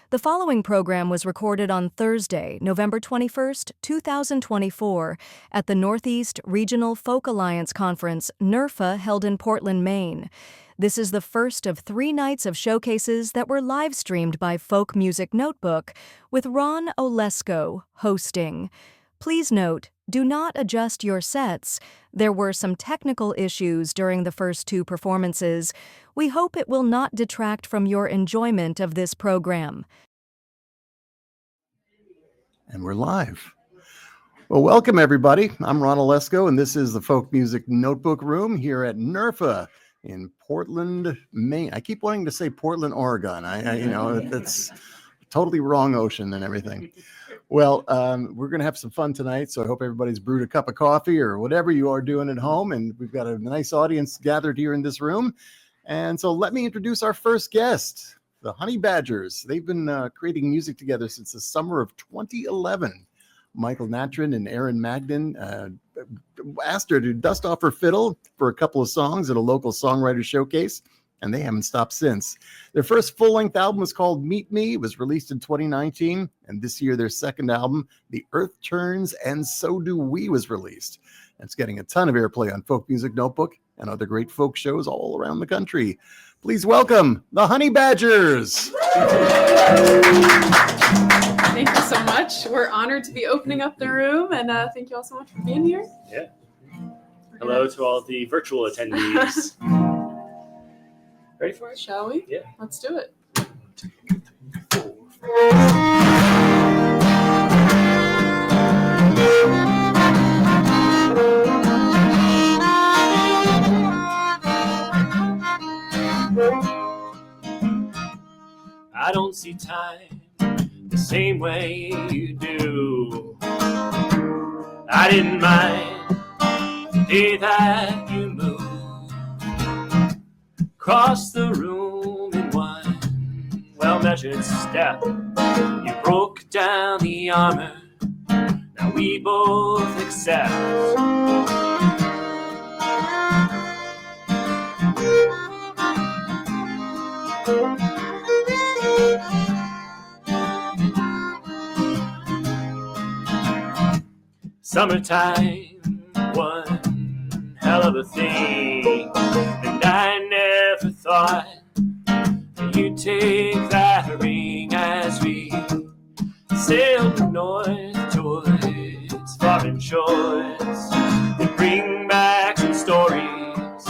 The following program was recorded on Thursday, November 21st, 2024, at the Northeast Regional Folk Alliance Conference, NERFA, held in Portland, Maine. This is the first of 3 nights of showcases that were live-streamed by Folk Music Notebook, with Ron Olesko hosting. Please note, do not adjust your sets. There were some technical issues during the first 2 performances. We hope it will not detract from your enjoyment of this program. And we're live. Well, welcome everybody. I'm Ron Olesko, and this is the Folk Music Notebook Room here at NERFA in Portland, Maine. I keep wanting to say Portland, Oregon. That's totally wrong ocean and everything. Well, we're going to have some fun tonight, so I hope everybody's brewed a cup of coffee or whatever you are doing at home, and we've got a nice audience gathered here in this room. And so let me introduce our first guest, the Honey Badgers. They've been creating music together since the summer of 2011. Michael Natrin and Erin Magden asked her to dust off her fiddle for a couple of songs at a local songwriter showcase, and they haven't stopped since. Their first full-length album was called Meet Me. It was released in 2019, and this year their second album, The Earth Turns and So Do We, was released. And it's getting a ton of airplay on Folk Music Notebook and other great folk shows all around the country. Please welcome the Honey Badgers. Thank you so much. We're honored to be opening up the room, and thank you all so much for being here. Yeah. Hello to all the virtual attendees. Ready for it? Shall we? Yeah. Let's do it. 1, 2, 3, 4. I don't see time the same way you do. I didn't mind the day that you moved across the room in one well-measured step. You broke down the armor, now we both accept. Summertime, one hell of a thing, and I never thought that you'd take that ring as we sailed north towards foreign shores and bring back some stories,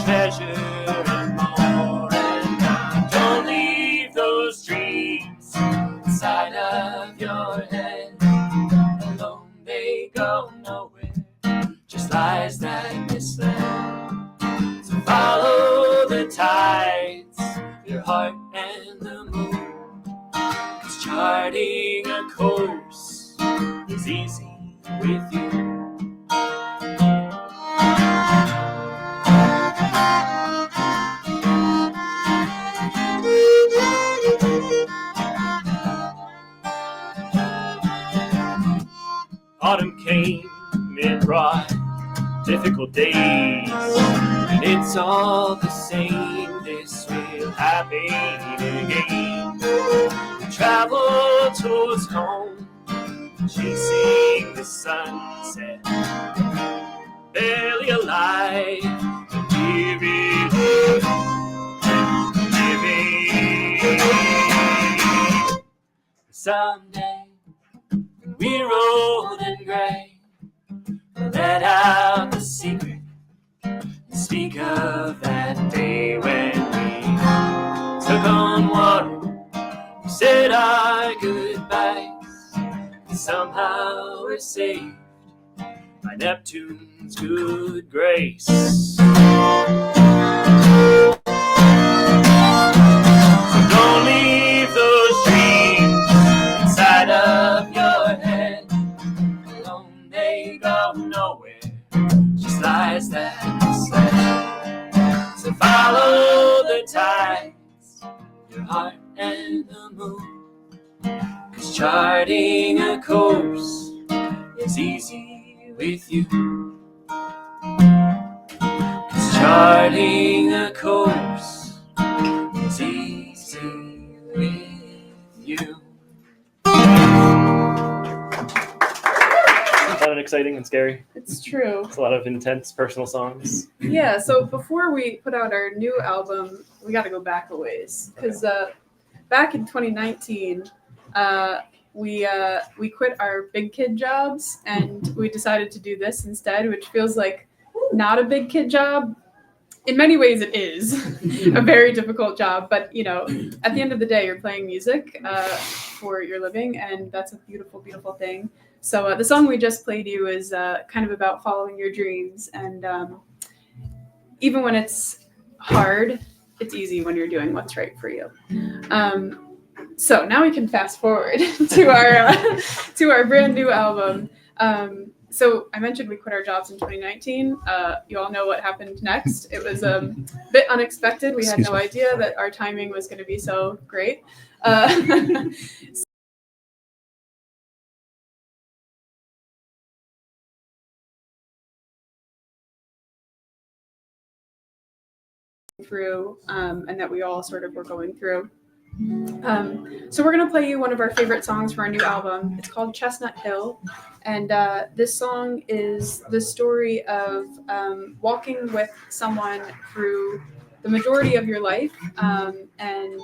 treasure and more. And now don't leave those dreams inside of your head alone. They go nowhere, just lies that misled. So follow the tides, your heart and the moon, 'cause charting a course is easy with you. Autumn came, it brought difficult days, and it's all the same, this will happen again. We travel towards home, chasing the sunset, barely alive, living. Someday we're old and gray, let out the secret, speak of that day when we took on water, we said our goodbyes, and somehow we're saved by Neptune's good grace. So don't leave those dreams inside of your head alone. They go nowhere, just lies that misled. So follow the tides, your heart and the moon, 'cause charting a course is easy with you. 'Cause charting a course is easy with you. exciting and scary. It's true. It's a lot of intense personal songs. Yeah, so before we put out our new album, we got to go back a ways. Because back in 2019, we quit our big kid jobs and we decided to do this instead, which feels like not a big kid job. In many ways, it is a very difficult job, but you know, at the end of the day, you're playing music for your living, and that's a beautiful, beautiful thing. So the song we just played you is kind of about following your dreams, and even when it's hard, it's easy when you're doing what's right for you. So now we can fast forward to our brand new album. So I mentioned we quit our jobs in 2019. You all know what happened next. It was a bit unexpected. We had no idea that our timing was going to be so great. Through and that we all sort of were going through. So we're going to play you one of our favorite songs for our new album. It's called Chestnut Hill, and this song is the story of walking with someone through the majority of your life and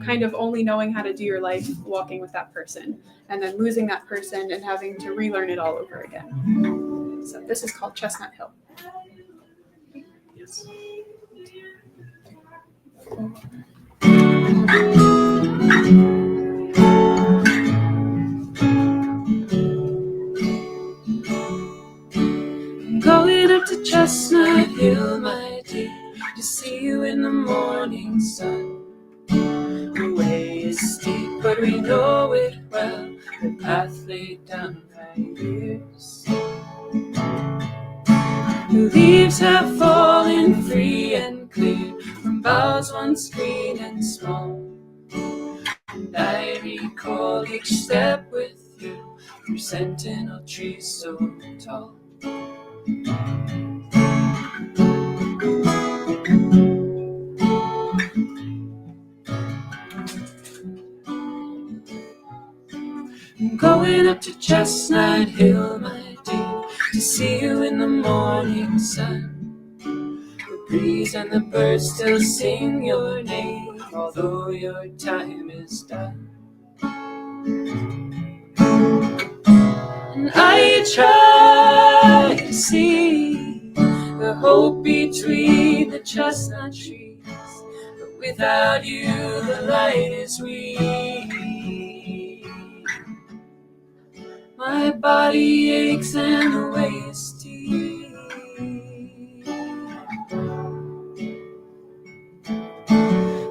kind of only knowing how to do your life walking with that person, and then losing that person and having to relearn it all over again. So this is called Chestnut Hill. Yes. I'm going up to Chestnut Hill, my dear, to see you in the morning sun. The way is steep, but we know it well, the path laid down by years. The leaves have fallen free and clear from boughs once green and small, and I recall each step with you through sentinel trees so tall. I'm going up to Chestnut Hill, my dear, to see you in the morning sun. The breeze and the birds still sing your name, although your time is done. And I try to see the hope between the chestnut trees, but without you the light is weak. My body aches and the way is steep.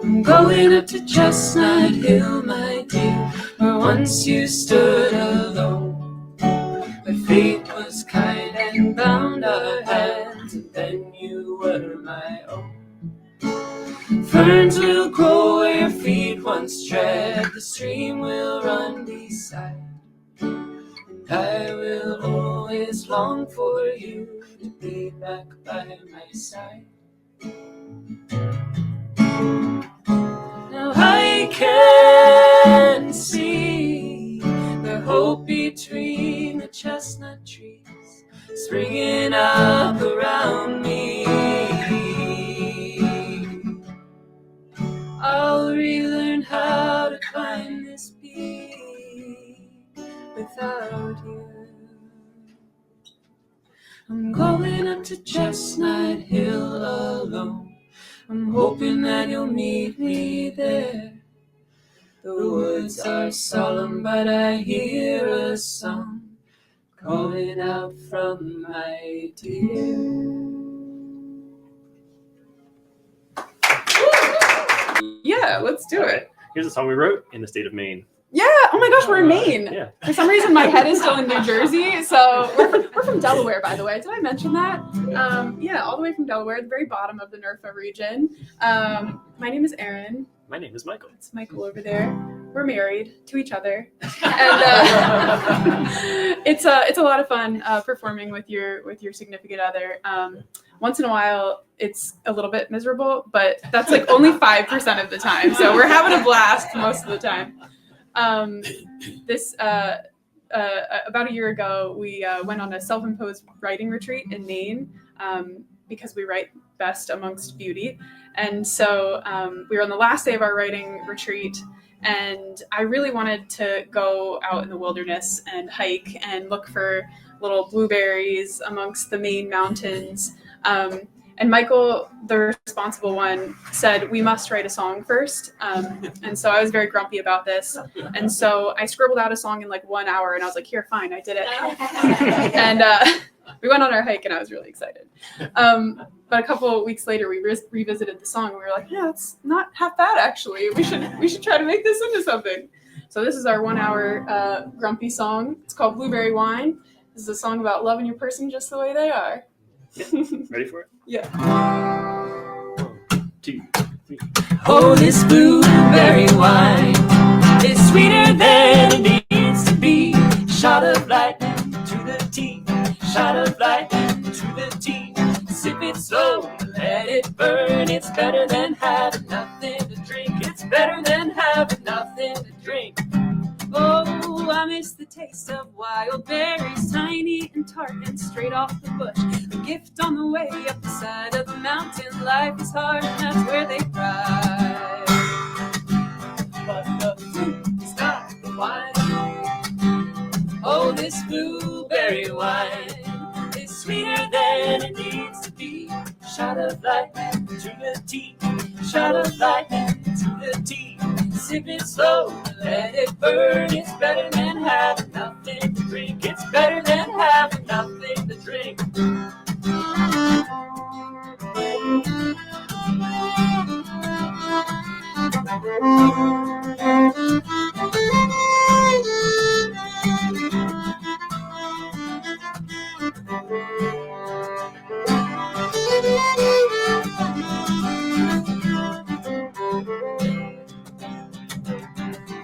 I'm going up to Chestnut Hill, my dear, where once you stood alone. But fate was kind and bound our hands, and then you were my own. Ferns will grow where your feet once tread, the stream will run beside. I will always long for you to be back by my side. Now I can see the hope between the chestnut trees springing up around me. I'll relearn how to climb this peak without you. I'm going up to Chestnut Hill alone. I'm hoping that you'll meet me there. The woods are solemn, but I hear a song calling out from my dear. Yeah, let's do it. Here's a song we wrote in the state of Maine. Yeah. Oh my gosh, we're in Maine. Yeah. For some reason, my head is still in New Jersey. So we're from Delaware, by the way. Did I mention that? Yeah, all the way from Delaware, the very bottom of the NERFA region. My name is Erin. My name is Michael. It's Michael over there. We're married to each other, and it's a lot of fun performing with your significant other. Once in a while, it's a little bit miserable, but that's like only 5% of the time. So we're having a blast most of the time. This about a year ago, we went on a self-imposed writing retreat in Maine because we write best amongst beauty. And so we were on the last day of our writing retreat, and I really wanted to go out in the wilderness and hike and look for little blueberries amongst the Maine mountains. And Michael, the responsible one, said, we must write a song first. And so I was very grumpy about this. And so I scribbled out a song in like 1 hour, and I was like, here, fine, I did it. And we went on our hike, and I was really excited. But a couple of weeks later, we revisited the song, and we were like, yeah, it's not half bad, actually. We should try to make this into something. So this is our 1 hour grumpy song. It's called Blueberry Wine. This is a song about loving your person just the way they are. Ready for it? Yeah. 1, 2, 3. Oh, this blueberry wine is sweeter than it needs to be. Shot of lightning to the teeth. Shot of lightning to the teeth. Sip it slow, let it burn. It's better than having nothing to drink. It's better than having nothing to drink. Oh, I miss the taste of wild berries, tiny and tart and straight off the bush. A gift on the way up the side of the mountain. Life is hard, and that's where they thrive. But the fruit is not the wine. Oh, this blueberry wine is sweeter than it needs to be. Shot of lightning to the teeth. Shot of lightning to the teeth. Sip it slow, let it burn. It's better than having nothing to drink. It's better than having nothing to drink.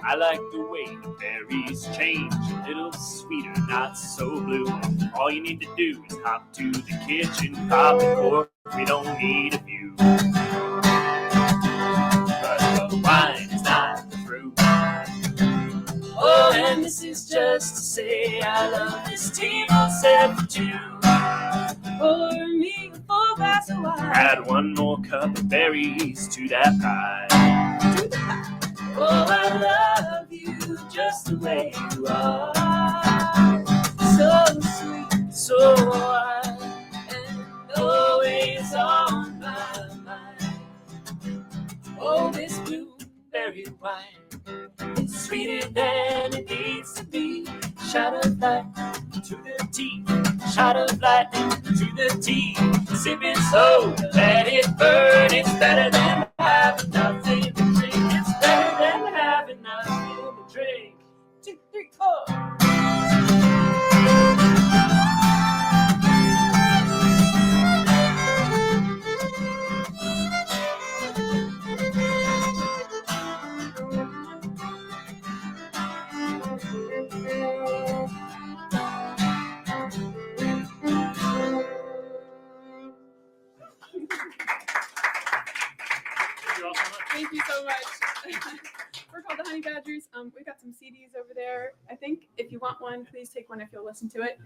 I like the way the berries change, a little sweeter, not so blue. All you need to do is hop to the kitchen, pop the cork, we don't need a view. But the wine is not the fruit. Oh, and this is just to say I love this table set for two. Pour me a full glass of wine. Add one more cup of berries to that pie. To the pie. Oh, I love you just the way you are. So sweet, so wild, and always on my mind. Oh, this blueberry wine is sweeter than it needs to be. Shot of lightning to the teeth. Shot of lightning to the teeth. Sip it slow, let it burn. It's better than having nothing to drink. It's better than having nothing to drink. 2, 3, 4. Thank you so much. We're called the Honey Badgers. We've got some CDs over there. I think if you want one, please take one if you'll listen to it.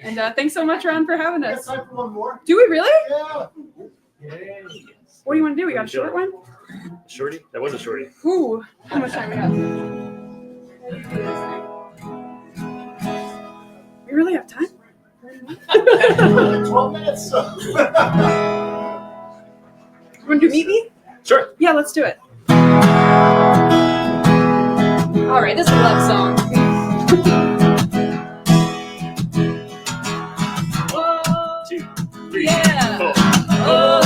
And thanks so much, Ron, for having us. Time for one more. Do we really? Yeah. What do you want to do? We got a short one? Shorty? That was a shorty. Ooh, how much time we have? We really have time? 12 minutes. You want to do Meet Me? Sure. Yeah, let's do it. All right, this is a love song. 2, 3, Yeah. 4. Oh,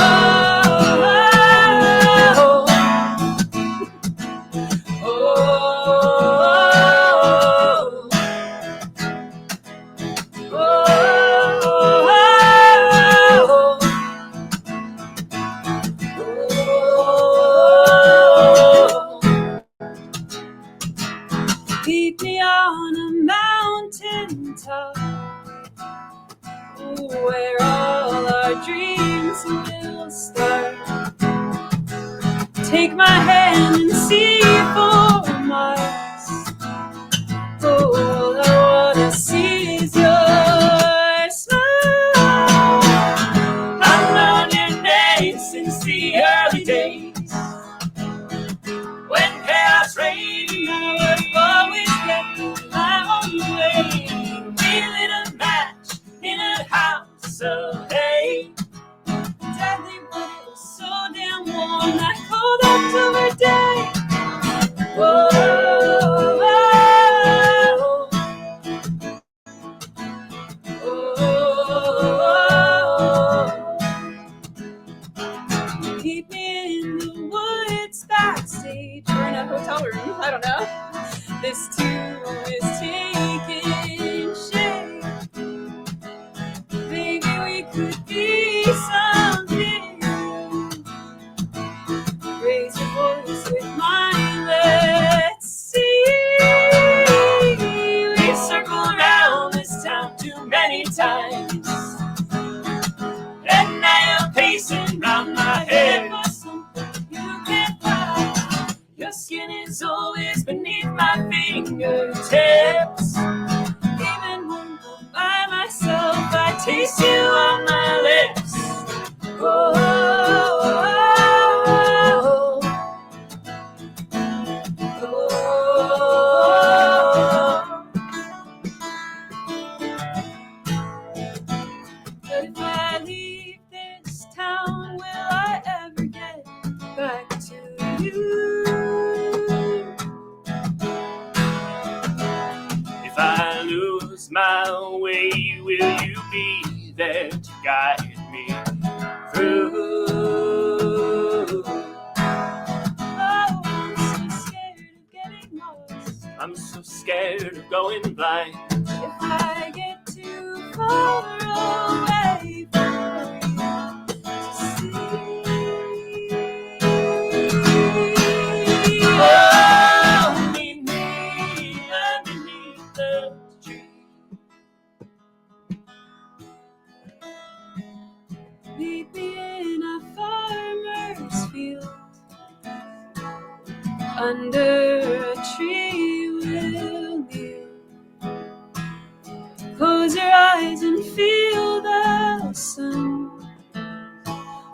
Keep me on a mountain top, where all our dreams will start. Take my hand and see for miles. Oh, all I this too is taking shape. Maybe we could be something. Raise your voice with mine, let's see. We circle around this town too many times, and I am pacing round my head for something you can't find. Your skin is always beneath my fingertips. Even when I'm by myself, I taste you on my lips. Oh, oh, oh, oh, oh. But if I leave this town, will I ever get back to you? If I lose my way, will you be there to guide me through? Oh, I'm so scared of getting lost. I'm so scared of going blind. If I get too far away from you to see. Oh, meet me underneath the tree. Meet me in a farmer's field. Under a tree we'll kneel. Close your eyes and feel the sun.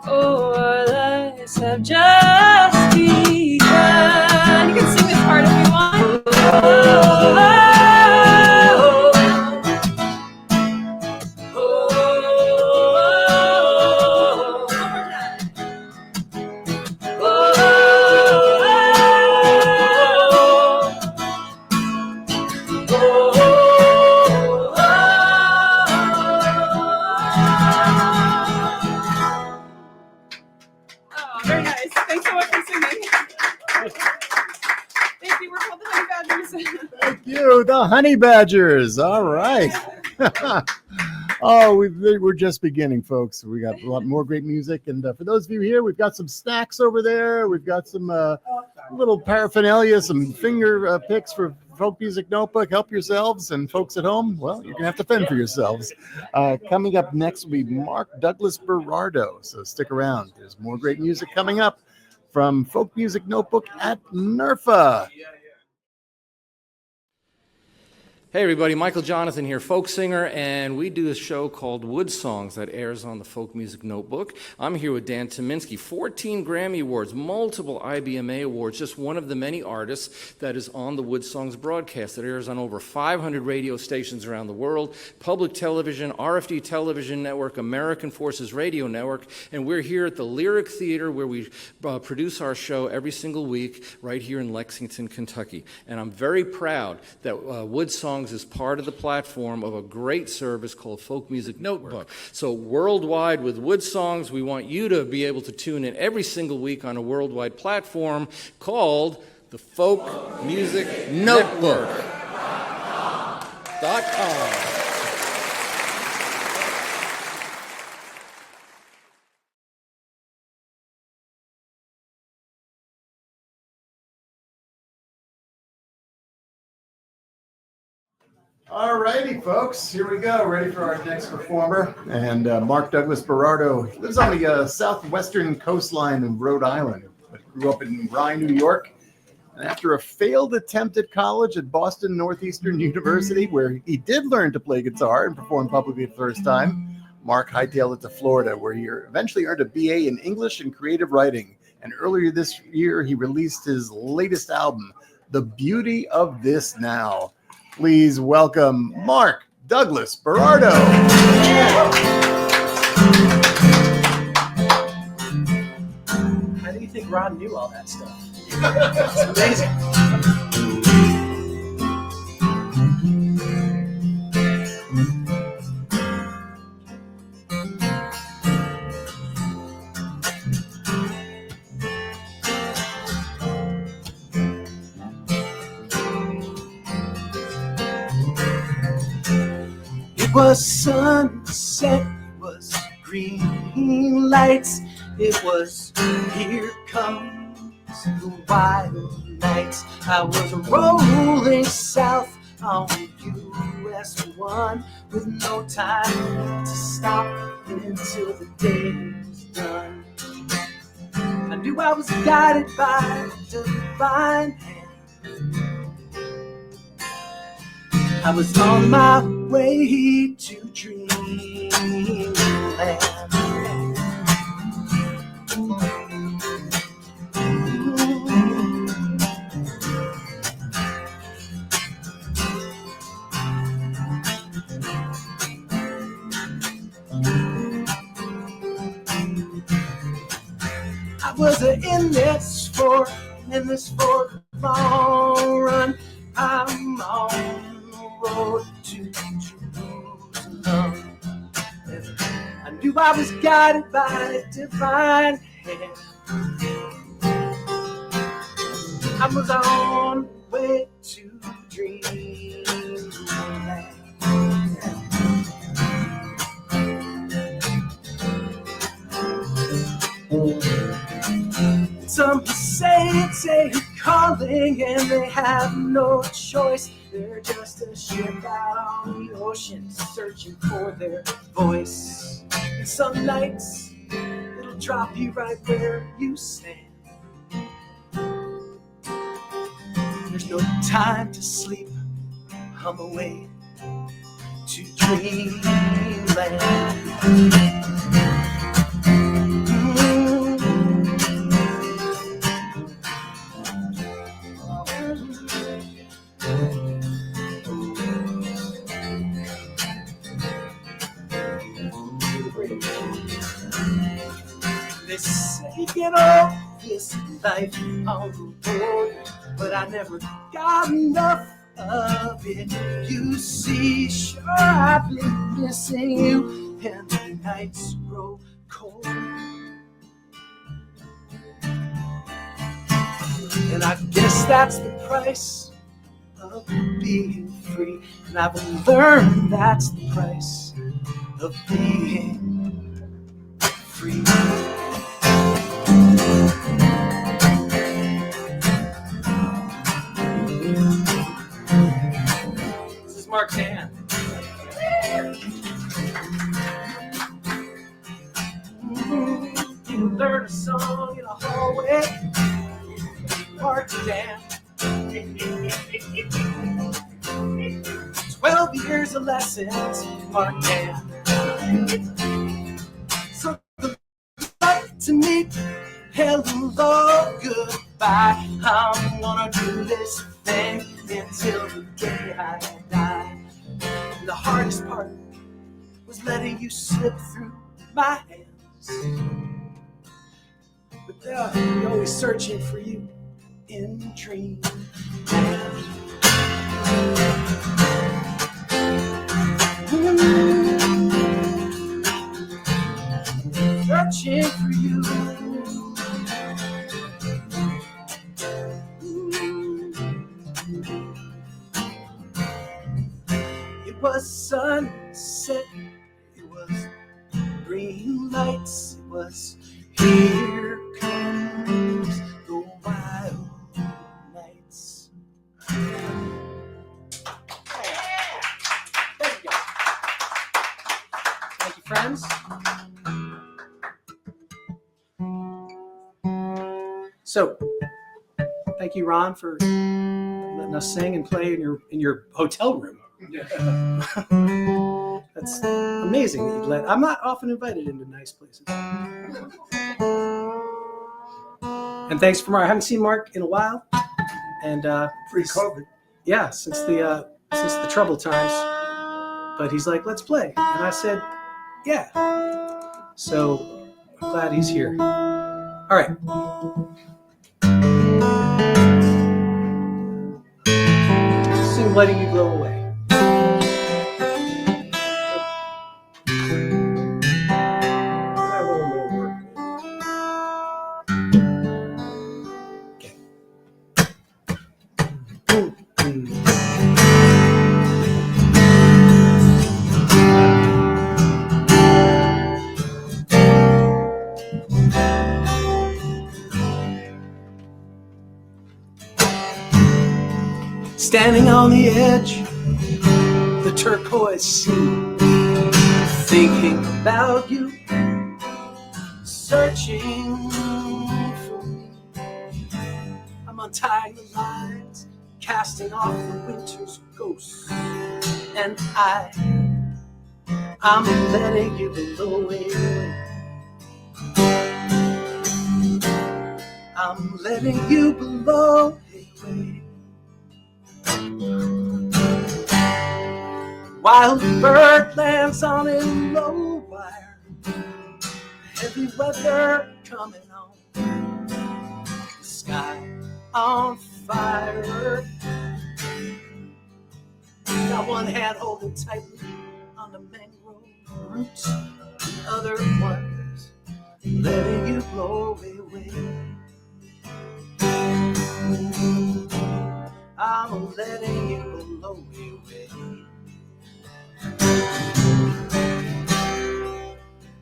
Oh, our lives have just begun. You can sing this part if you want. Oh, oh, oh, Oh, very nice. Thanks so much for singing. Thank you. We're called the Honey Badgers. Thank you, the Honey Badgers. All right. Oh, we're just beginning, folks. We got a lot more great music. And for those of you here, we've got some snacks over there. We've got some little paraphernalia, some finger picks for Folk Music Notebook. Help yourselves. And folks at home, well, you're going to have to fend for yourselves. Coming up next will be Mark Douglas Berardo. So stick around. There's more great music coming up from Folk Music Notebook at NERFA. Hey everybody, Michael Jonathan here, folk singer, and we do a show called Wood Songs that airs on the Folk Music Notebook. I'm here with Dan Tyminski, 14 Grammy Awards, multiple IBMA Awards, just one of the many artists that is on the Wood Songs broadcast that airs on over 500 radio stations around the world, public television, RFD Television Network, American Forces Radio Network, and we're here at the Lyric Theater where we produce our show every single week right here in Lexington, Kentucky. And I'm very proud that Wood Songs is part of the platform of a great service called Folk Music Notebook. So worldwide with Wood Songs, we want you to be able to tune in every single week on a worldwide platform called the Folk Music Notebook.com. All righty, folks, here we go. Ready for our next performer. And Mark Douglas Berardo lives on the southwestern coastline of Rhode Island, but grew up in Rye, New York. And after a failed attempt at college at Boston Northeastern University, where he did learn to play guitar and perform publicly for the first time, Mark hightailed it to Florida, where he eventually earned a BA in English and creative writing. And earlier this year, he released his latest album, The Beauty of This Now. Please welcome Mark Douglas Berardo. How do you think Ron knew all that stuff? It's amazing. was sunset, it was green lights, it was here comes the wild nights. I was rolling south on US 1 with no time to stop until the day was done. I knew I was guided by the divine hand. I was on my way to dreamland. I was in this for the long run. I'm on the road to Jerusalem. And I knew I was guided by a divine hand. I was on the way to dreamland. Some say it's a calling and they have no choice. They're just a ship out on the ocean searching for their voice. And some nights it'll drop you right where you stand. There's no time to sleep. I'm away to dreamland. They say get off this life on the road, but I never got enough of it. You see, sure I've been missing you, and the nights grow cold. And I guess that's the price of being free. And I've learned that's the price of being free. This is Mark's hand. You learn a song in a hallway. Mark Dan. 12 years of lessons, Mark Dan. So goodbye to me, hello, goodbye. I'm gonna do this thing until the day I die. And the hardest part was letting you slip through my hands. But you're always searching for you in dreamland. Searching for you. It was sunset, it was green lights, it was here comes the wild nights. Thank you, friends. So, thank you, Ron, for letting us sing and play in your hotel room. That's amazing that you'd let. I'm not often invited into nice places. And thanks for Mark. I haven't seen Mark in a while, and Pre-COVID. yeah, since the troubled times. But he's like, let's play, and I said, yeah. So I'm glad he's here. All right. Soon letting you blow away. standing on the edge, the turquoise sea, thinking about you, searching for me. I'm untying the lines, casting off the winter's ghosts, and I'm letting you blow away. I'm letting you blow away. While the bird lands on a low wire, heavy weather coming on, the sky on fire. Got one hand holding tightly on the mangrove roots, the other one's letting you blow away. I'm letting you blow away.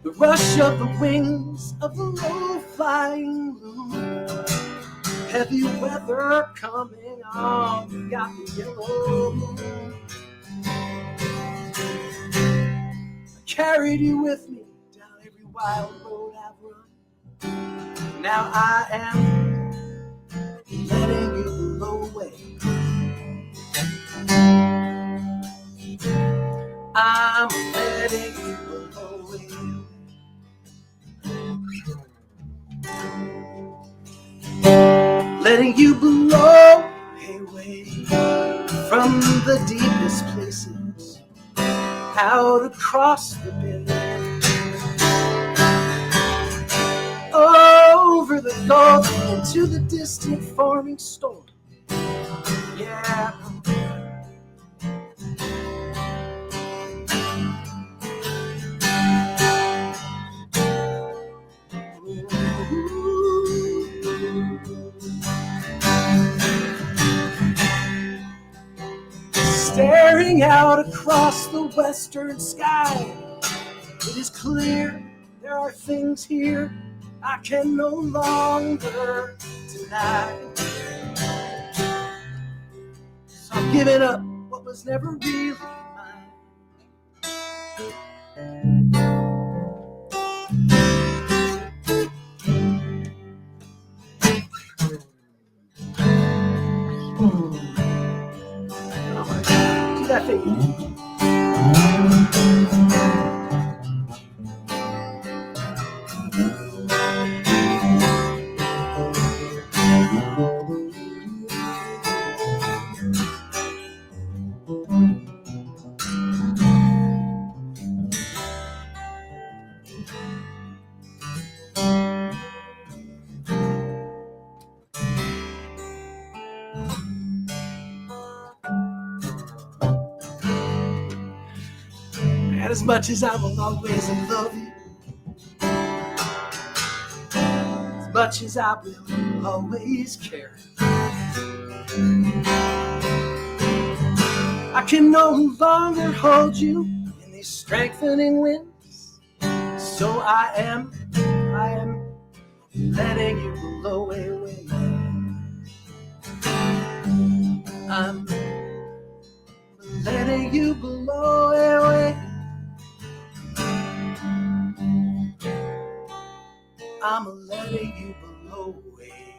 The rush of the wings of the low-flying loon, heavy weather coming on, got the yellow moon. I carried you with me down every wild road I've run. Now I am letting you blow away. I'm letting you blow away. Letting you blow away from the deepest places, out across the bay, over the gulf into the distant forming storm. Yeah. Staring out across the western sky, it is clear there are things here I can no longer deny. So I'm giving up what was never really mine. Do that thing. And as much as I will always love you, as much as I will always care, I can no longer hold you in these strengthening winds. So I am letting you blow away. I'm letting you blow away. I'm letting you blow away.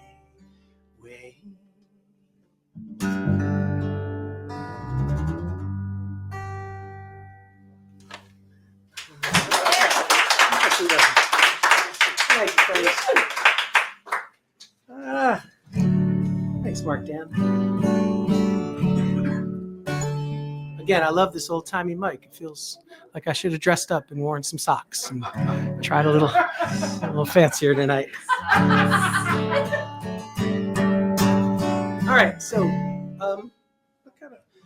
Thanks, Mark Dan. Again, I love this old-timey mic. It feels like I should have dressed up and worn some socks and tried a little fancier tonight. All right, so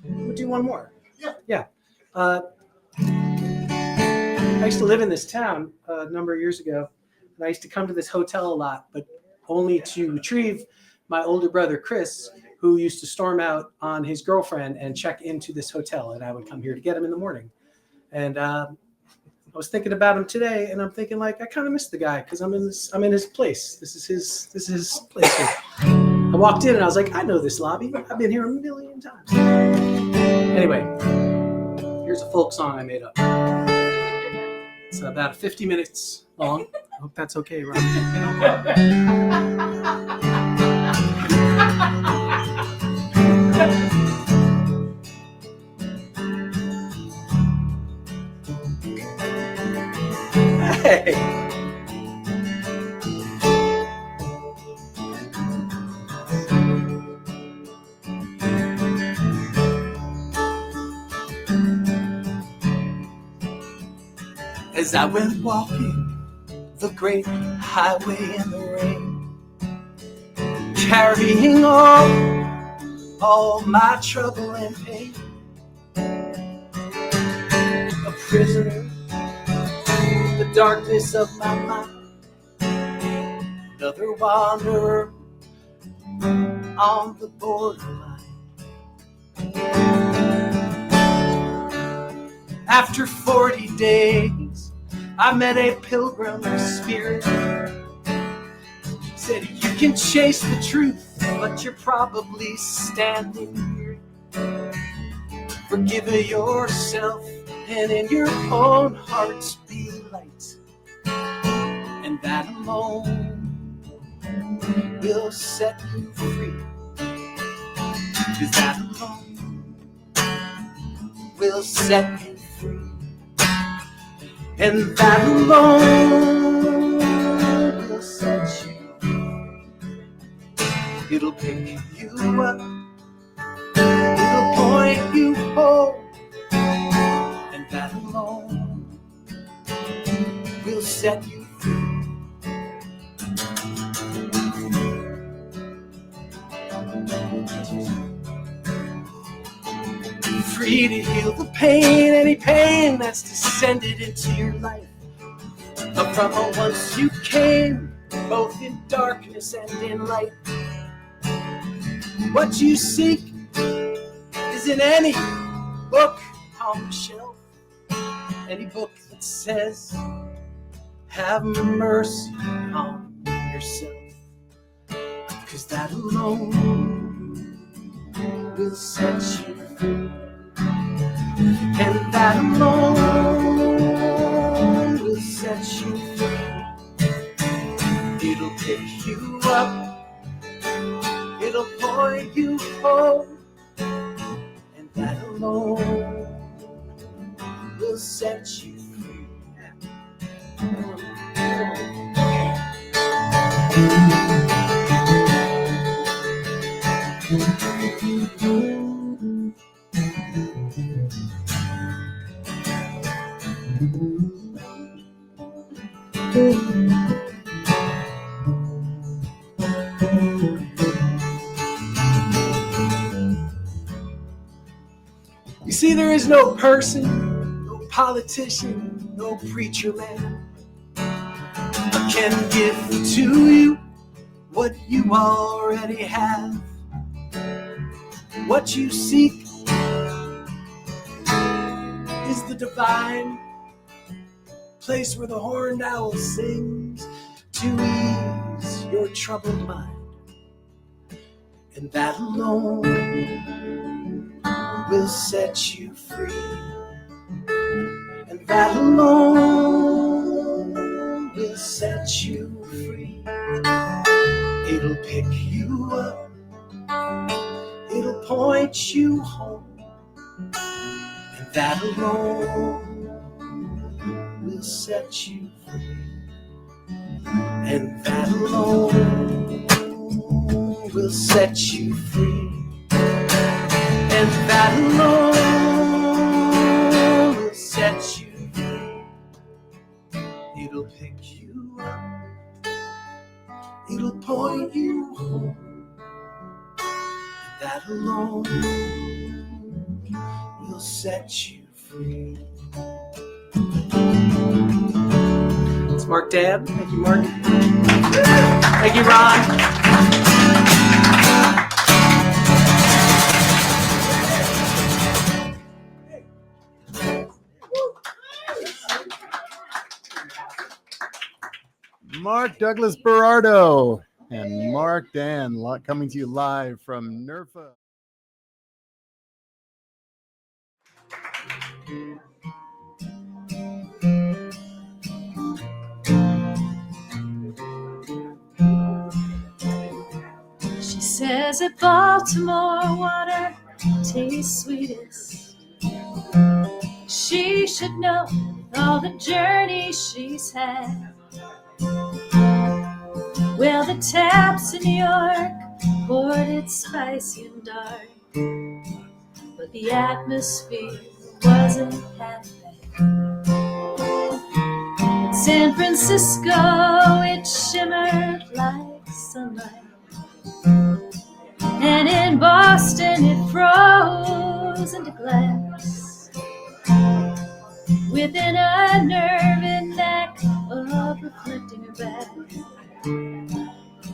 we'll do one more. Yeah. I used to live in this town a number of years ago, and I used to come to this hotel a lot, but only to retrieve my older brother, Chris, who used to storm out on his girlfriend and check into this hotel, and I would come here to get him in the morning. And I was thinking about him today, and I'm thinking, like, I kind of miss the guy because I'm in his place. This is his place here. I walked in and I was like, I know this lobby. I've been here a million times. Anyway, here's a folk song I made up. It's about 50 minutes long. I hope that's okay, Ron. Hey. As I went walking the great highway in the rain, carrying all my trouble and pain, a prisoner in the darkness of my mind, another wanderer on the borderline. After 40 days, I met a pilgrim spirit. Said, you can chase the truth, but you're probably standing here. Forgive yourself, and in your own hearts be light. And that alone will set you free. 'Cause that alone will set you free. And that alone will set you free. It'll pick you up, it'll point you home, and that alone will set you free. Free to heal the pain, any pain that's descended into your life. But from whence you came, both in darkness and in light. What you seek is in any book on the shelf, any book that says, have mercy on yourself. 'Cause that alone will set you free. And that alone will set you free. It'll pick you up, it'll point you home, and that alone will set you free. You see, there is no person, no politician, no preacher man that can give to you what you already have. What you seek is the divine place where the horned owl sings to ease your troubled mind. And that alone will set you free. And that alone will set you free. It'll pick you up, it'll point you home, and that alone will set you free. And that alone will set you free. And that alone will set you free. It'll pick you up, it'll point you home, and that alone will set you free. It's Mark Dabb. Thank you, Mark. Thank you, Ron. Mark Douglas Berardo. and Mark Dan coming to you live from NERFA. She says that Baltimore water tastes sweetest. She should know with all the journeys she's had. Well, the taps in New York poured it spicy and dark, but the atmosphere wasn't half bad. In San Francisco, it shimmered like sunlight, and in Boston, it froze into glass, within a nerve knack of reflecting her back,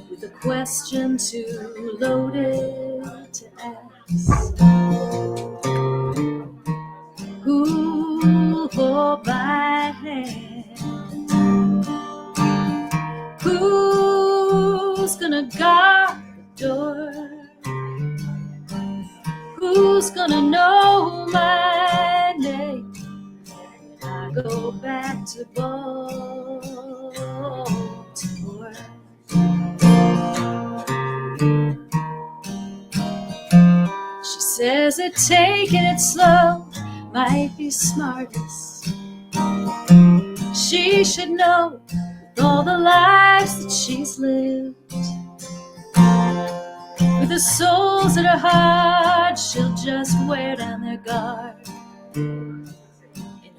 with a question too loaded to ask. Who'll hold my hand? Who's gonna guard the door? Who's gonna know my name when I go back to Baltimore? She says that taking it slow might be smartest. She should know with all the lives that she's lived, with the souls at her heart, she'll just wear down their guard and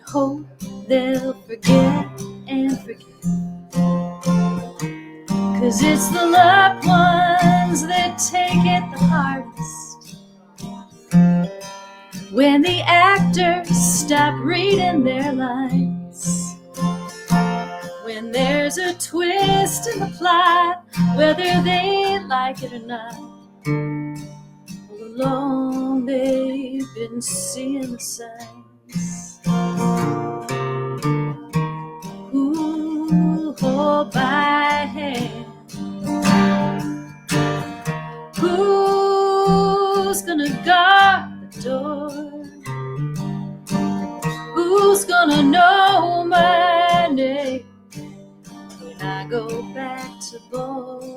hope they'll forget and forget. 'Cause it's the loved ones that take it the hardest, when the actors stop reading their lines, when there's a twist in the plot, whether they like it or not. All along they've been seeing the signs. Who'll hold my hand? Who's gonna guard the door? Who's gonna know my name when I go back to Baltimore?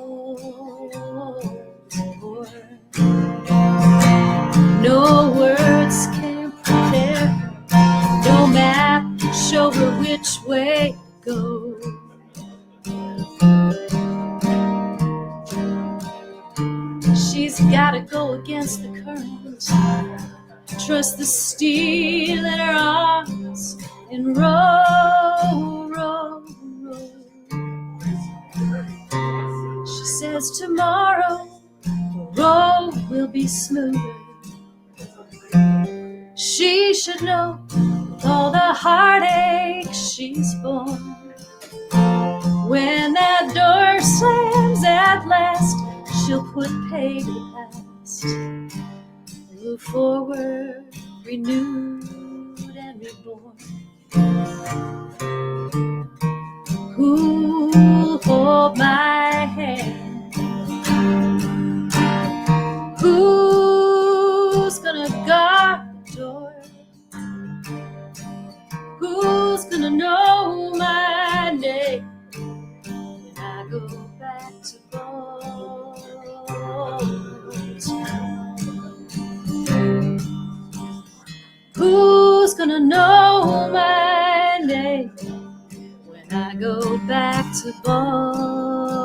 No words can prepare her, no map show her which way to go. She's gotta go against the current, trust the steel in her arms, and row, row, row. She says tomorrow the road will be smoother. She should know with all the heartache she's borne, when that door slams at last, she'll put pay to the past, move forward, renewed and reborn. Who'll hold my hand? Who's gonna guard the door? Who's gonna know my name when I go back to Baltimore? Who's gonna know my name when I go back to Baltimore?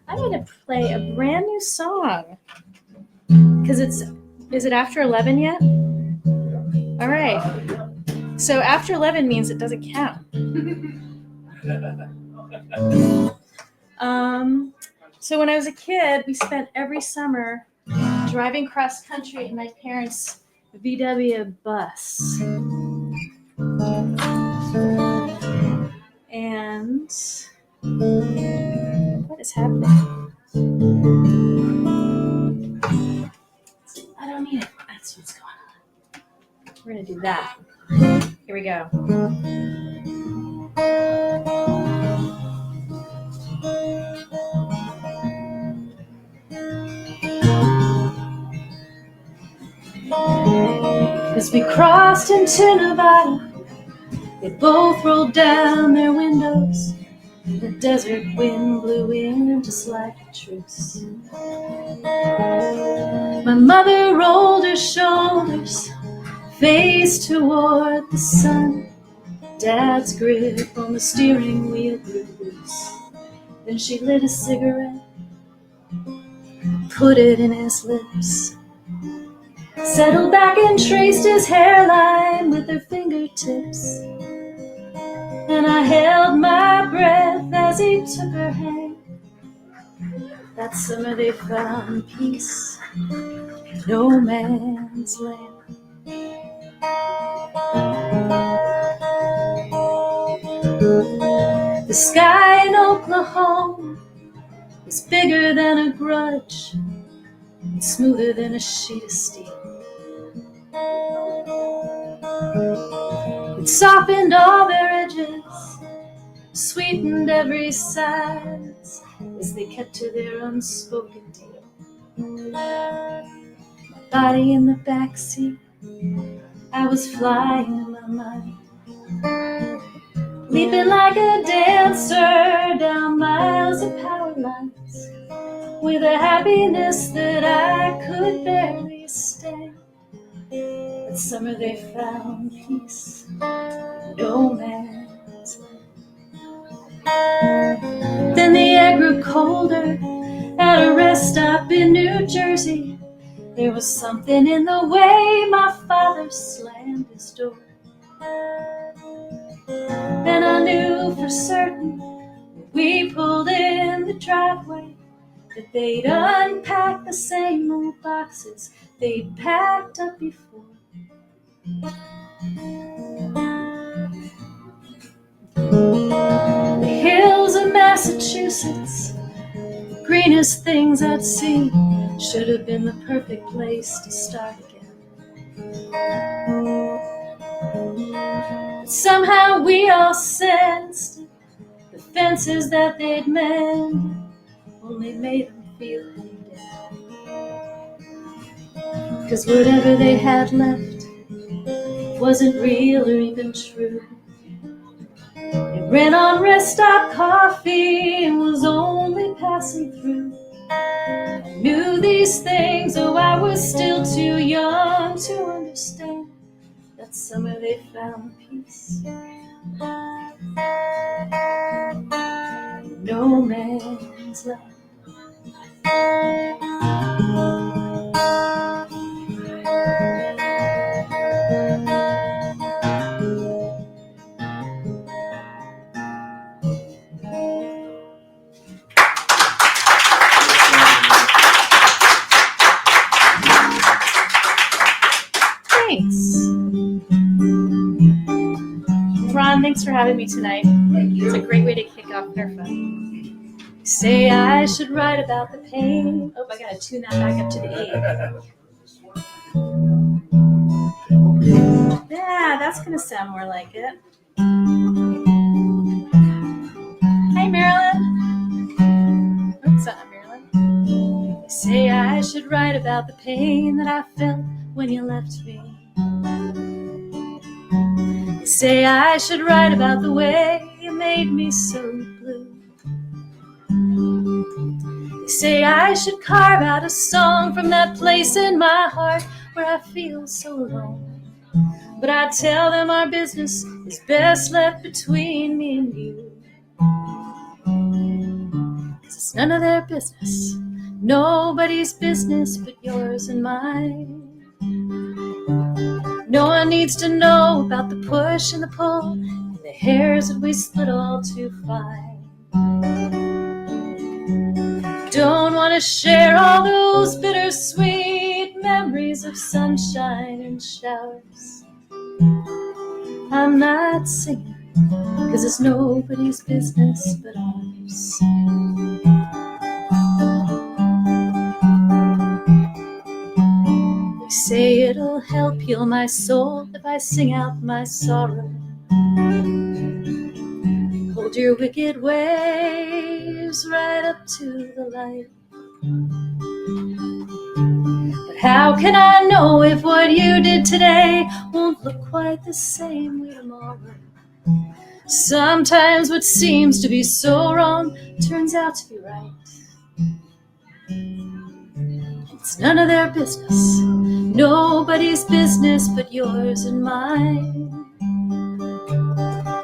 I'm going to play a brand new song because is it after 11 yet? All right. So after 11 means it doesn't count. So when I was a kid, we spent every summer driving cross country in my parents' VW bus. And what is happening? I don't need it. That's what's going on. We're gonna do that. Here we go. As we crossed into Nevada, they both rolled down their windows. The desert wind blew in just like a truce. My mother rolled her shoulders, face toward the sun. Dad's grip on the steering wheel grew loose. Then she lit a cigarette, put it in his lips, settled back and traced his hairline with her fingertips. And I held my breath as he took her hand. That summer they found peace in no man's land. The sky in Oklahoma was bigger than a grudge and smoother than a sheet of steel. It softened all their edges, sweetened every size as they kept to their unspoken deal. My body in the backseat, I was flying in my mind, leaping like a dancer down miles of power lines, with a happiness that I could barely stand. That summer they found peace in no man's land. Then the air grew colder at a rest stop in New Jersey. There was something in the way my father slammed his door. Then I knew for certain when we pulled in the driveway that they'd unpacked the same old boxes they'd packed up before. The hills of Massachusetts, the greenest things I'd seen, should have been the perfect place to start again. But somehow we all sensed it. The fences that they'd mended only made them feel hemmed in. 'Cause whatever they had left wasn't real or even true. It ran on rest stop coffee and was only passing through. I knew these things, though I was still too young to understand. That summer they found peace in no man's land. Thanks. Ron, thanks for having me tonight. It's a great way to kick off NERFA. You say I should write about the pain. Oh, I gotta tune that back up to the E. Yeah, that's gonna sound more like it. Hi, Marilyn. Oops, not Marilyn. You say I should write about the pain that I felt when you left me. You say I should write about the way you made me so blue. You say I should carve out a song from that place in my heart where I feel so alone. But I tell them our business is best left between me and you. 'Cause it's none of their business, nobody's business but yours and mine. No one needs to know about the push and the pull and the hairs that we split all too fine. Don't want to share all those bittersweet memories of sunshine and showers. I'm not singing, 'cause it's nobody's business but ours. say it'll help heal my soul if I sing out my sorrow. Hold your wicked waves right up to the light. But how can I know if what you did today won't look quite the same way tomorrow? Sometimes what seems to be so wrong turns out to be right. It's none of their business, nobody's business but yours and mine.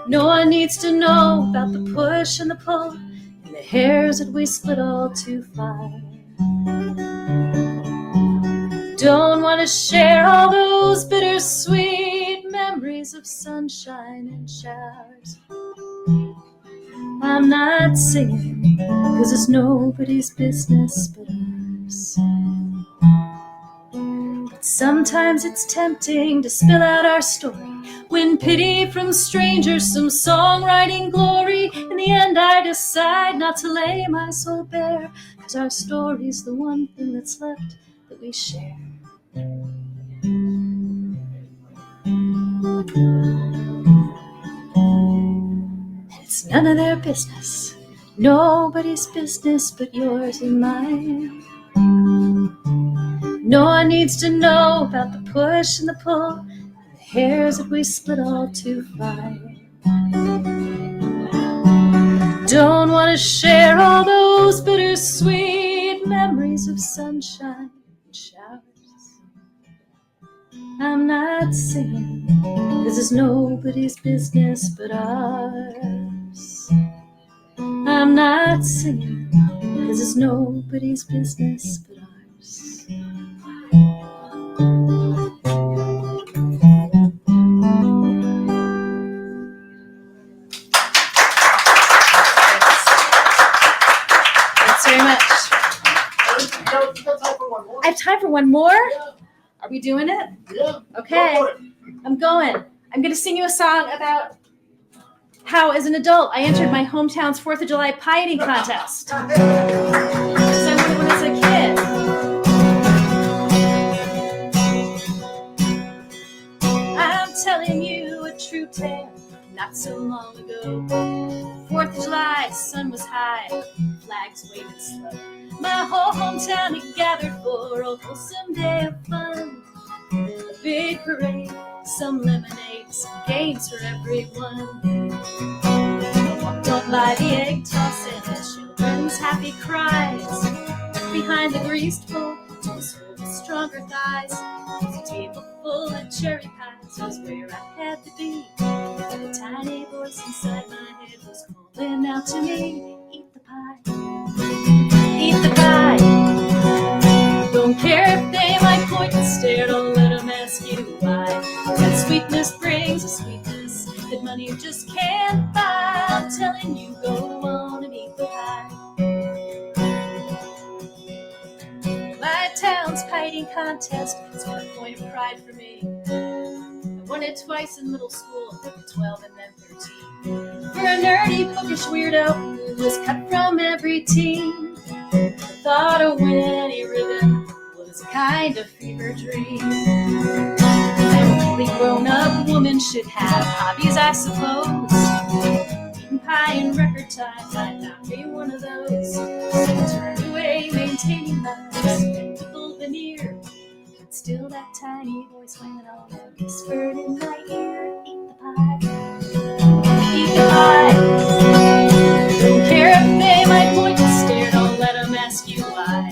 No one needs to know about the push and the pull and the hairs that we split all too fine. Don't want to share all those bittersweet memories of sunshine and showers. I'm not singing, 'cause it's nobody's business but ours. But sometimes it's tempting to spill out our story, win pity from strangers, some songwriting glory. In the end I decide not to lay my soul bare, 'cause our story's the one thing that's left that we share. It's none of their business, nobody's business but yours and mine. No one needs to know about the push and the pull and the hairs that we split all too fine. Don't want to share all those bittersweet memories of sunshine and showers. I'm not singing, 'cause it's nobody's business but ours. I'm not singing, 'cause it's nobody's business but ours. Thanks very much. I have time for one more? Are we doing it? Yeah. Okay, I'm going. I'm going to sing you a song about how, as an adult, I entered my hometown's 4th of July pie eating contest. Because I won when I was a kid. I'm telling you a true tale, not so long ago. 4th of July, sun was high, flags waving slow. My whole hometown had gathered for a wholesome day of fun. A big parade, some lemonade, some games for everyone. I walked on by the egg toss and the children's happy cries. Behind the greased pole, toes full of stronger thighs. Was a table full of cherry pies, was where I had to be. The tiny voice inside my head was calling out to me, eat the pie. Eat the pie. Don't care if they might point and stare, don't let them ask you why. That sweetness brings a sweetness that money just can't buy. I'm telling you, go on and eat the pie. My town's pie eating contest is one point of pride for me. I won it twice in middle school, 12 and then 13. For a nerdy, bookish weirdo who was cut from every team. The thought of winning any ribbon was a kind of fever dream. Every grown-up woman should have hobbies, I suppose. Eating pie in record time might not be one of those. So turn away, maintaining my skeptical veneer. But still that tiny voice went on and whispered in my ear, eat the pie. Eat the pie. Don't care if they might point and stare, don't let them ask you why.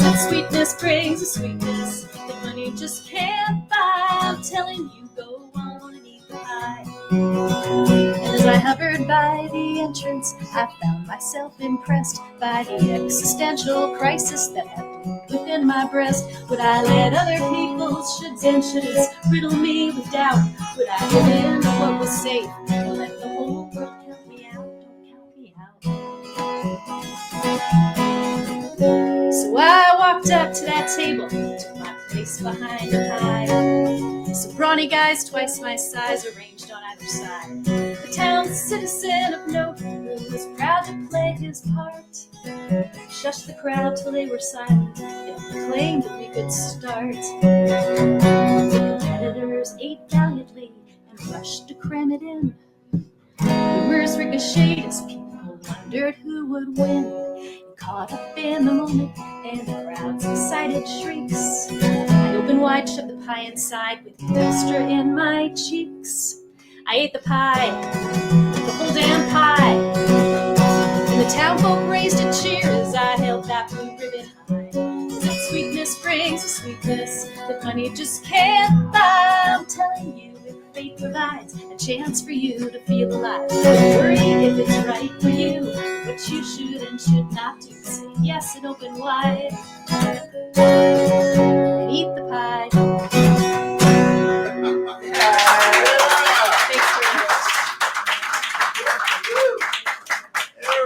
That sweetness brings a sweetness that money just can't buy. I'm telling you, go on and eat the pie. And as I hovered by the entrance, I found myself impressed by the existential crisis that had bloomed within my breast. Would I let other people's shoulds and shouldas riddle me with doubt? Would I give in to what was safe or let the whole world count me out? Don't count me out. So I walked up to that table, took my place behind the pie. Some brawny guys twice my size arranged on either side. The town citizen of note was proud to play his part. Shushed the crowd till they were silent and proclaimed that we could start. The competitors ate valiantly and rushed to cram it in. Rumors ricocheted as people wondered who would win. Caught up in the moment and the crowd's excited shrieks, I opened wide, shoved the pie inside with the extra in my cheeks. I ate the pie, the whole damn pie, and the town folk raised a cheer as I held that blue ribbon high. 'Cause that sweetness brings a sweetness that money just can't buy. I'm telling you, if fate provides a chance for you to feel alive, don't worry if it's right for you. What you should and should not do, say yes and open wide, and eat the pie.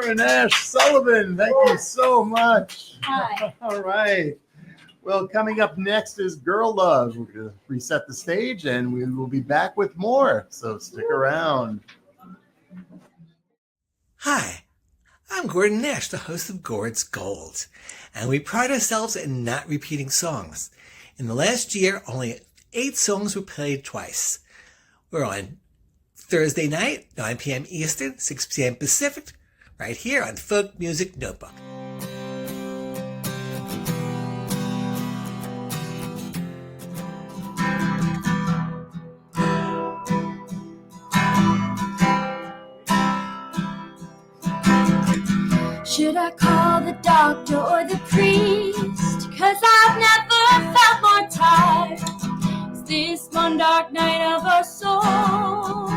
Erin Ash Sullivan, thank you so much. Hi. All right. Well, coming up next is Girl Love. We're going to reset the stage and we will be back with more. So stick around. Hi, I'm Gordon Nash, the host of Gord's Gold, and we pride ourselves in not repeating songs. In the last year, only 8 songs were played twice. We're on Thursday night, 9 p.m. Eastern, 6 p.m. Pacific, right here on Folk Music Notebook. Should I call the doctor or the priest? 'Cause I've never felt more tired. Is this one dark night of our souls,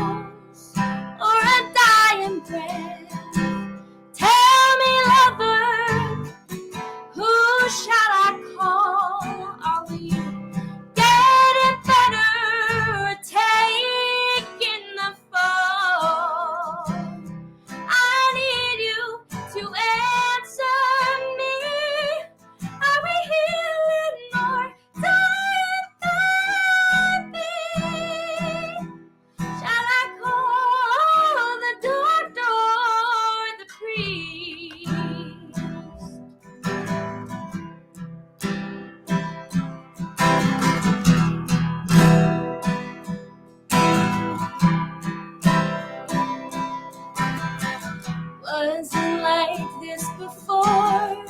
or a dying breath? Tell me, lover, who shall I call? Are we getting better or taking the fall? I need you to answer me. Are we healing or dying baby? Shall I call the doctor or the priest? Wasn't like this before.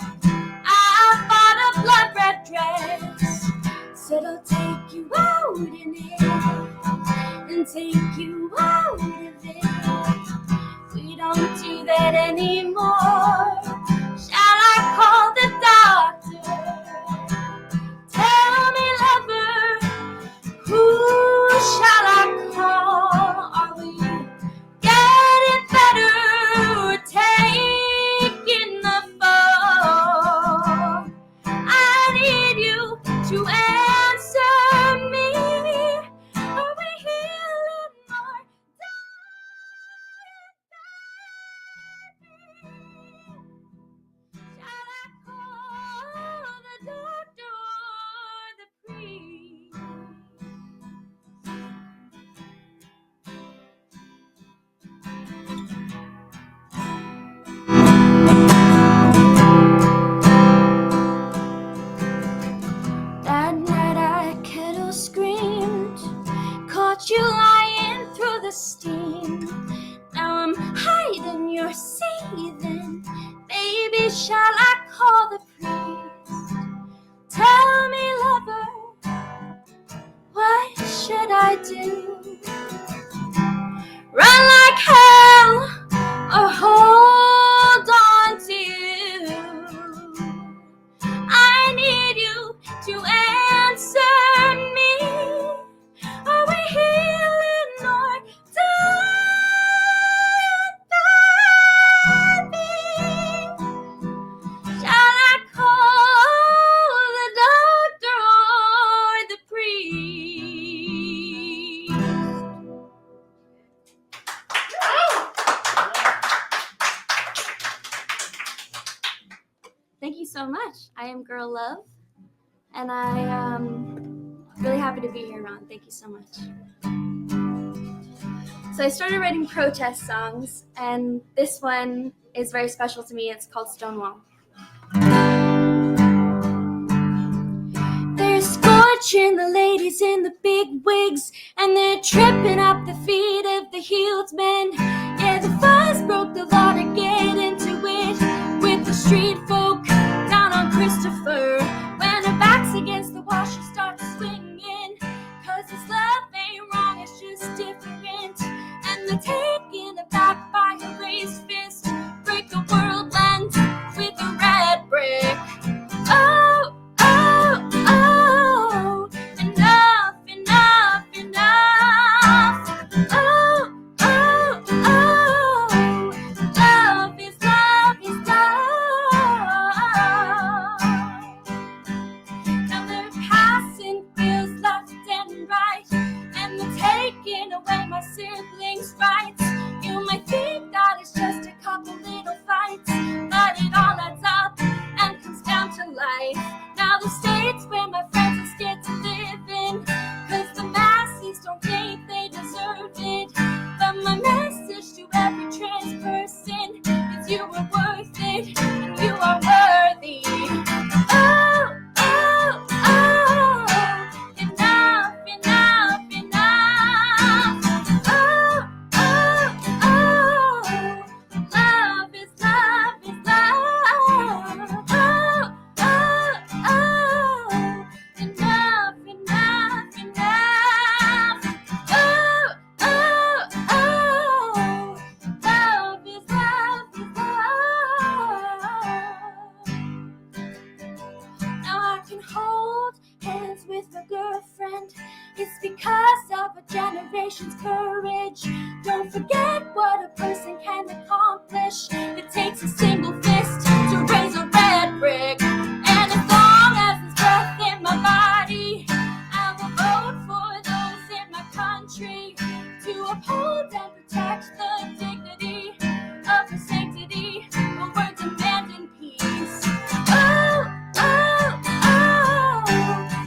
I bought a blood red dress, said I'll take you out in it and take you out of it. We don't do that anymore. Shall I call the doctor? Tell me, lover, who shall I call? Are we getting better or taking the fall? I need you to answer me. Are we healing or dying, baby? Shall I call the doctor or the priest? That night I kettle screamed, caught you lying through the steam. Now I'm hiding, you're seething. Baby, shall I call the priest? Tell me, lover, what should I do? Run like hell or hold on to you? I need you to answer me. Are we healing or dying, baby? Shall I call the doctor or the priest? Thank you so much. I am Girl Love, and I am really happy to be here, Ron. Thank you so much. So I started writing protest songs, and this one is very special to me. It's called Stonewall. They're scorching the ladies in the big wigs, and they're tripping up the feet of the heeled men. Yeah, the fuzz broke the law to get into it with the street folk down on Christopher. When her back's against the wall, she starts swinging, 'cause this love ain't wrong, it's just different. And they're taken aback by her raised fist, break the world lens with a red brick. Oh, oh, oh, enough, enough, enough. Oh, oh, oh, love is love is love. Now they're passing bills left and right, and they're taking away my siblings' rights. You might think that it's just a couple little fights, but it all adds up and comes down to life. Now the states where my friends are scared to live in, 'cause the masses don't think they deserve it. But my message to every trans person is you are worth it, and you are worthy. Oh, oh, oh, enough, enough, enough. Oh, oh, oh, love is love is love. Oh, oh, oh, enough, enough, enough. Oh, oh, oh, love is love is love. Now I can hold hands with a girlfriend. It's because of a generation's courage. Don't forget what a person can accomplish. It takes a single fist to raise a red brick. And as long as there's breath in my body, I will vote for those in my country to uphold and protect the dignity of her sanctity. But we're demanding peace. Oh, oh, oh,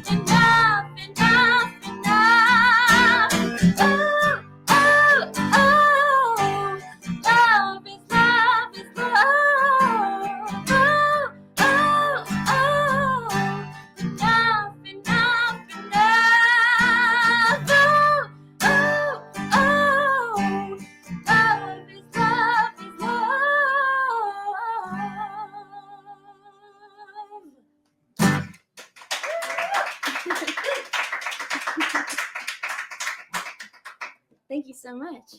enough, enough, enough. Oh, oh, oh, love is love is love. Oh, oh, oh, enough, enough, enough. Oh, oh, oh, love is love is love. Thank you so much.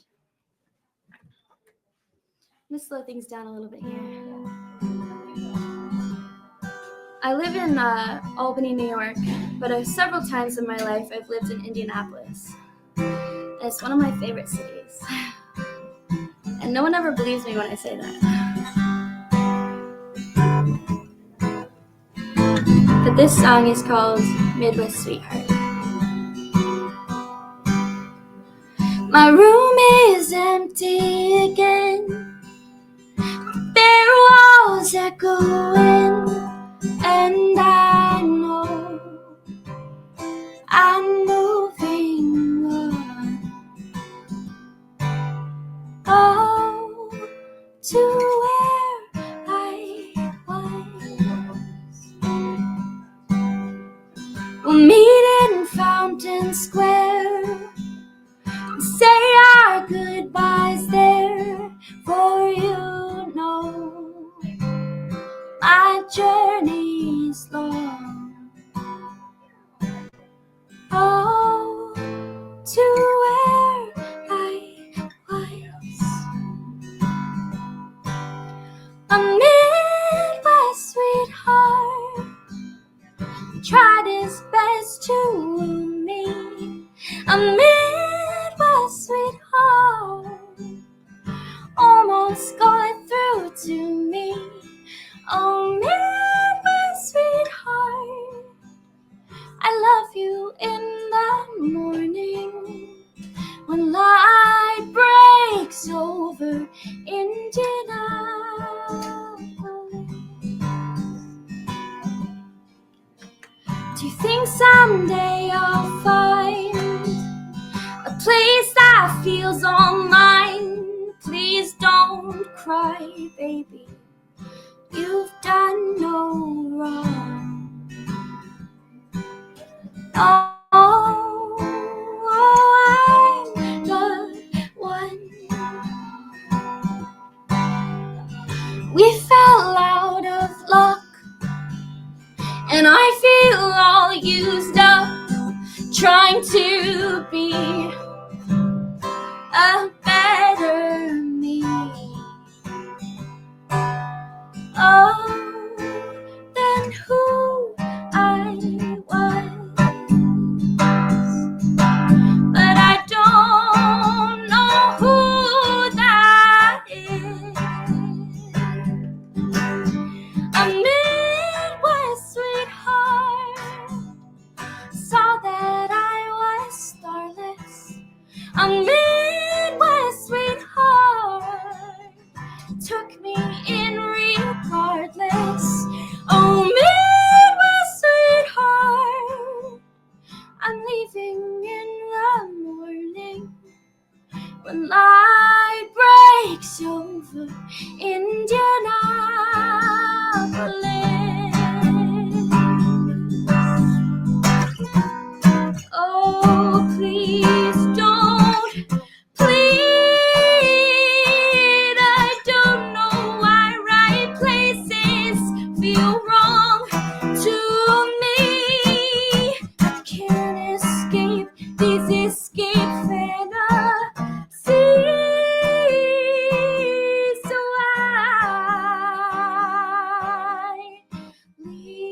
I'm gonna slow things down a little bit here. I live in Albany, New York, but several times in my life I've lived in Indianapolis. And it's one of my favorite cities. And no one ever believes me when I say that. But this song is called Midwest Sweetheart. My room is empty again, bare walls echoing, and I know I'm moving on. Oh, to where I was. We'll meet in Fountain Square, say our goodbyes there, for you know my journey's long. Oh, to where I was. A Midwest sweetheart tried his best to woo me. A Midwest sweetheart almost got through to me. Oh, Midwest sweetheart, I love you in the morning when light breaks over Indianapolis. Do you think someday I'll find a place I feels all mine. Please don't cry, baby. You've done no wrong. Oh, I'm the one. We fell out of luck, and I feel all used up, trying to be a better me. Oh, than who I was. But I don't know who that is. A Midwest sweetheart saw that I was starless. A Midwest sweetheart took me in regardless. Oh, Midwest sweetheart, I'm leaving in the morning when light breaks over Indianapolis. Oh, please don't plead. I don't know why right places feel wrong to me. I can't escape these escape fantasies. So I leave.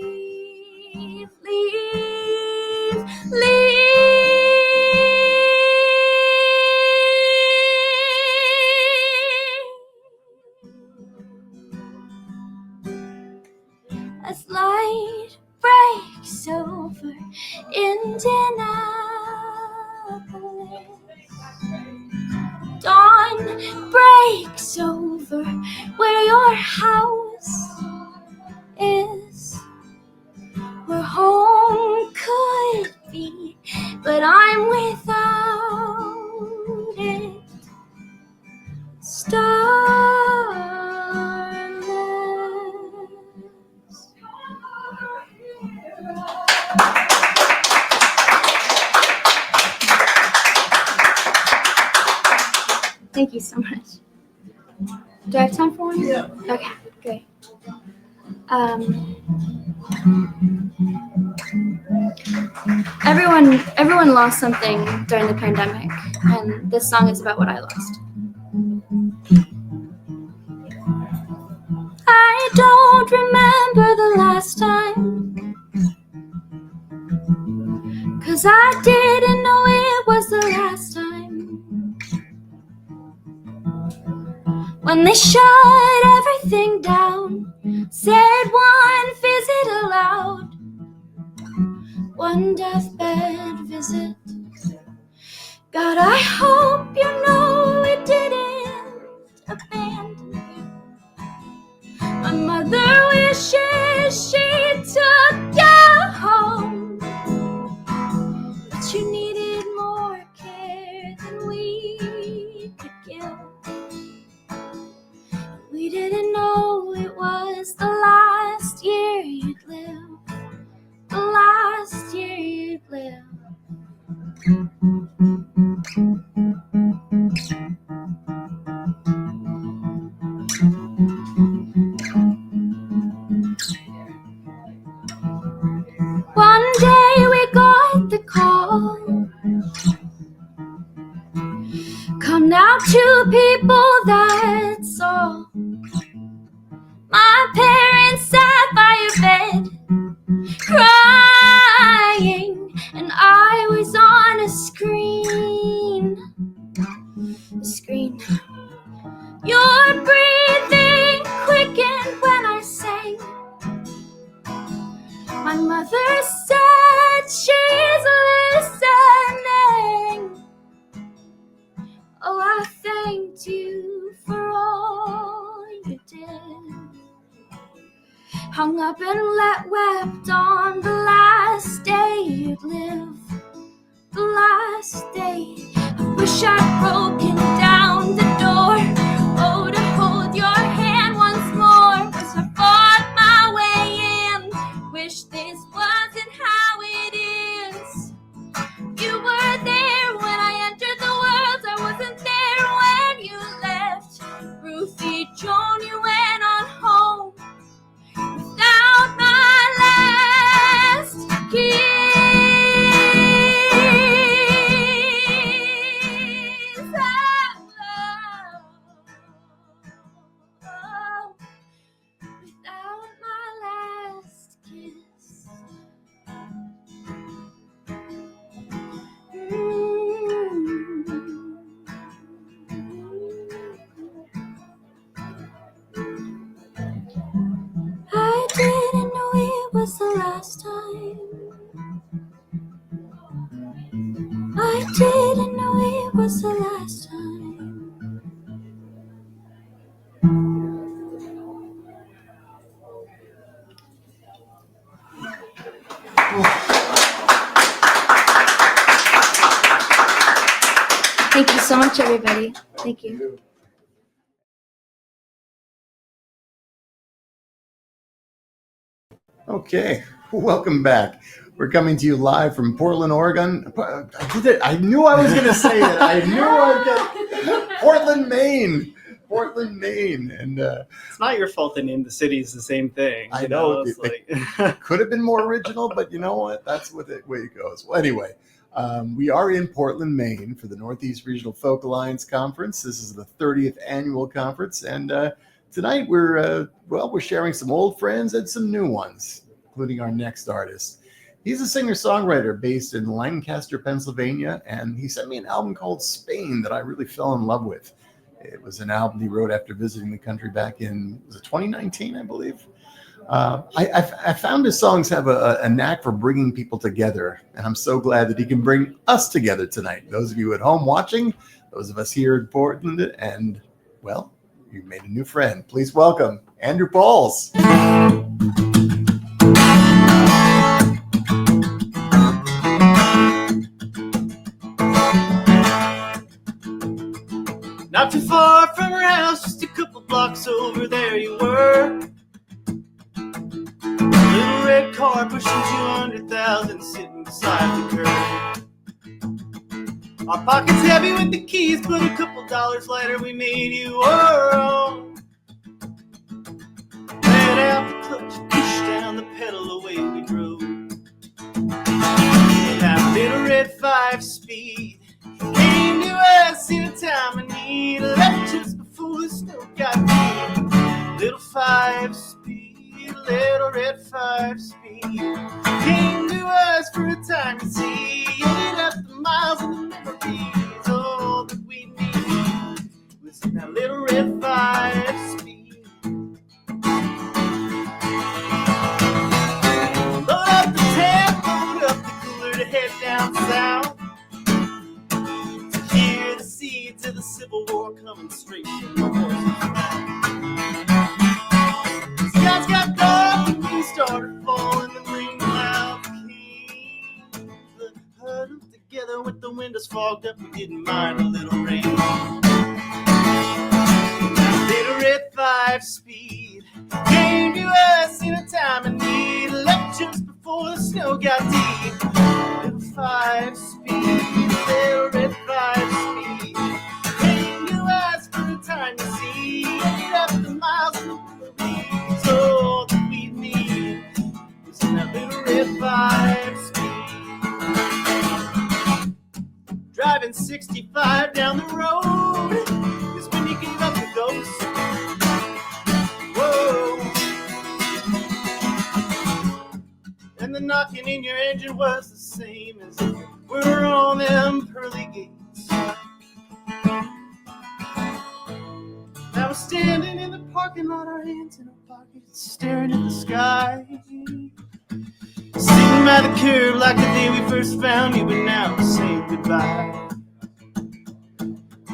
As light breaks over Indianapolis, dawn breaks over where your house is, where home could be, but I'm without it. Starless. Thank you so much. Do I have time for one? Yeah. Okay, great. Everyone lost something during the pandemic, and this song is about what I lost. I don't remember the last time, 'cause I didn't know it was the last time. When they shut everything down, said one visit allowed, one deathbed visit. God, I hope you know it didn't abandon you. My mother wishes she took you home, but you needed more care than we could give. We didn't know it was the last year you'd live, the last year you'd live. One day we got the call, come now to people, that's all. My parents sat by your bed, crying, and I was on a screen. Your breathing quickened when I sang. My mother said she's listening. Oh, I thanked you for all you did. Hung up and wept on the last day you'd live, the last day of Wish I'd broken down the door. Oh, to hold your hand once more. Wish I fought my way in. Wish this wasn't how it is. You were there when I entered the world. I wasn't there when you left. Ruthie Joan, you went on home without my last kiss. Without my last kiss. I didn't know it was the last time. I didn't know it was the last time. Thank you so much, everybody. Thank you. Okay, welcome back. We're coming to you live from Portland, Oregon. I did it. I knew I was going to say it. I knew I'd get Portland, Maine. Portland, Maine. And it's not your fault they named the cities the same thing. I know. It's like... could have been more original, but you know what? That's what the way it goes. Well, anyway, we are in Portland, Maine for the Northeast Regional Folk Alliance Conference. This is the 30th annual conference. And tonight we're sharing some old friends and some new ones, including our next artist. He's a singer-songwriter based in Lancaster, Pennsylvania, and he sent me an album called Spain that I really fell in love with. It was an album he wrote after visiting the country back in, was it 2019, I believe? I found his songs have a knack for bringing people together, and I'm so glad that he can bring us together tonight. Those of you at home watching, those of us here in Portland, and, well, you've made a new friend. Please welcome Andrew Pauls. Not too far from her house, just a couple blocks over there you were. A little red car pushing 200,000 sitting beside the curb. Our pockets heavy with the keys, but a couple dollars later we made you our own. Let out the clutch, pushed down the pedal, away we drove. That little red 5-speed came to us in a time of need, left just before the snow got deep. Little 5-speed, little red 5-speed came to us for a time to see. Ended up the miles and the memories, all that we need was in that little red 5-speed. Load up the tab, load up the cooler to head down south. Seeds of the Civil War coming straight from the horse's mouth. The skies got dark and we started falling, the rain clouds came. The huddled together with the windows fogged up, we didn't mind a little rain. That little red 5-speed came to us in a time of need, left just before the snow got deep. Little 5-speed, little red 5-speed time to see, ended up the miles and the memories, all that we need was in that little red 5-speed. Driving 65 down the road is when you give up the ghost. Whoa. And the knocking in your engine was the same as we're on them pearly gates. I was standing in the parking lot, our hands in our pockets, staring at the sky. Sitting by the curb like the day we first found you, but now we're saying goodbye.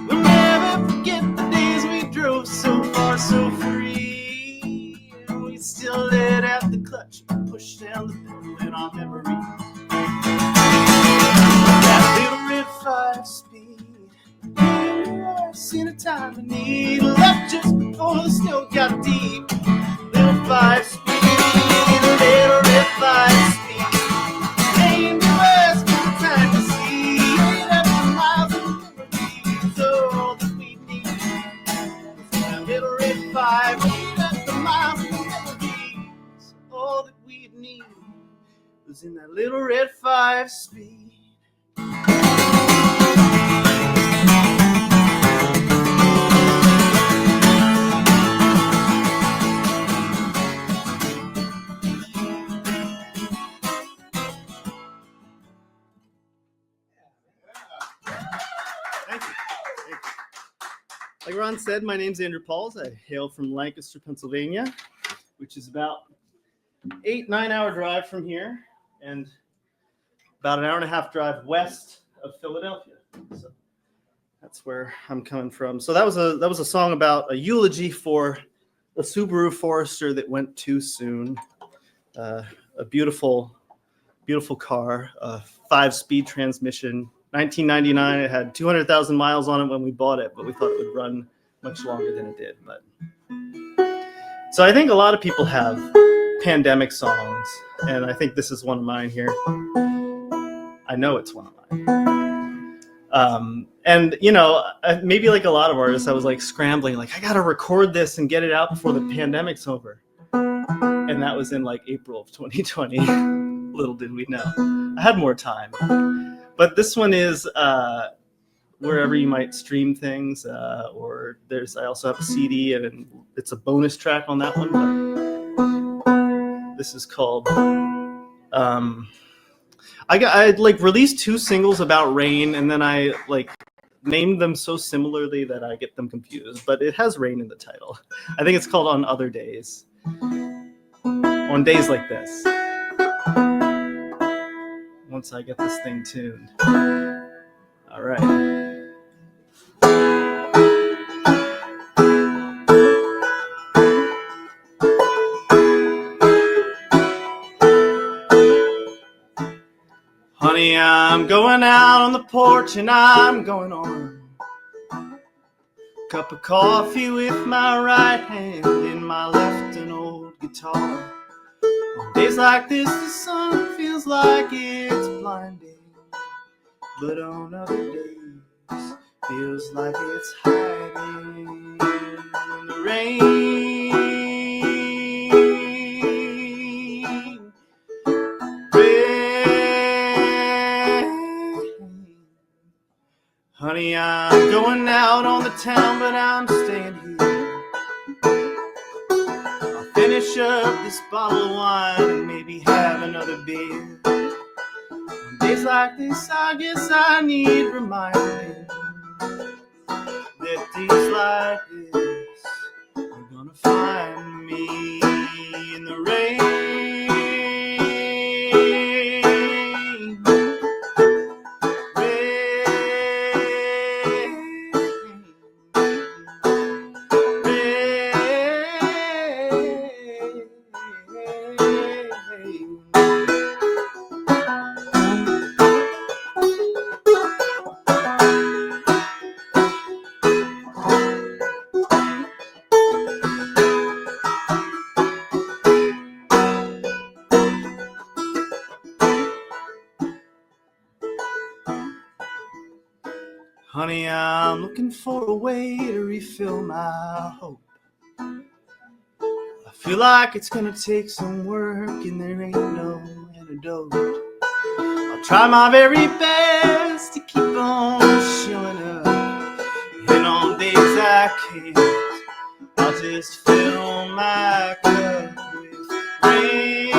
We'll never forget the days we drove so far, so free. And we still let out the clutch and push down the pedal in our memories. That little red 5-speed find the needle left just before the snow got deep. Little 5-speed, little red 5-speed. Maine to west, no time to see. 800 miles of memories, all that we need. That little red 5, 800 miles of memories, all that we need was in that little red 5-speed. Thank you. Like Ron said, my name's Andrew Pauls. I hail from Lancaster, Pennsylvania, which is about 8-9 hour drive from here, and about an 1.5 hour drive west of Philadelphia. So that's where I'm coming from. So that was a song about a eulogy for a Subaru Forester that went too soon. A beautiful, beautiful car, a 5-speed transmission. 1999, it had 200,000 miles on it when we bought it, but we thought it would run much longer than it did. But so I think a lot of people have pandemic songs, and I think this is one of mine here. I know it's one of mine. And you know, maybe like a lot of artists, I was like scrambling, like I gotta record this and get it out before the pandemic's over. And that was in like April of 2020. Little did we know. I had more time. But this one is wherever you might stream things, or I also have a CD, and it's a bonus track on that one. But this is called. I like released 2 singles about rain, and then I like named them so similarly that I get them confused. But it has rain in the title. I think it's called On Other Days. On days like this. Once I get this thing tuned. All right. Honey, I'm going out on the porch and I'm going on. Cup of coffee with my right hand, in my left an old guitar. On days like this, the sun feels like it's blinding, but on other days, feels like it's hiding in the rain. Honey, I'm going out on the town, but I'm staying here. I'll finish up this bottle of wine and maybe have another beer. On days like this, I guess I need reminding that days like this, you're gonna find me in the rain. Honey, I'm looking for a way to refill my hope. I feel like it's gonna take some work and there ain't no antidote. I'll try my very best to keep on showing up. And on days I can't, I'll just fill my cup with rain.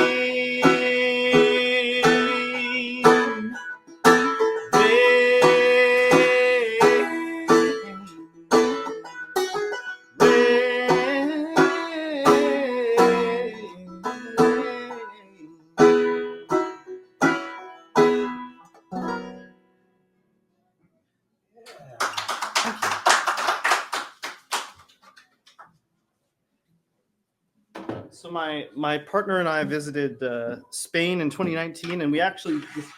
So my partner and I visited Spain in 2019, and we actually just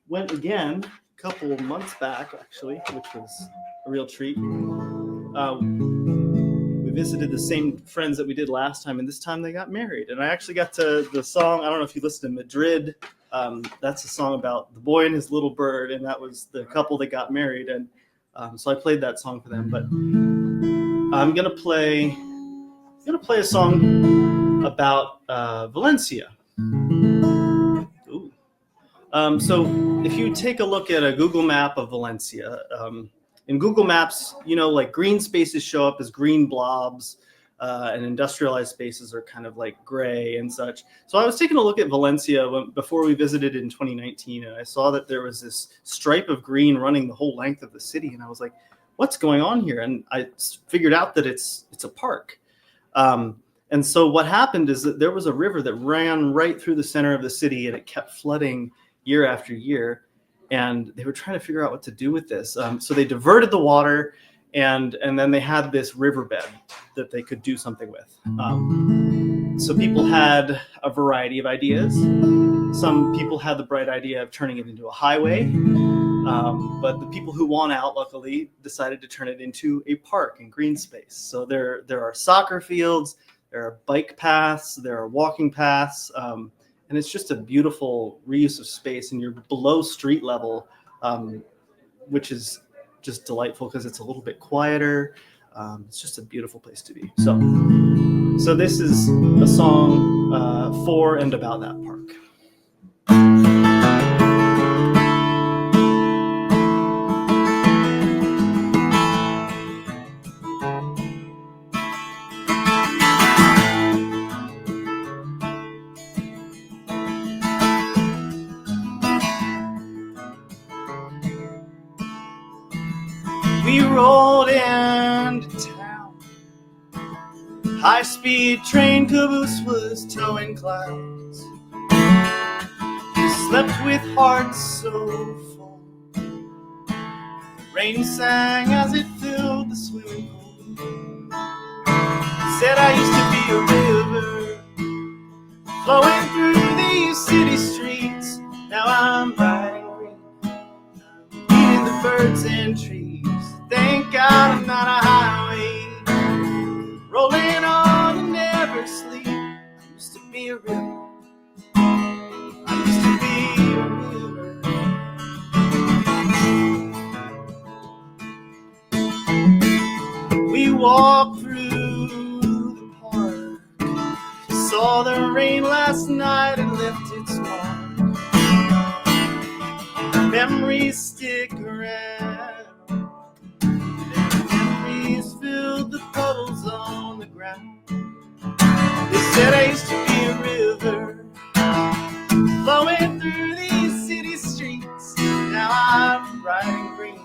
went again a couple of months back, actually, which was a real treat. we visited the same friends that we did last time, and this time they got married. And I actually got to the song, I don't know if you listened to Madrid. That's a song about the boy and his little bird, and that was the couple that got married. And so I played that song for them. But I'm gonna play a song about Valencia. Ooh. So if you take a look at a Google map of Valencia, in Google Maps, like green spaces show up as green blobs, and industrialized spaces are kind of like gray and such. So I was taking a look at Valencia before we visited in 2019, and I saw that there was this stripe of green running the whole length of the city, and I was like, what's going on here? And I figured out that it's a park. And so what happened is that there was a river that ran right through the center of the city, and it kept flooding year after year. And they were trying to figure out what to do with this. So they diverted the water, and then they had this riverbed that they could do something with. So people had a variety of ideas. Some people had the bright idea of turning it into a highway. But the people who won out, luckily, decided to turn it into a park and green space. So there are soccer fields, there are bike paths, there are walking paths, and it's just a beautiful reuse of space. And you're below street level, which is just delightful because it's a little bit quieter. It's just a beautiful place to be. So this is a song for and about that park. We rolled into town. High-speed train caboose was towing clouds. We slept with hearts so full. Rain sang as it filled the swimming pool. Said I used to be a river flowing through these city streets. Now I'm riding green, eating the birds and trees. Thank God I'm not a highway, rolling on and never sleep. I used to be a river. I used to be a river. We walked through the park, saw the rain last night and left its mark. Memories stick around. Filled the puddles on the ground. They said I used to be a river flowing through these city streets. Now I'm riding green,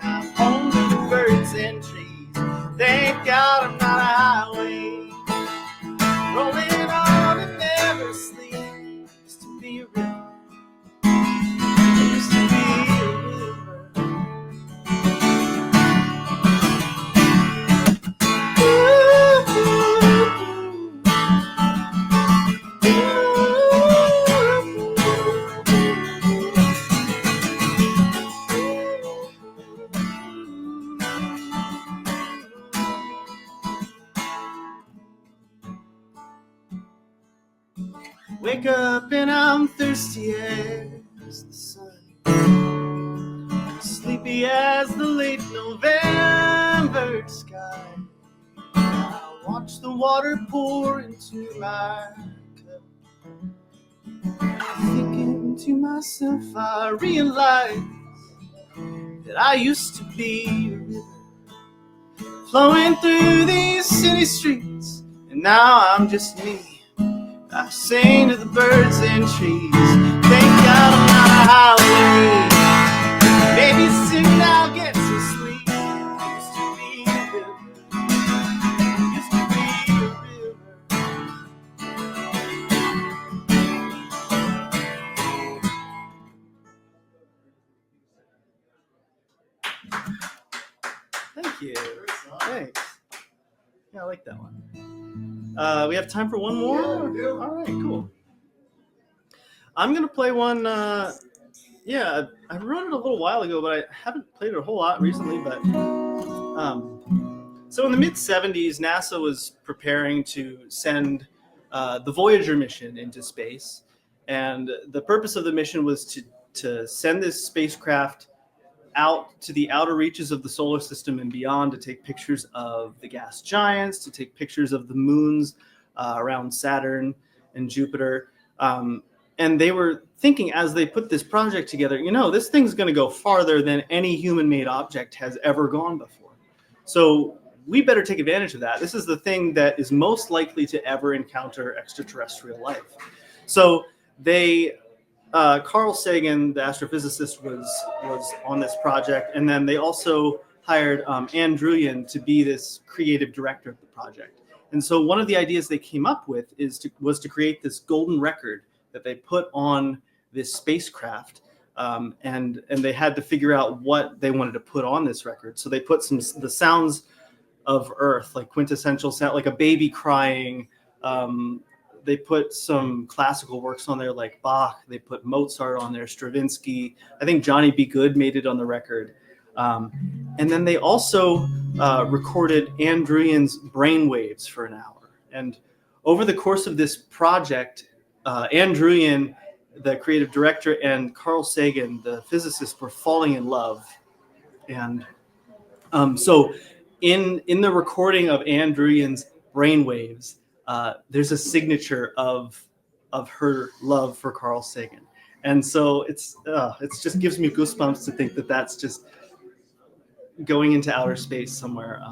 I'm home to the birds and trees. Thank God I'm not a highway, rolling on and never sleep. I used to be a river. I used to be a river. Wake up and I'm thirsty as the sun, sleepy as the late November sky. I watch the water pour into my cup. Thinking to myself, I realize that I used to be a river flowing through these city streets, and now I'm just me. I sing to the birds and trees. Thank God I'm not a highway. Maybe soon I'll get to sleep. I used to be a river. Used to be a river. Thank you. Thanks. Yeah, I like that one. We have time for one more? All right, cool. I'm going to play one. Yeah, I wrote it a little while ago, but I haven't played it a whole lot recently. But So in the mid-70s, NASA was preparing to send the Voyager mission into space. And the purpose of the mission was to send this spacecraft out to the outer reaches of the solar system and beyond to take pictures of the gas giants, to take pictures of the moons around Saturn and Jupiter. And they were thinking, as they put this project together, you know, this thing's going to go farther than any human-made object has ever gone before. So we better take advantage of that. This is the thing that is most likely to ever encounter extraterrestrial life. So they, Carl Sagan, the astrophysicist, was on this project, and then they also hired Ann Druyan to be this creative director of the project. And so one of the ideas they came up with was to create this golden record that they put on this spacecraft, and they had to figure out what they wanted to put on this record. So they put the sounds of Earth, like quintessential sound, like a baby crying. They put some classical works on there, like Bach. They put Mozart on there, Stravinsky. I think Johnny B. Goode made it on the record. And then they also recorded Ann Druyan's brainwaves for an hour. And over the course of this project, Ann Druyan, the creative director, and Carl Sagan, the physicist, were falling in love. And so in the recording of Ann Druyan's brainwaves, there's a signature of her love for Carl Sagan. And so it's just gives me goosebumps to think that that's just going into outer space somewhere.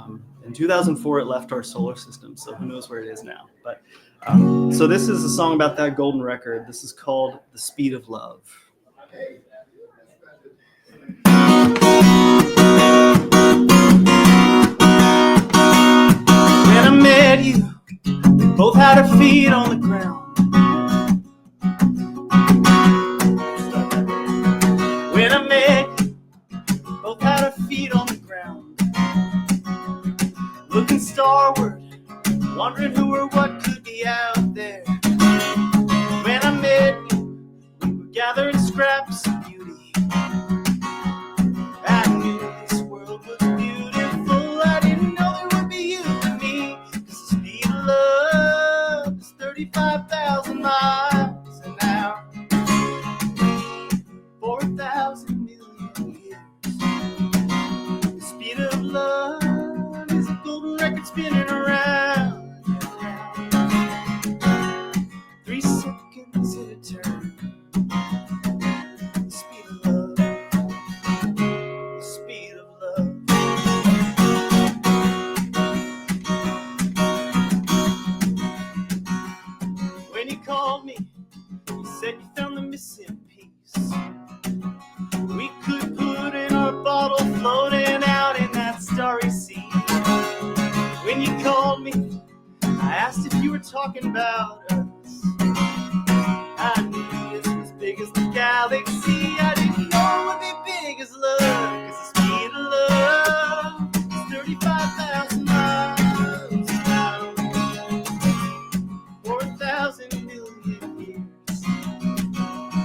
In 2004, it left our solar system, so who knows where it is now. But so this is a song about that golden record. This is called "The Speed of Love." When I met you, we both had our feet on the ground. When I met you, both had our feet on the ground, looking starward, wondering who or what could be out there. When I met you, we were gathering scraps of beauty. I knew this world was beautiful. I didn't know there would be you and me. 'Cause the speed of love is 35,000 miles an hour, 4,000 million years. The speed of love is a golden record spinning around. 3 seconds in a turn. The speed of love. The speed of love. When you called me, you said you found the missing piece. We could put in our bottle floating out in that starry sea. When you called me, I asked if you were talking about us. I knew this was big as the galaxy. I didn't know it would be big as love. 'Cause the speed of love is 35,000 miles an hour, 4,000 million years.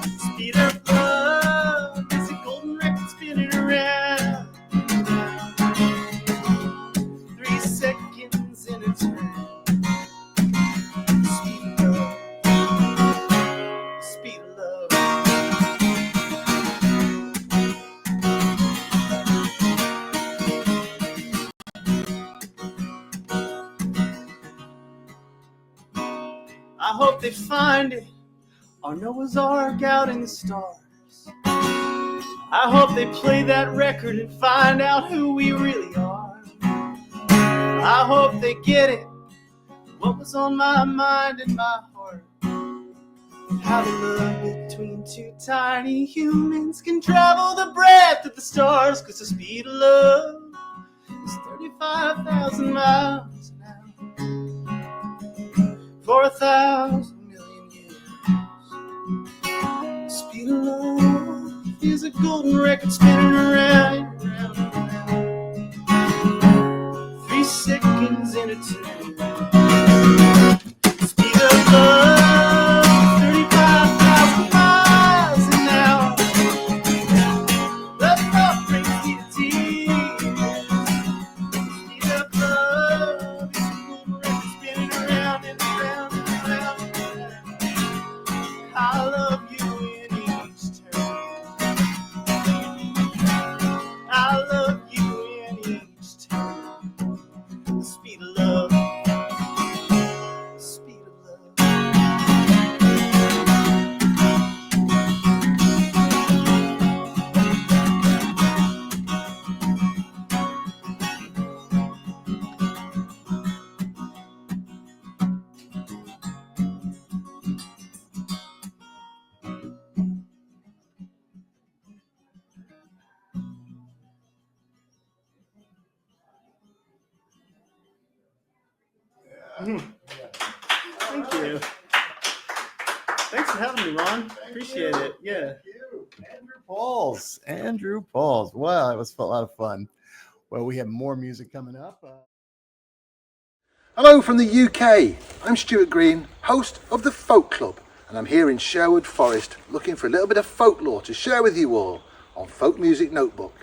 The speed of love is a golden record spinning around. 3 seconds in a turn. I hope they find it on Noah's Ark out in the stars. I hope they play that record and find out who we really are. I hope they get it, what was on my mind and my heart. How the love between two tiny humans can travel the breadth of the stars. 'Cause the speed of love is 35,000 miles an hour, 4,000 million years. The speed of love is a golden record spinning around, around, around. 3 seconds in a turn. The speed of love is 35,000 miles an hour. Love brings me to tears. The speed of love. I love you in each turn. I love you in each turn. The speed of love. The speed of love. Thank you. Thanks for having me, Ron. Appreciate it. Yeah. Andrew Pauls. Wow, that was a lot of fun. Well, we have more music coming up. Hello from the UK. I'm Stuart Green, host of the Folk Club, and I'm here in Sherwood Forest looking for a little bit of folklore to share with you all on Folk Music Notebook.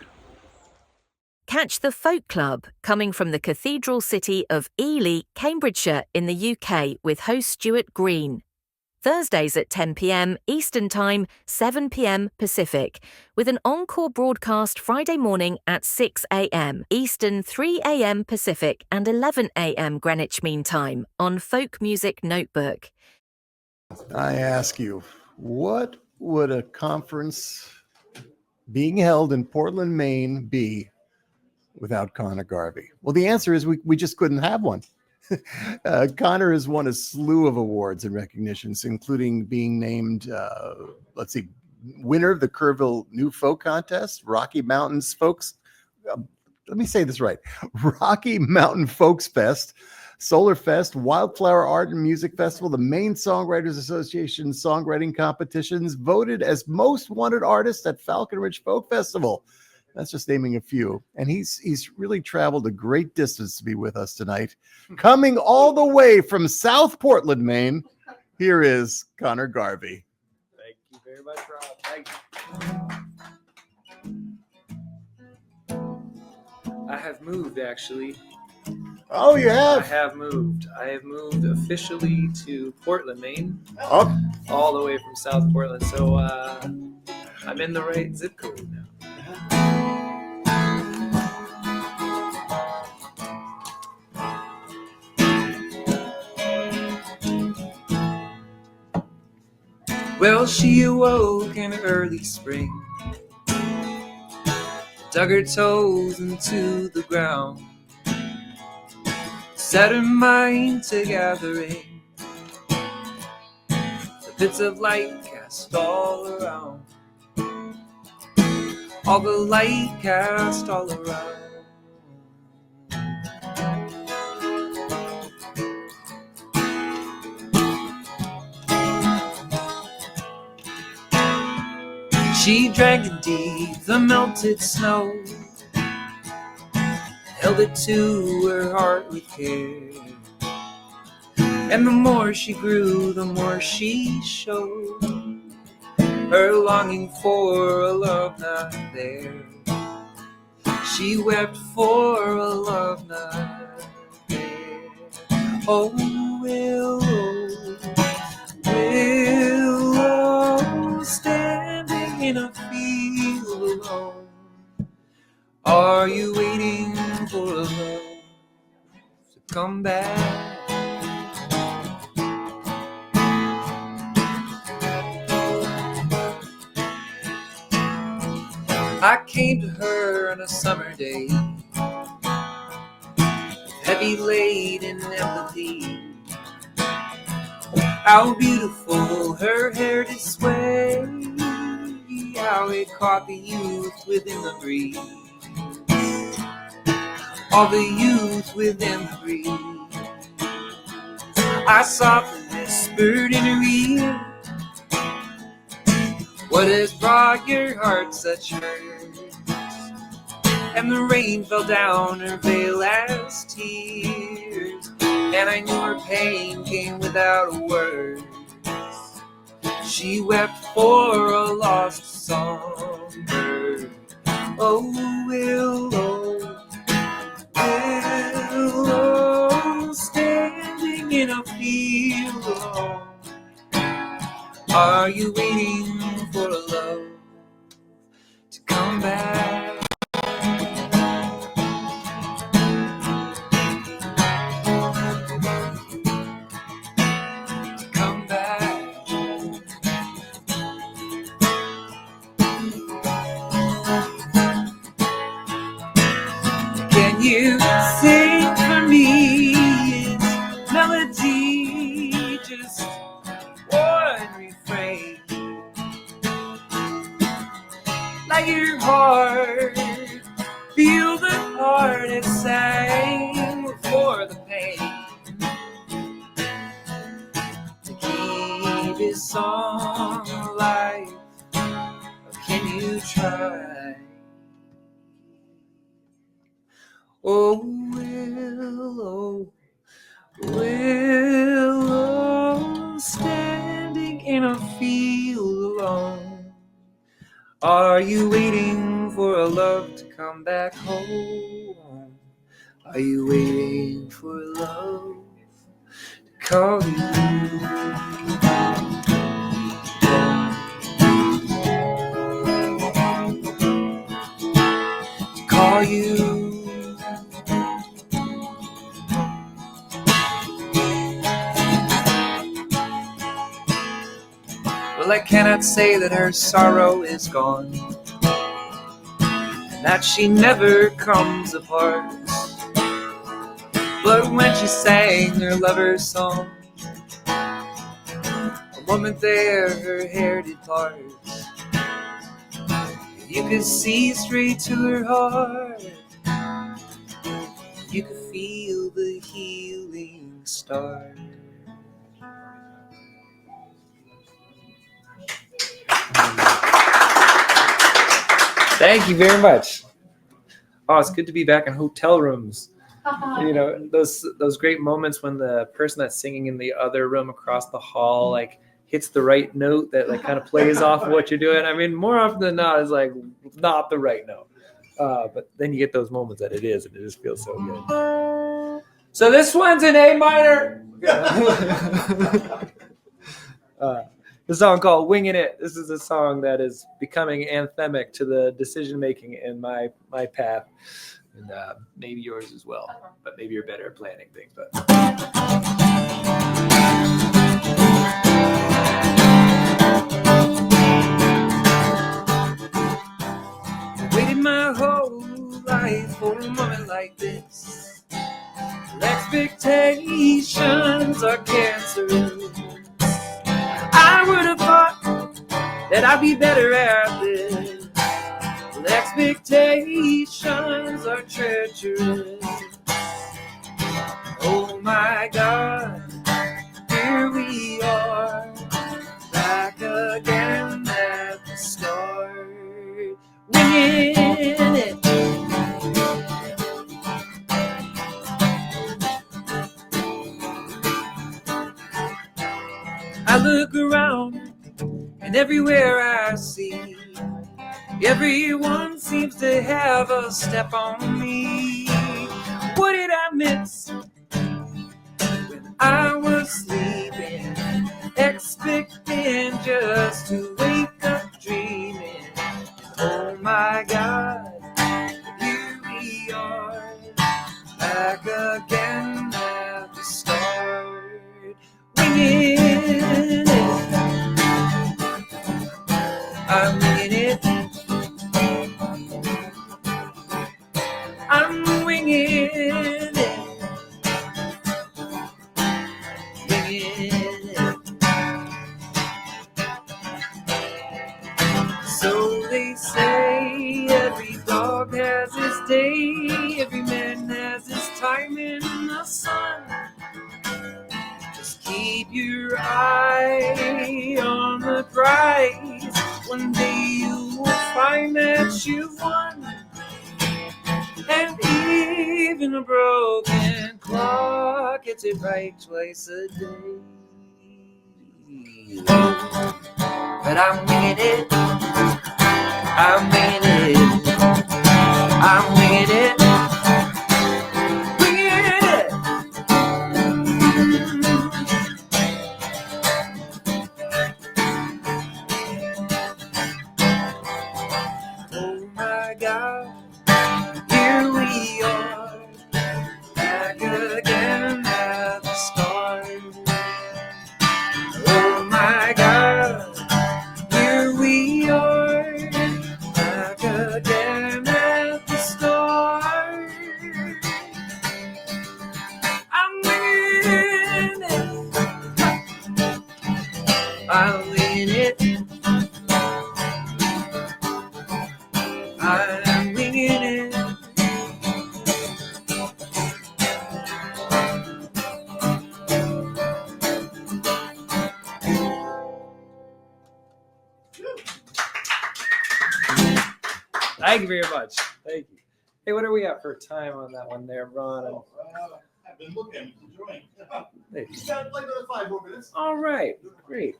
Catch the Folk Club coming from the cathedral city of Ely, Cambridgeshire in the UK with host Stuart Green. Thursdays at 10 p.m. Eastern Time, 7 p.m. Pacific, with an encore broadcast Friday morning at 6 a.m. Eastern, 3 a.m. Pacific and 11 a.m. Greenwich Mean Time on Folk Music Notebook. I ask you, what would a conference being held in Portland, Maine be without Connor Garvey? Well, the answer is we just couldn't have one. Connor has won a slew of awards and recognitions, including being named, winner of the Kerrville New Folk Contest, Rocky Mountains Folks. Let me say this right. Rocky Mountain Folks Fest, Solar Fest, Wildflower Art and Music Festival, the Maine Songwriters Association songwriting competitions, voted as most wanted artist at Falcon Ridge Folk Festival. That's just naming a few. And he's really traveled a great distance to be with us tonight. Coming all the way from South Portland, Maine, here is Connor Garvey. Thank you very much, Rob. Thank you. I have moved, actually. Oh, you have? I have moved. I have moved officially to Portland, Maine. Oh. All the way from South Portland. So I'm in the right zip code now. Well, she awoke in early spring, dug her toes into the ground, set her mind to gathering the bits of light cast all around, all the light cast all around. She dragged it deep, the melted snow, held it to her heart with care. And the more she grew, the more she showed her longing for a love not there. She wept for a love not there. Oh, willow, willow, standing in a field alone, are you waiting for a love to come back? I came to her on a summer day, heavy laden empathy. How beautiful her hair did sway, how it caught the youth within the breeze, all the youth within the breeze. I softly whispered in her ear, what has brought your heart such hurt? And the rain fell down her veil as tears, and I knew her pain came without a word. She wept for a lost songbird. Oh, willow, willow, standing in a field alone, Are you waiting for a love to come back? To come back. Can you sing for me in melody, just one refrain? Like your heart, feel the heart it sang for the pain. To keep his song alive, can you try? Oh, willow, willow, standing in a field alone. Are you waiting for a love to come back home? Are you waiting for love to call you? To call you. Well, I cannot say that her sorrow is gone, and that she never comes apart. But when she sang her lover's song, a moment there her hair did part. You could see straight to her heart. You could feel the healing start. Thank you very much. Oh, it's good to be back in hotel rooms. You know, those great moments when the person that's singing in the other room across the hall like hits the right note that like kind of plays off of what you're doing. I mean, more often than not, it's like not the right note. But then you get those moments that it is, and it just feels so good. So this one's in A minor. The song called Winging It. This is a song that is becoming anthemic to the decision making in my path, and maybe yours as well, but maybe you're better at planning things. But I waited my whole life for a moment like this. Expectations are cancerous. I would have thought that I'd be better at this. Well, expectations are treacherous. Oh my God, here we are, back again at the start. Winging it. I look around, and everywhere I see, everyone seems to have a step on me. What did I miss when I was sleeping, expecting just to wake up dreaming? Oh my God, here we are, back again at the start. Winging it. I'm winging it. I'm winging it. Winging it. So they say every dog has his day, every man has his time in the sun. Just keep your eye on the prize. One day you will find that you've won. And even a broken clock gets it right twice a day. But I'm winging it. I'm winging it. I'm winging it. Winging it. I'm winging it. I'm winging it. Thank you very much. Thank you. Hey, what are we at for time on that one there, Ron? I've been looking, enjoying. Hey. You got to play another 5 more minutes. All right, great.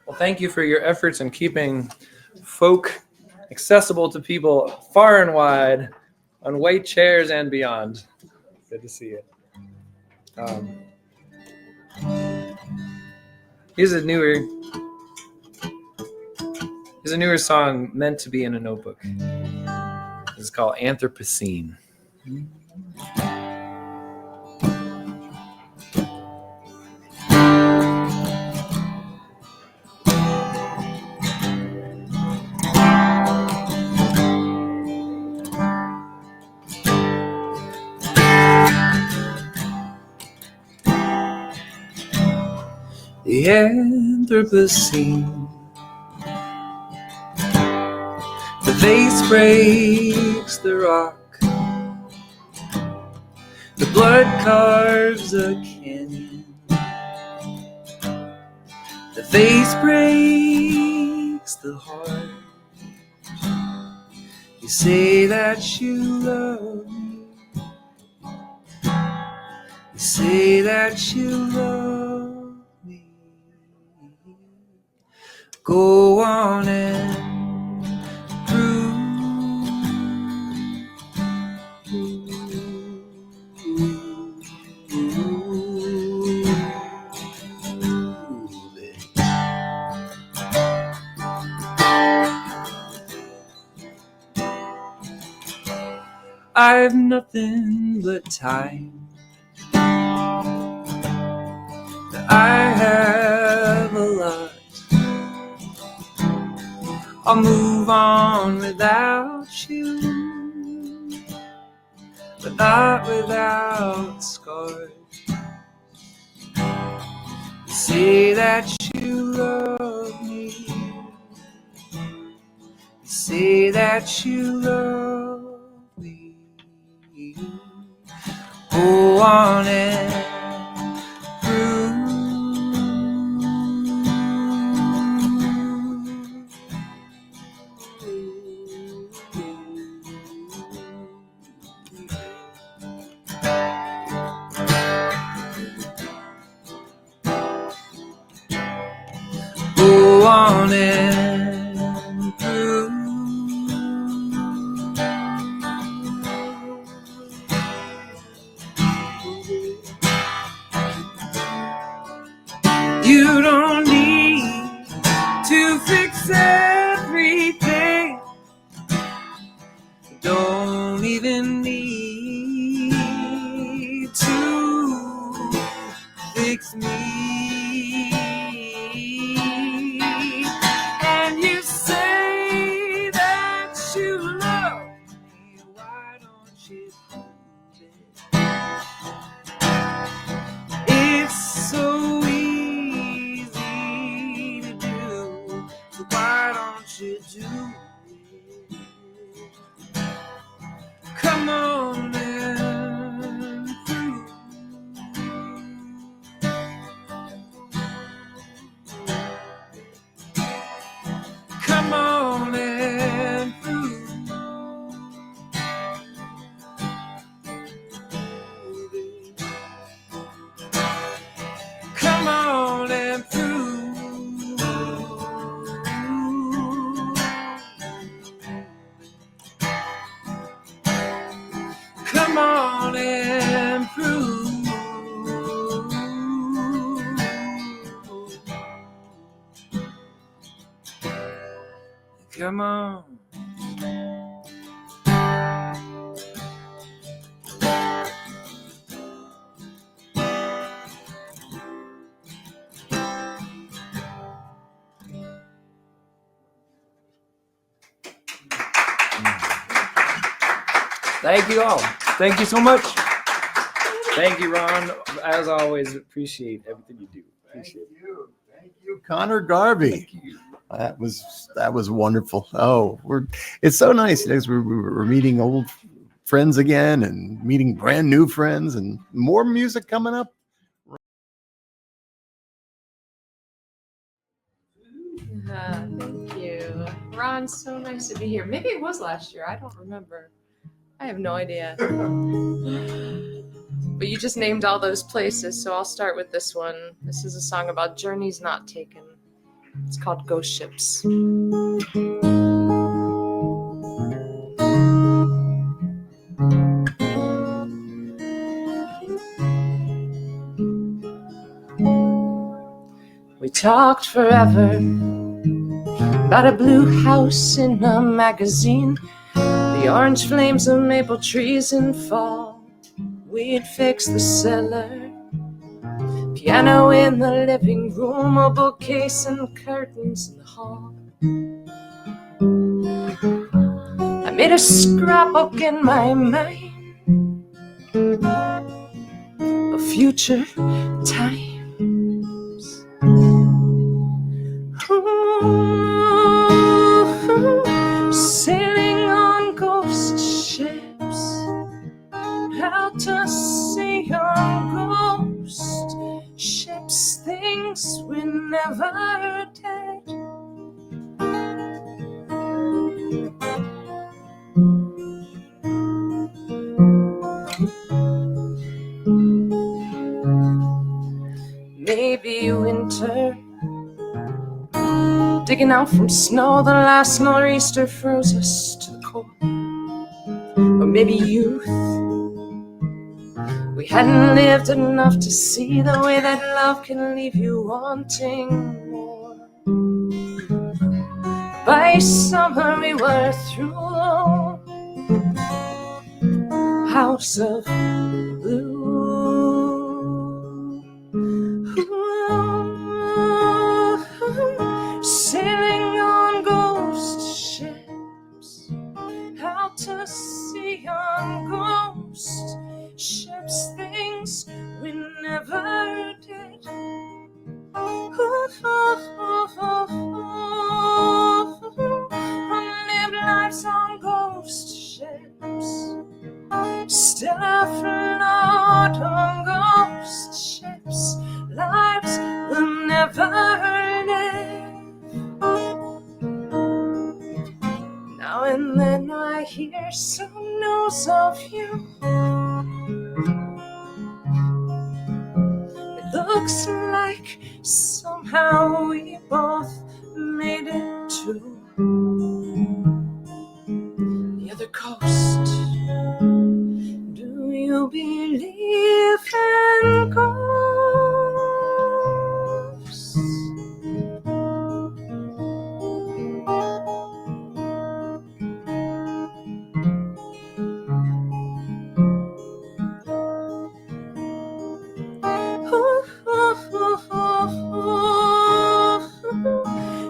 Well, thank you for your efforts in keeping folk accessible to people far and wide on white chairs and beyond. Good to see you. Here's a newer song meant to be in a notebook. It's called Anthropocene. The Anthropocene. The vase breaks the rock. The blood carves a canyon. The vase breaks the heart. You say that you love me. You say that you love me. Go on and prove. I've nothing but time. I have a lot. I'll move on without you, but not without scars. You say that you love me. You say that you love me. Go on and prove. Go on and prove. You don't need to fix everything. You don't even need to fix me. And you say that you love me. Why don't you prove it? It's so easy to do. So why don't you do it? Come on and prove. Come on and prove. Come on and prove. Come on and prove. Come on. Thank you all. Thank you so much. Thank you, Ron. As always, appreciate everything you do. Appreciate it. Thank you, Connor Garvey. That was wonderful. Oh, it's so nice. You know, we're meeting old friends again and meeting brand new friends and more music coming up. Thank you. Ron, so nice to be here. Maybe it was last year. I don't remember. I have no idea. But you just named all those places, so I'll start with this one. This is a song about journeys not taken. It's called Ghost Ships. We talked forever about a blue house in a magazine, the orange flames of maple trees in fall. We'd fix the cellar, piano in the living room, a bookcase and curtains in the hall. I made a scrapbook in my mind of future times. Sailing on ghost ships, out to sea on ghost ships, things we never did. Maybe winter, digging out from snow, the last nor'easter froze us to the core. Or maybe youth, we hadn't lived enough to see the way that love can leave you wanting more. By summer we were through House of Blue. Sailing on ghost ships, out to sea on ghost ships, things we never did. Live lives on ghost ships, still afloat on ghost ships, lives we'll never live. Now and then I hear some news of you. It looks like somehow we both made it to the other coast. Do you believe in ghosts?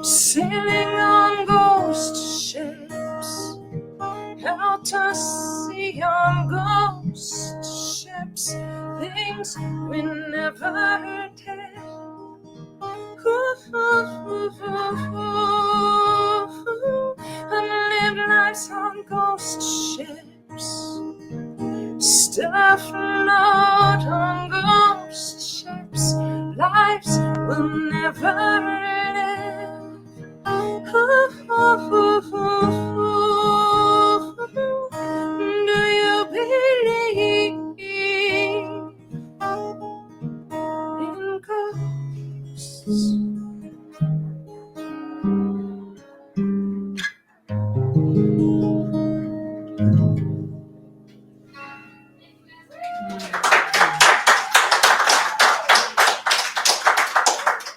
Sailing on ghost ships, out to sea on ghost ships, things we never did. And live lives on ghost ships, still afloat on ghost ships, lives we'll never live. Do you believe in ghosts?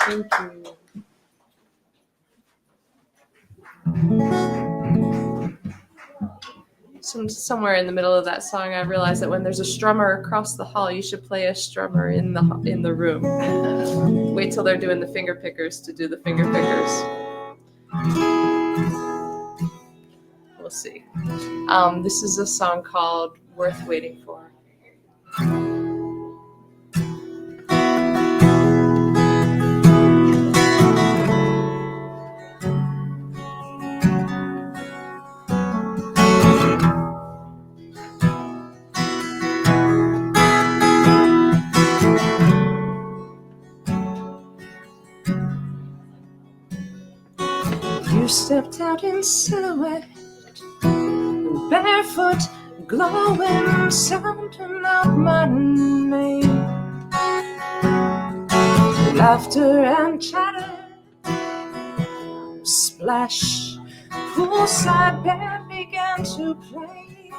Thank you. Somewhere in the middle of that song, I realized that when there's a strummer across the hall, you should play a strummer in the room. Wait till they're doing the finger pickers to do the finger pickers. We'll see. This is a song called worth waiting for. You stepped out in silhouette, barefoot, glowing, sounding out my name. Laughter and chatter, splash, poolside band began to play.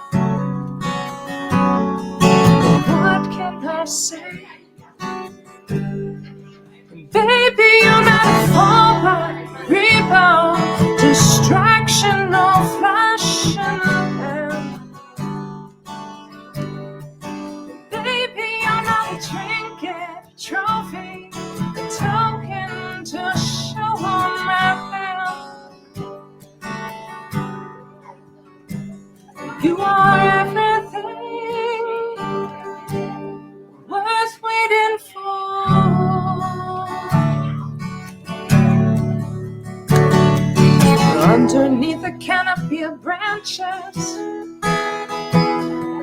What can I say? Baby, you're not a fallback, rebound, distraction, no flash in the pan. Baby, you're not a trinket, a trophy, a token to show on my hand. You are everything worth waiting for. Underneath a canopy of branches,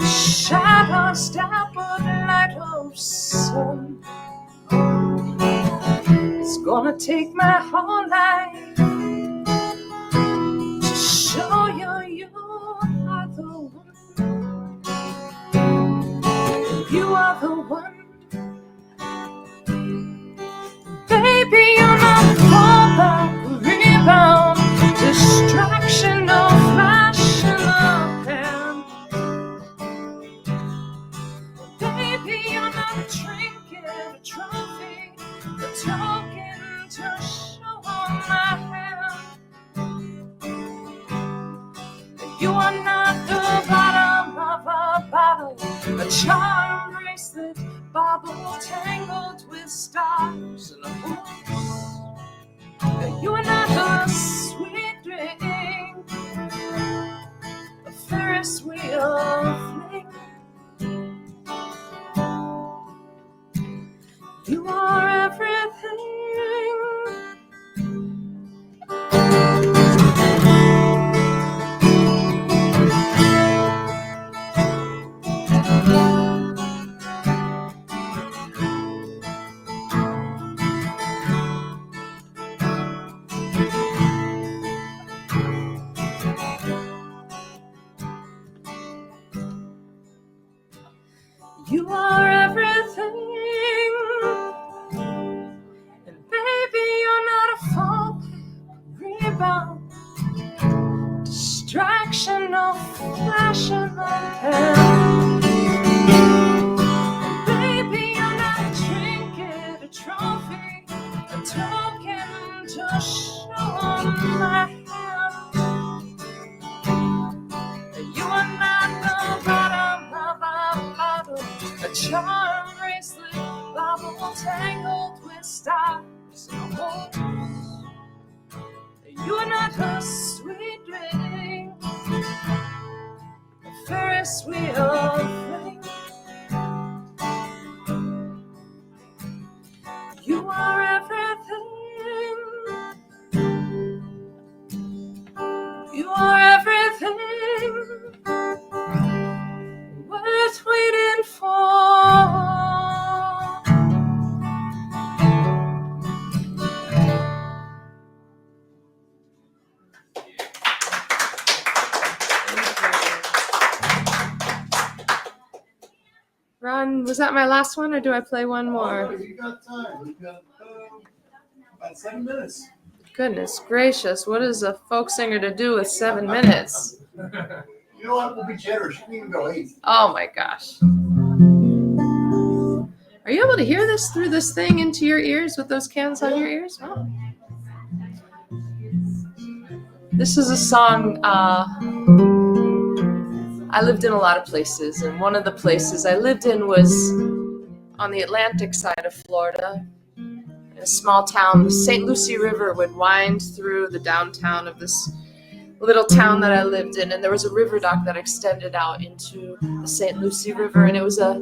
shadows dappled light of sun. It's gonna take my whole life to show you you are the one. You are the one. Baby, you're not a fallback, rebound, distraction, no flash in the pan. Baby, you're not a trinket, a trophy, a token to show on my hand. You are not the bottom of a bottle, a charm bracelet, bauble tangled with stars and a horse. You are not a sweet drink, a Ferris wheel fling. You are everything. You are everything. And baby, you're not a fallback, rebound, distraction, no flash in the pan. Baby, you're not a trinket, a trophy, a token to show on my hand. You are not the bottom of a bottle, a charm bracelet, bauble tangled with stars and a horse. You are not a sweet drink, a Ferris wheel fling. You are everything. You are everything worth waiting for. Ron, was that my last one, or do I play one more? Oh, you got time. We've got about 7 minutes. Goodness gracious, what is a folk singer to do with 7 minutes? You know what? We'll be generous. You can even go 8. Oh my gosh. Are you able to hear this through this thing into your ears with those cans on your ears? Oh. This is a song. I lived in a lot of places, and one of the places I lived in was on the Atlantic side of Florida. In a small town, the St. Lucie River would wind through the downtown of this little town that I lived in, and there was a river dock that extended out into the St. Lucie River, and it was a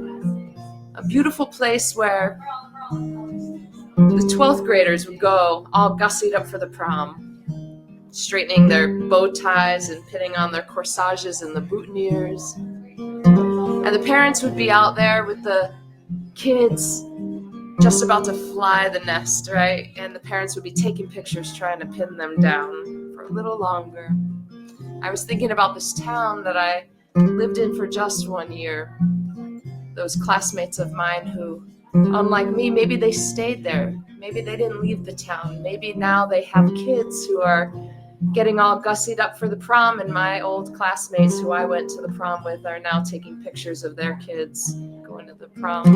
beautiful place where the 12th graders would go all gussied up for the prom, straightening their bow ties and pinning on their corsages and the boutonnieres. And the parents would be out there with the kids just about to fly the nest, right? And the parents would be taking pictures trying to pin them down for a little longer. I was thinking about this town that I lived in for just 1 year. Those classmates of mine who, unlike me, maybe they stayed there. Maybe they didn't leave the town. Maybe now they have kids who are getting all gussied up for the prom, and my old classmates who I went to the prom with are now taking pictures of their kids going to the prom.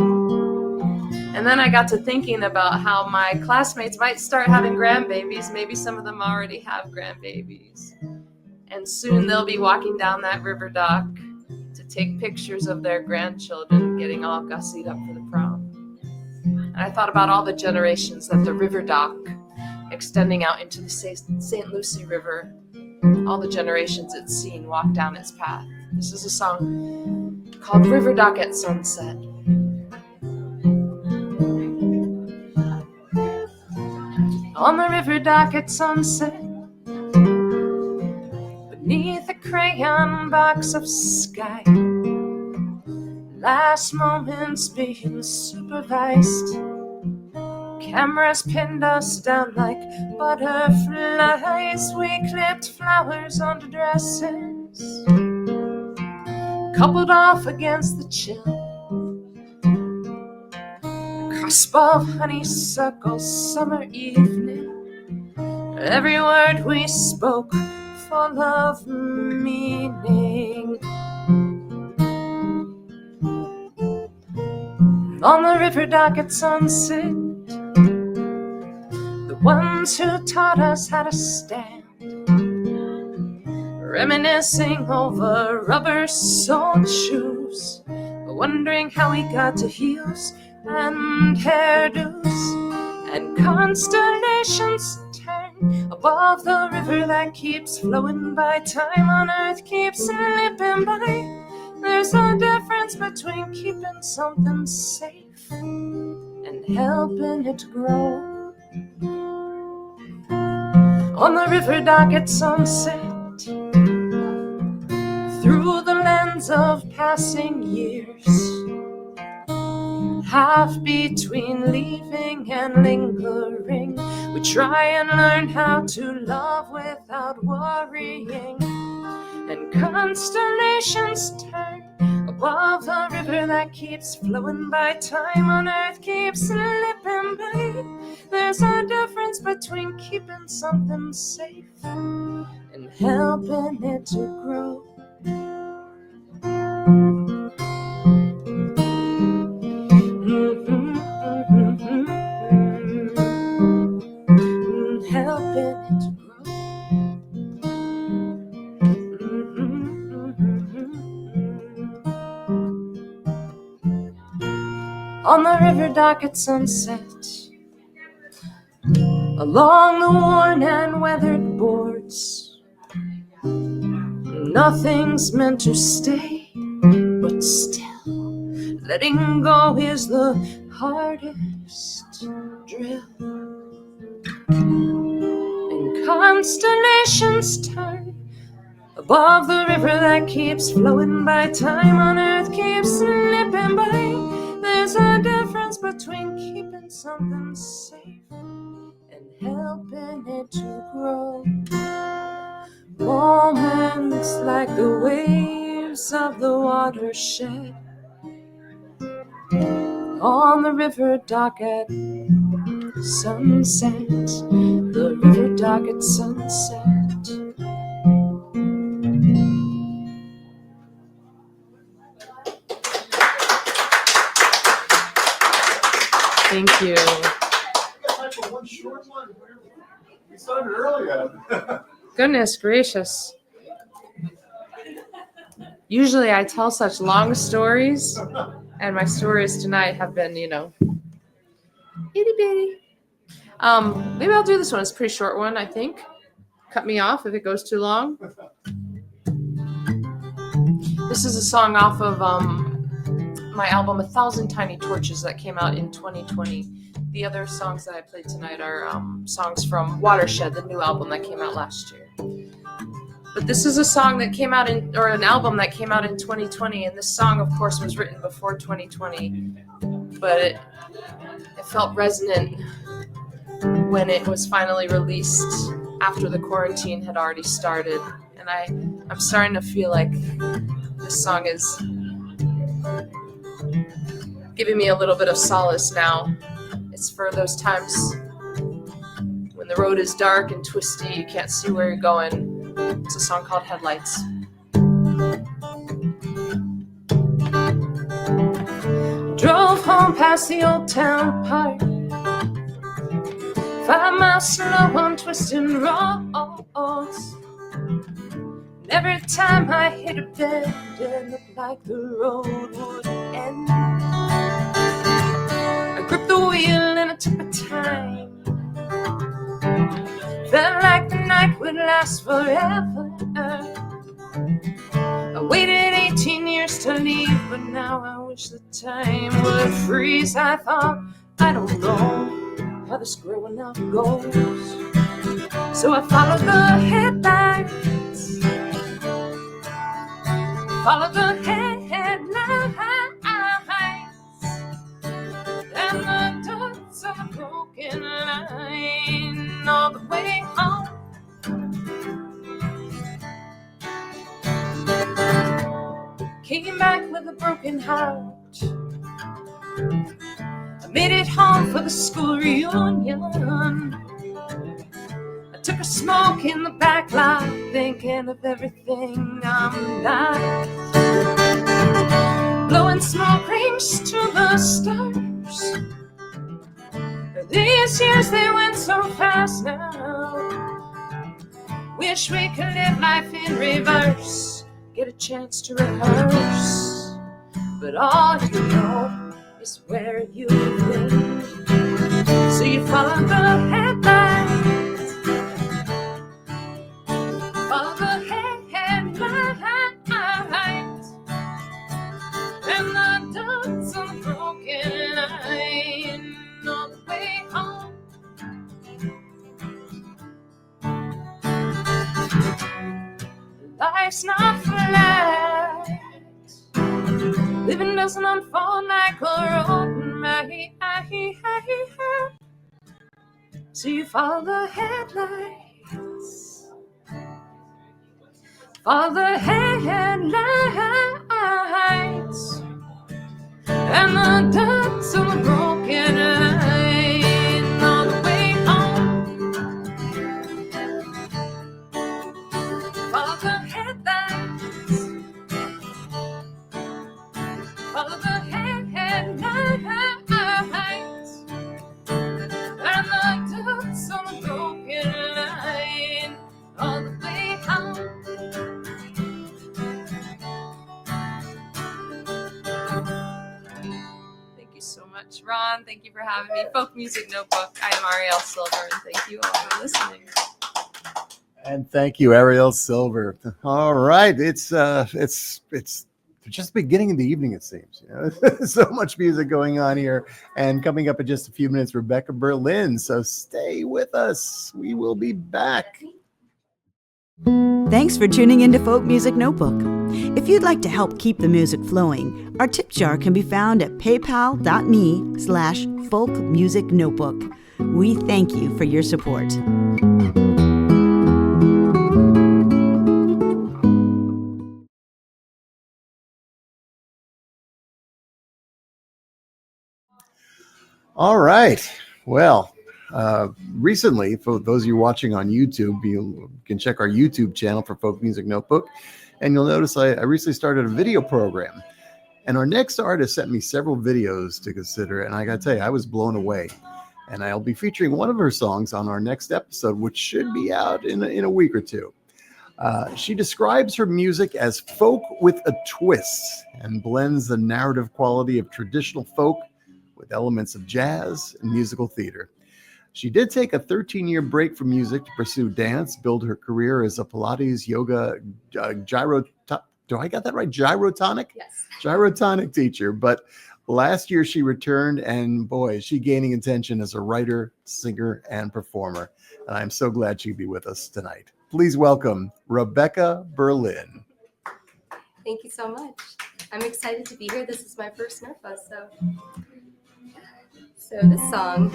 And then I got to thinking about how my classmates might start having grandbabies. Maybe some of them already have grandbabies. And soon they'll be walking down that river dock to take pictures of their grandchildren getting all gussied up for the prom. And I thought about all the generations that the river dock extending out into the St. Lucie River, all the generations it's seen walk down its path. This is a song called River Dock at Sunset. On the river dock at sunset, beneath a crayon box of sky, last moments being supervised, cameras pinned us down like butterflies. We clipped flowers onto dresses, coupled off against the chill. Cusp of honeysuckle summer evening, every word we spoke full of meaning. On the river dock at sunset, the ones who taught us how to stand, reminiscing over rubber-soled shoes, wondering how we got to heels and hairdos, and constellations turn above the river that keeps flowing by. Time on earth keeps slipping by. There's a difference between keeping something safe and helping it grow. On the river dock at sunset, through the lens of passing years, half between leaving and lingering, we try and learn how to love without worrying. And constellations turn above the river that keeps flowing by. Time on earth keeps slipping by. There's a difference between keeping something safe and helping it to grow. Helping it to grow. On the river dock at sunset, along the worn and weathered boards, nothing's meant to stay, but still letting go is the hardest drill. And constellations turn above the river that keeps flowing by. Time on earth keeps slipping by. There's a difference between keeping something safe and helping it to grow. Moments like the waves of the watershed on the river dock at sunset, the river dock at sunset. Thank you. One short one. We started earlier. Goodness gracious. Usually I tell such long stories, and my stories tonight have been, itty bitty. Maybe I'll do this one. It's a pretty short one, I think. cut me off if it goes too long. This is a song off of my album 1,000 Tiny Torches that came out in 2020. The other songs that I played tonight are songs from Watershed, the new album that came out last year. But this is a song that came out or an album that came out in 2020, and this song, of course, was written before 2020, but it felt resonant when it was finally released after the quarantine had already started. And I'm starting to feel like this song is giving me a little bit of solace now. It's for those times when the road is dark and twisty, you can't see where you're going. It's a song called Headlights. Drove home past the old town park, 5 miles slow on twisting roads. And every time I hit a bend, it looked like the road would end. I gripped the wheel and I took my time. Felt like the night would last forever. I waited 18 years to leave, but now I wish the time would freeze. I thought, I don't know how this growing up goes, so I followed the headlights. Follow the headlights, and the dots of a broken line all the way home. Came back with a broken heart. I made it home for the school reunion. I took a smoke in the back lot, thinking of everything I'm not. Blowing smoke rings to the stars. These years, they went so fast now. Wish we could live life in reverse, get a chance to rehearse, but all you know is where you've been. So you follow the headlights, follow the headlights, and the dots on the broken line all the way home. Life's not flat. Living doesn't unfold like a road. So you follow the headlights. Follow the headlights. And the dots on the broken line all the way home. Follow the headlights. Follow the headlights. And the dots on the broken line all the way home. Thank you so much, Ron. Thank you for having me. Folk Music Notebook. I am Arielle Silver, and thank you all for listening. And thank you, Arielle Silver. All right, it's just the beginning of the evening, it seems. You know? So much music going on here, and coming up in just a few minutes, Rebecca Berlin. So stay with us. We will be back. Thanks for tuning into Folk Music Notebook. If you'd like to help keep the music flowing, our tip jar can be found at paypal.me/folkmusicnotebook. We thank you for your support. All right. Well, recently, for those of you watching on YouTube, you can check our YouTube channel for Folk Music Notebook, and you'll notice I recently started a video program. And our next artist sent me several videos to consider, and I got to tell you, I was blown away. And I'll be featuring one of her songs on our next episode, which should be out in a week or two. She describes her music as folk with a twist and blends the narrative quality of traditional folk with elements of jazz and musical theater. She did take a 13-year break from music to pursue dance, build her career as a Pilates, yoga, do I got that right? Gyrotonic? Yes. Gyrotonic teacher. But last year she returned, and boy, is she gaining attention as a writer, singer, and performer. And I'm so glad she'd be with us tonight. Please welcome Rebecca Berlin. Thank you so much. I'm excited to be here. This is my first NERFA, so this song.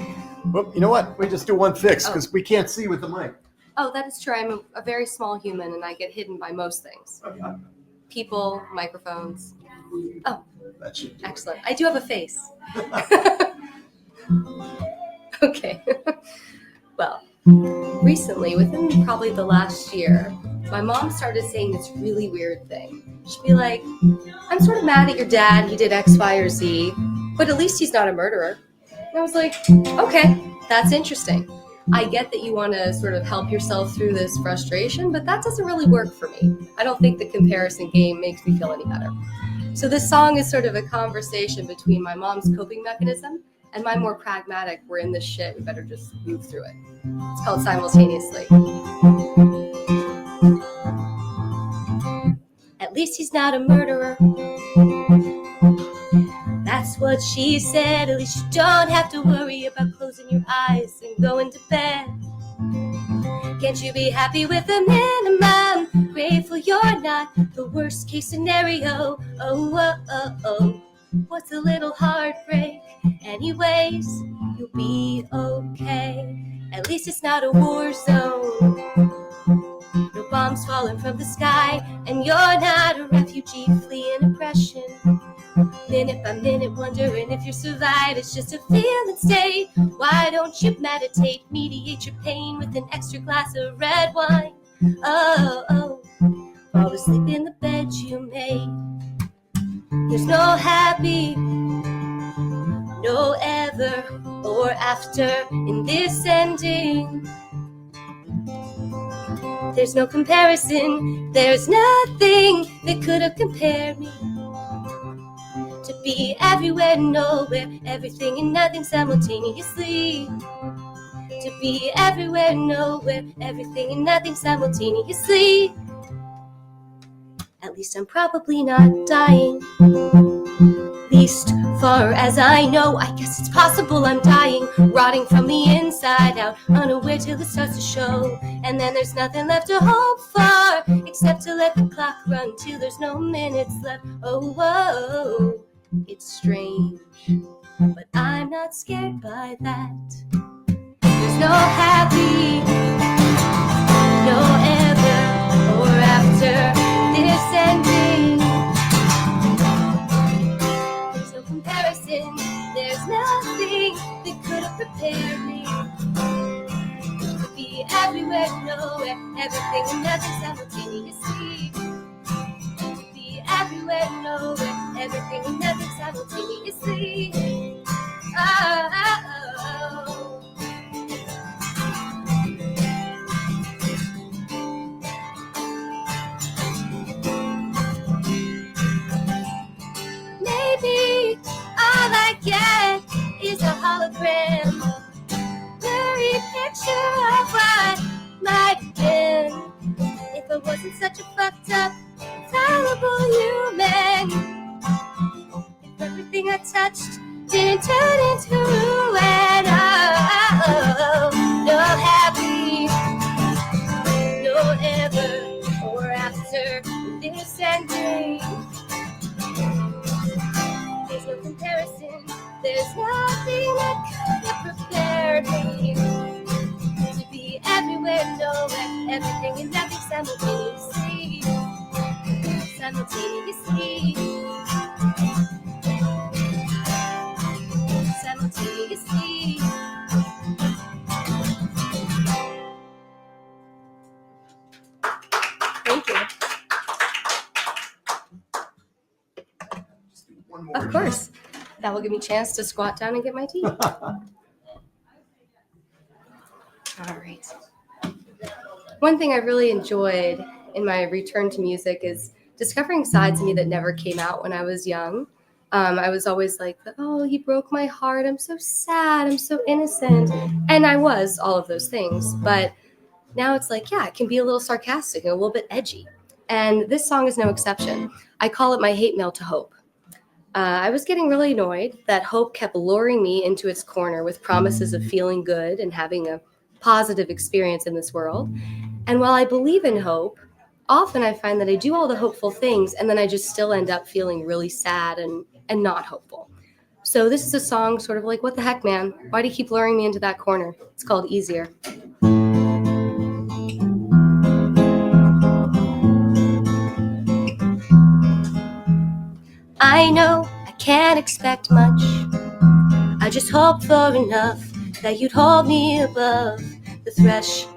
Well, you know what? We just do one fix because we can't see with the mic. Oh, that is true. I'm a very small human, and I get hidden by most things. People, microphones. Oh, excellent. I do have a face. Okay. Well, recently, within probably the last year, my mom started saying this really weird thing. She'd be like, I'm sort of mad at your dad. He did X, Y, or Z, but at least he's not a murderer. And I was like, okay, that's interesting. I get that you want to sort of help yourself through this frustration, but that doesn't really work for me. I don't think the comparison game makes me feel any better. So this song is sort of a conversation between my mom's coping mechanism and my more pragmatic, we're in this shit, we better just move through it. It's called Simultaneously. At least he's not a murderer. That's what she said. At least you don't have to worry about closing your eyes and going to bed. Can't you be happy with the minimum? Grateful you're not the worst case scenario. Oh. What's a little heartbreak? Anyways, you'll be okay. At least it's not a war zone. No bombs falling from the sky, and you're not a refugee fleeing oppression. Minute by minute, wondering if you survive. It's just a feeling state. Why don't you meditate? Mediate your pain with an extra glass of red wine. Oh. Fall asleep in the bed you made. There's no happy, no ever or after in this ending. There's no comparison, there's nothing that could have compared me to be everywhere, nowhere, everything and nothing simultaneously. To be everywhere, nowhere, everything and nothing simultaneously. At least I'm probably not dying. Least far as I know, I guess it's possible I'm dying, rotting from the inside out, unaware till it starts to show. And then there's nothing left to hope for, except to let the clock run till there's no minutes left. Oh, whoa, it's strange, but I'm not scared by that. There's no happy, no ever or after this ending. There's no comparison, there's nothing that could have prepared me to be everywhere, nowhere, everything and nothing simultaneously. To be everywhere, nowhere, everything and nothing simultaneously. Oh. Maybe all I get is a hologram, blurry picture of what might have been if I wasn't such a fucked up, fallible human. If everything I touched didn't turn into ruin. Oh, no happy, no ever or after this ending. There's no comparison, there's nothing that could have prepared me to be everywhere, nowhere, everything and nothing simultaneously. Simultaneously. Simultaneously. Thank you. Of course. That will give me a chance to squat down and get my tea. All right. One thing I really enjoyed in my return to music is discovering sides of me that never came out when I was young. I was always like, oh, he broke my heart. I'm so sad. I'm so innocent. And I was all of those things. But now it's like, yeah, it can be a little sarcastic and a little bit edgy. And this song is no exception. I call it my hate mail to Hope. I was getting really annoyed that Hope kept luring me into its corner with promises of feeling good and having a positive experience in this world. And while I believe in hope, often I find that I do all the hopeful things and then I just still end up feeling really sad and not hopeful. So this is a song sort of like, what the heck, man? Why do you keep luring me into that corner? It's called Easier. I know I can't expect much. I just hope for enough that you'd hold me above the threshold.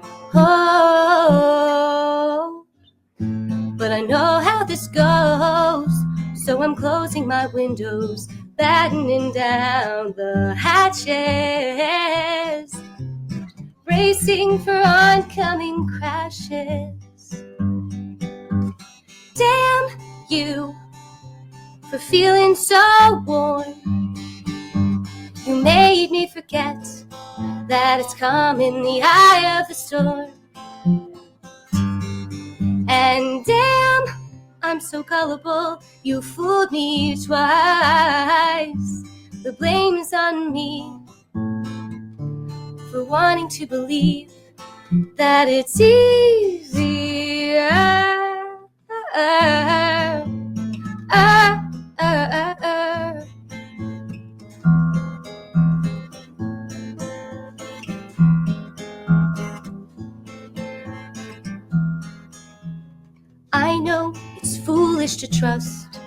But I know how this goes, so I'm closing my windows, battening down the hatches, bracing for oncoming crashes. Damn you for feeling so warm. You made me forget that it's come in the eye of the storm. And damn, I'm so gullible, you fooled me twice. The blame is on me for wanting to believe that it's easier. I know it's foolish to trust,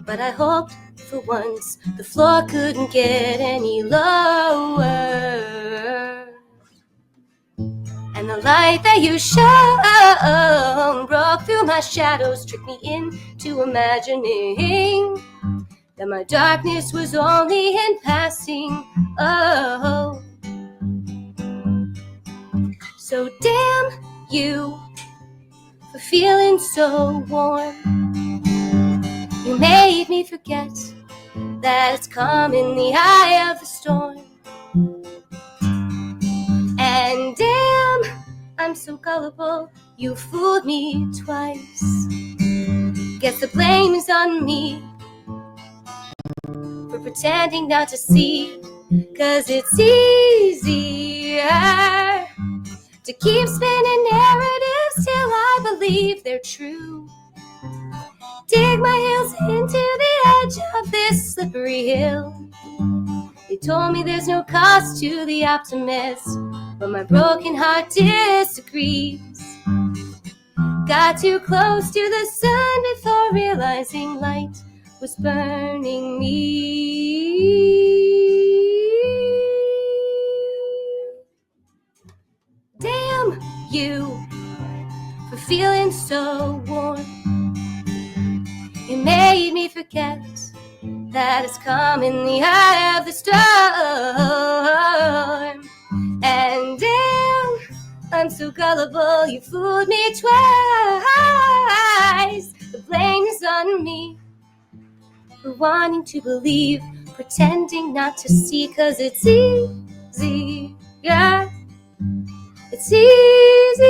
but I hoped for once the floor couldn't get any lower. And the light that you shone broke through my shadows, tricked me into imagining that my darkness was only in passing. Oh, so damn you for feeling so warm. You made me forget that it's come in the eye of the storm. And damn, I'm so gullible, you fooled me twice. Guess the blame is on me for pretending not to see, 'cause it's easier to keep spinning narratives till I believe they're true. Dig my heels into the edge of this slippery hill. They told me there's no cost to the optimist, but my broken heart disagrees. Got too close to the sun before realizing light was burning me. Damn you for feeling so warm. You made me forget that it's come in the eye of the storm. And damn, I'm so gullible, you fooled me twice. The blame is on me for wanting to believe, pretending not to see, 'cause it's easy, yeah. It's easier.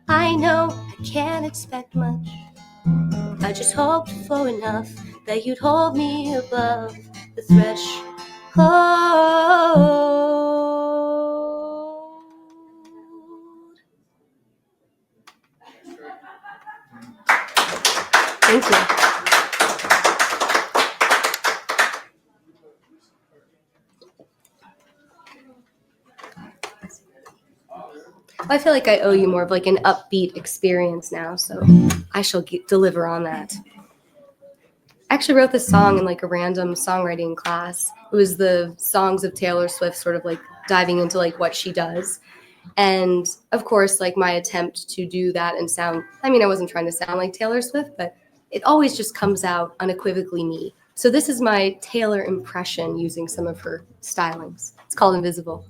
I know I can't expect much. I just hoped for enough that you'd hold me above the threshold. Thank you. I feel like I owe you more of like an upbeat experience now, so I shall deliver on that. I actually wrote this song in like a random songwriting class. It was the songs of Taylor Swift, sort of like diving into like what she does. And of course, like my attempt to do that and sound, I mean, I wasn't trying to sound like Taylor Swift, but it always just comes out unequivocally me. So this is my Taylor impression using some of her stylings. It's called Invisible.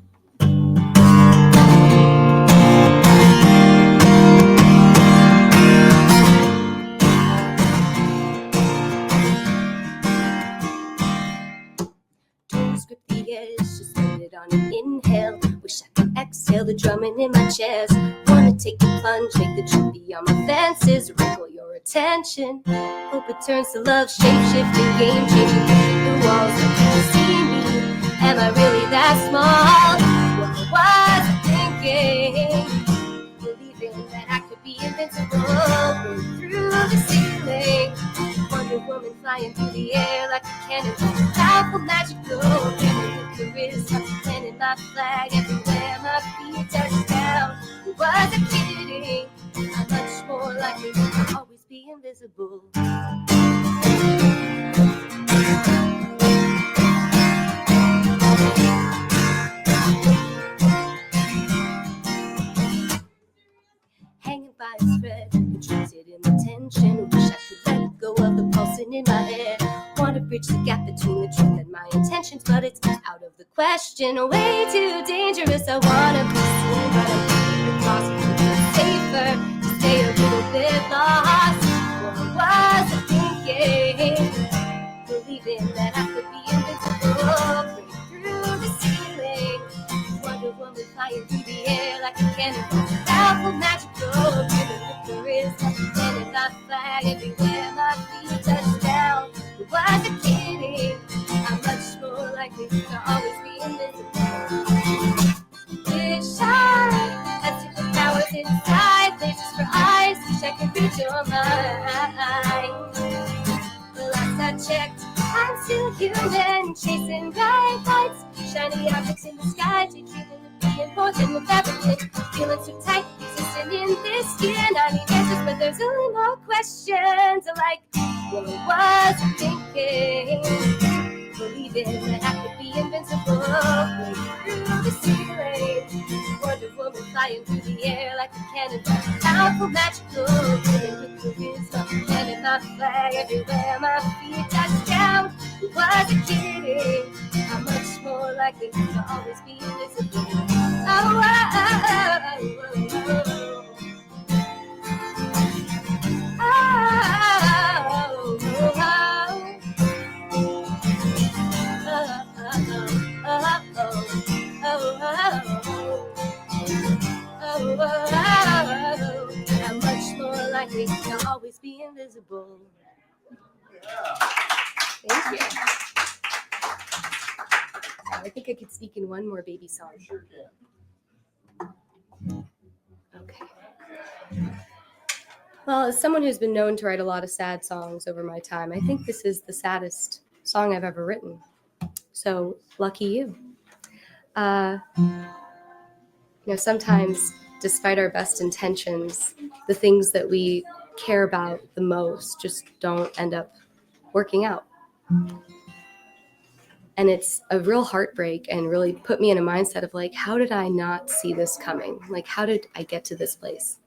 Grip the edge, suspended on an inhale. Wish I could exhale the drumming in my chest. Wanna take the plunge, make the trip beyond my fences, wrinkle your attention. Hope it turns to love, shape-shifting, game-changing, pushing through walls. Like you see me, am I really that small? What was I thinking? Believing that I could be invincible, break through the ceiling. Wonder Woman flying through the air like a cannonball. Powerful, magical, charisma, planting my flag everywhere my feet touch down. Who wasn't kidding? I'm much more likely to always be invisible. Hanging by a thread, interested in the tension. Wish I could let go of the pulsing in my head. Want to bridge the gap between the truth and my intentions, but it's out of the question. Way too dangerous. I wanna be seen, but I'm keeping it possible. It's safer to stay a little bit lost. What was I thinking? Believing that I could be invincible, break through the ceiling. Wonder Woman flying through the air like a cannonball. Powerful, magical, driven with charisma, planting my flag everywhere my feet touch down. Who wasn't kidding? I'm much more likely to always be invisible. Wish I had superpowers inside, places for eyes. Wish I could read your mind. The last I checked, I'm still human, chasing bright lights, shiny objects in the sky, daydreaming of being more than we've ever been. Feeling so tight, existing in this skin. I need answers, but there's only more questions. Like, what was I thinking? Believing that I could be invincible, break through the ceiling. Wonder Woman flying through the air like a cannonball. Powerful, magical, living with charisma, planting my flag everywhere my feet touch down. Who wasn't kidding? I'm much more likely to always be invisible. Oh, oh, oh, oh, oh, oh. I'm much more likely to always be invisible. Thank you. I think I could sneak in one more baby song. Sure can. Okay. Well, as someone who's been known to write a lot of sad songs over my time, I think this is the saddest song I've ever written. So, lucky you. Sometimes, despite our best intentions, the things that we care about the most just don't end up working out. And it's a real heartbreak and really put me in a mindset of like, how did I not see this coming? Like, how did I get to this place?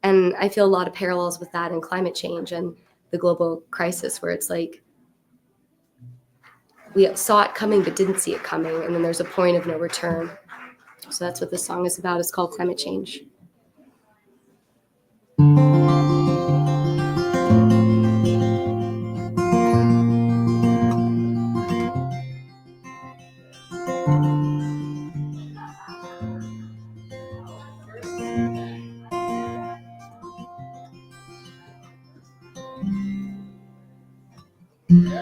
And I feel a lot of parallels with that in climate change and the global crisis, where it's like we saw it coming but didn't see it coming, and then there's a point of no return. So that's what this song is about. It's called Climate Change.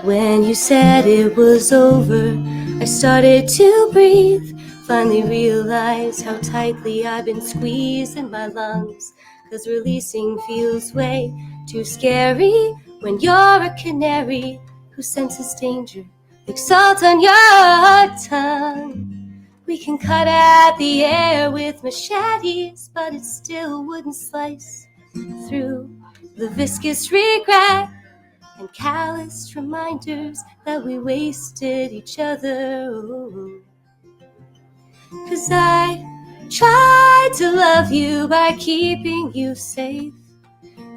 When you said it was over, I started to breathe. Finally realized how tightly I've been squeezing my lungs. 'Cause releasing feels way too scary when you're a canary who senses danger like salt on your tongue. We can cut at the air with machetes, but it still wouldn't slice through the viscous regret and calloused reminders that we wasted each other. Ooh. 'Cause I tried to love you by keeping you safe.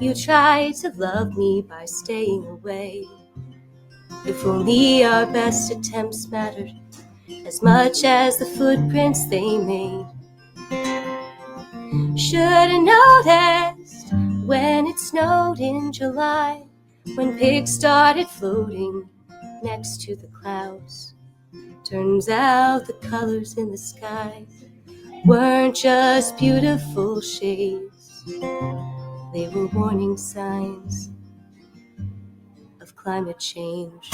You tried to love me by staying away. If only our best attempts mattered as much as the footprints they made. Should've noticed when it snowed in July, when pigs started floating next to the clouds. Turns out the colors in the sky weren't just beautiful shades. They were warning signs of climate change.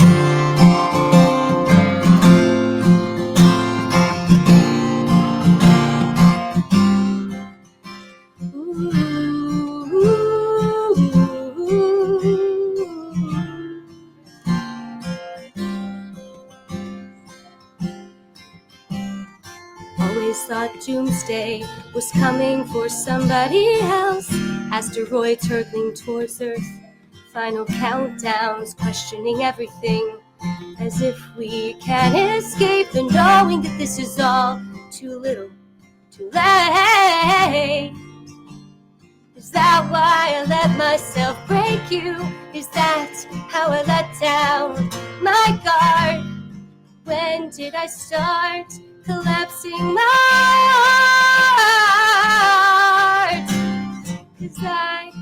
Always thought doomsday was coming for somebody else. Asteroids hurtling towards Earth, final countdowns, questioning everything, as if we can't escape the knowing that this is all too little, too late. Is that why I let myself break you? Is that how I let down my guard? When did I start collapsing my heart? 'Cause I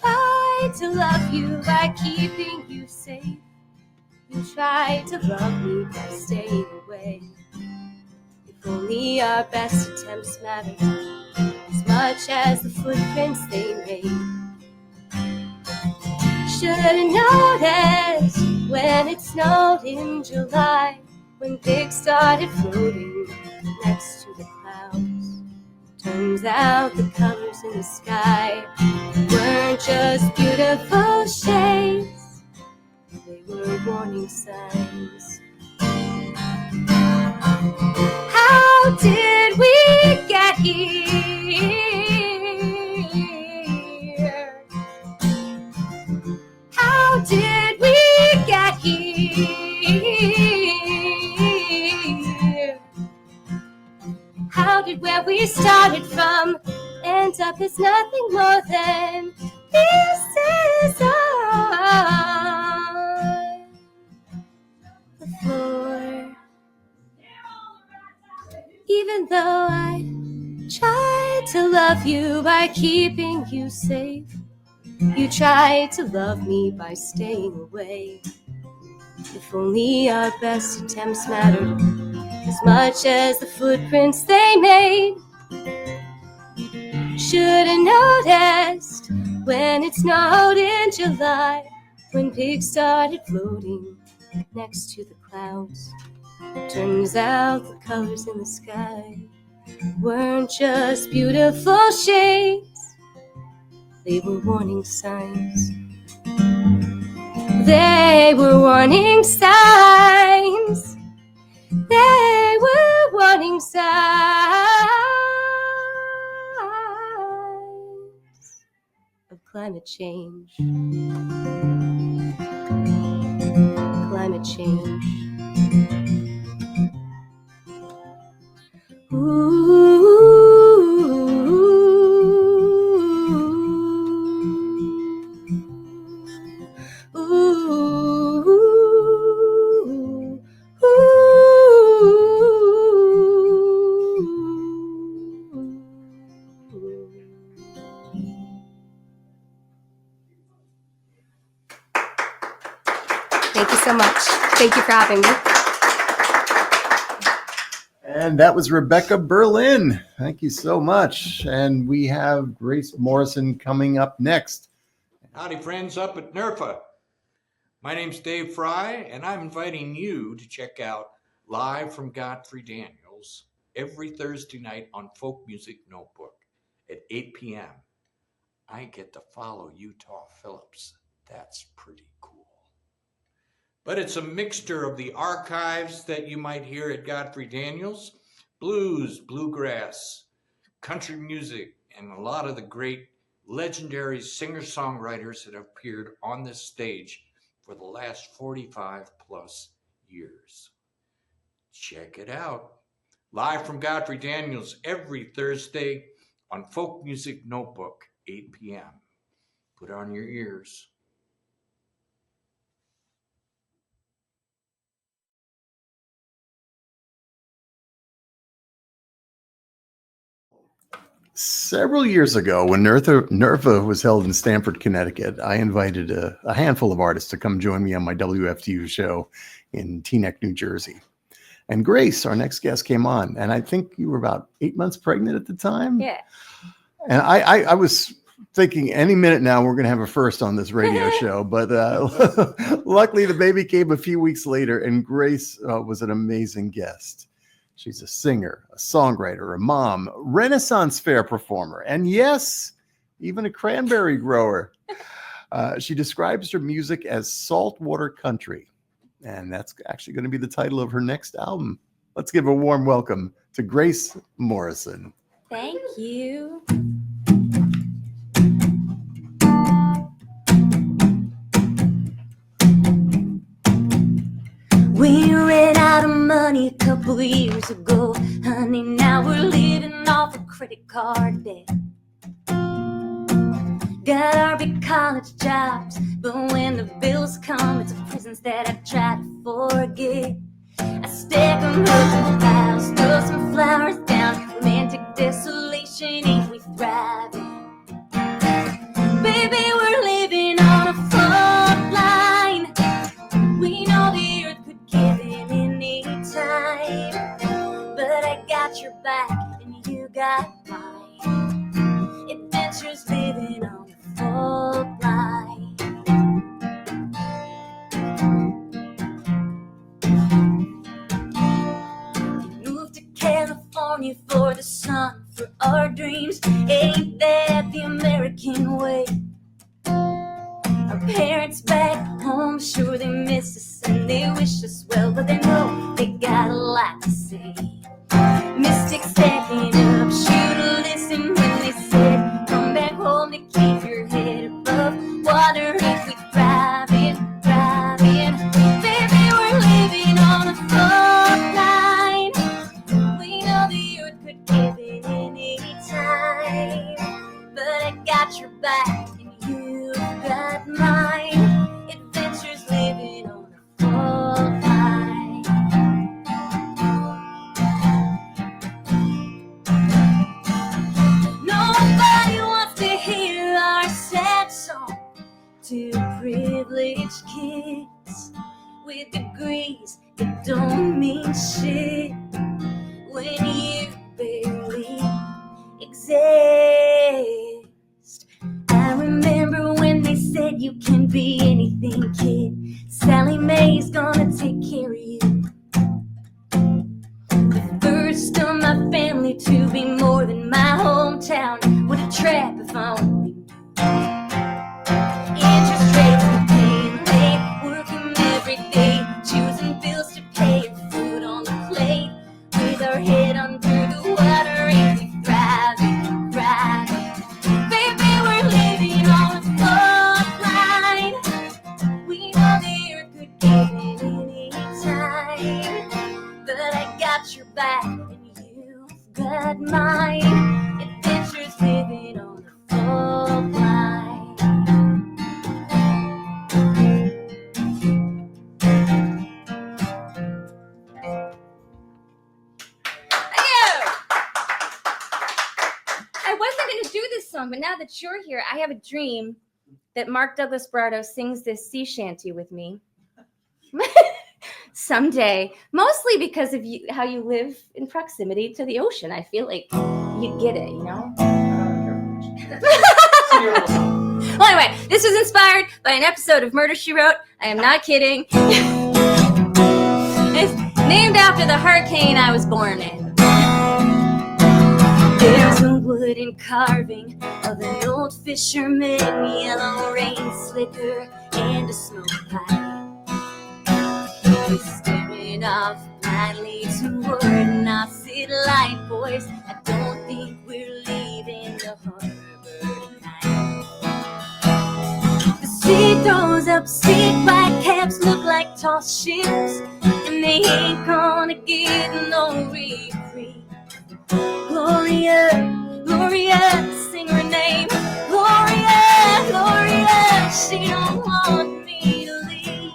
tried to love you by keeping you safe. You tried to love me by staying away. If only our best attempts mattered as much as the footprints they made. Should've noticed when it snowed in July, when pigs started floating next to the clouds. Turns out the colors in the sky weren't just beautiful shades, they were warning signs. How did we get here? How did we get here? How did where we started from end up as nothing more than pieces on the floor? Even though I tried to love you by keeping you safe, you tried to love me by staying away. If only our best attempts mattered as much as the footprints they made. Should've noticed when it snowed in July, when pigs started floating next to the clouds. Turns out the colors in the sky weren't just beautiful shades, they were warning signs. They were warning signs. They were warning signs of climate change. Climate change. Thank you so much. Thank you for having me. And that was Rebecca Berlin. Thank you so much. And we have Grace Morrison coming up next. Howdy, friends up at NERFA. My name's Dave Fry, and I'm inviting you to check out Live from Godfrey Daniels every Thursday night on Folk Music Notebook at 8 p.m. I get to follow Utah Phillips. That's pretty cool. But it's a mixture of the archives that you might hear at Godfrey Daniels, blues, bluegrass, country music, and a lot of the great legendary singer-songwriters that have appeared on this stage for the last 45 plus years. Check it out. Live from Godfrey Daniels every Thursday on Folk Music Notebook, 8 p.m. Put on your ears. Several years ago, when NERFA was held in Stamford, Connecticut, I invited a handful of artists to come join me on my WFTU show in Teaneck, New Jersey. And Grace, our next guest, came on, and I think you were about 8 months pregnant at the time. Yeah. And I was thinking any minute now we're going to have a first on this radio show, but luckily the baby came a few weeks later, and Grace was an amazing guest. She's a singer, a songwriter, a mom, Renaissance Fair performer, and yes, even a cranberry grower. She describes her music as saltwater country, and that's actually going to be the title of her next album. Let's give a warm welcome to Grace Morrison. Thank you. We ran out of money a couple years ago, honey. Now we're living off a credit card debt. Got our big college jobs, but when the bills come, it's a presence that I try to forget. I stack them up in piles, throw some flowers down. Romantic desolation, ain't we thriving? Baby, we're living on a fault line. We know the earth could give in any time, but I got your back and you got mine. Adventures living on a fault line. Moved to California for the sun, for our dreams. Ain't that the American way? Our parents back home, sure they miss us and they wish us well, but they know they got a lot to say. Mystics stacking up, should listen when they said, come back home to keep your head above water. If we thriving, thriving, baby, we're living on a fault line. We know the earth could give it any time, but I got your back and you got mine. Adventures living on a fault line. Nobody wants to hear our sad song. Two privileged kids with degrees that don't mean shit when you barely exist. I remember when they said you can be anything, kid. Sally Mae's gonna take care of you. The first of my family to be more than my hometown. What a trap if I only knew. Interest rates are paying late, working every day, choosing bills to pay and food on the plate. With our head under the water, ain't we thriving, thriving? Baby, we're living on a fault line. We know the earth could give it any time, but I got your back and you've got mine. Adventures living on a fault line. I wasn't going to do this song, but now that you're here, I have a dream that Mark Douglas BERARDO sings this sea shanty with me someday, mostly because of you, how you live in proximity to the ocean. I feel like you'd get it, you know? Well, anyway, this was inspired by an episode of Murder, She Wrote. I am not kidding. It's named after the hurricane I was born in. There's a wooden carving of an old fisherman, yellow rain slicker, and a smoke pipe. We're staring off blindly toward an opposite light, boys. I don't think we're leaving the harbor tonight. The sea throws up seed white caps look like tall ships, and they ain't gonna get no reprieve. Gloria, Gloria, sing her name. Gloria, Gloria, she don't want me to leave.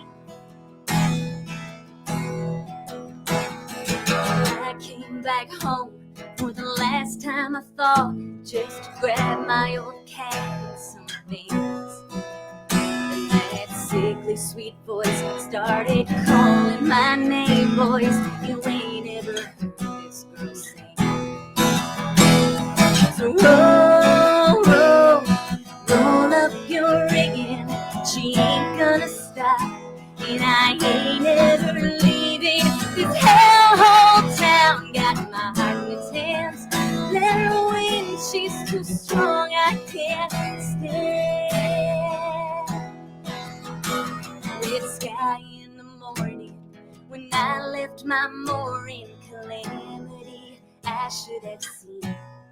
I came back home for the last time I thought, just to grab my old cat and some things. And that sickly sweet voice started calling my name. Boys, you ain't ever heard this girl sing. So roll, roll, roll up your rigging. She ain't gonna stop, and I ain't ever leaving. This hellhole town got my heart in its hands. Let her win, she's too strong, I can't stand. Red sky in the morning, when I left my mooring. Calamity, I should have seen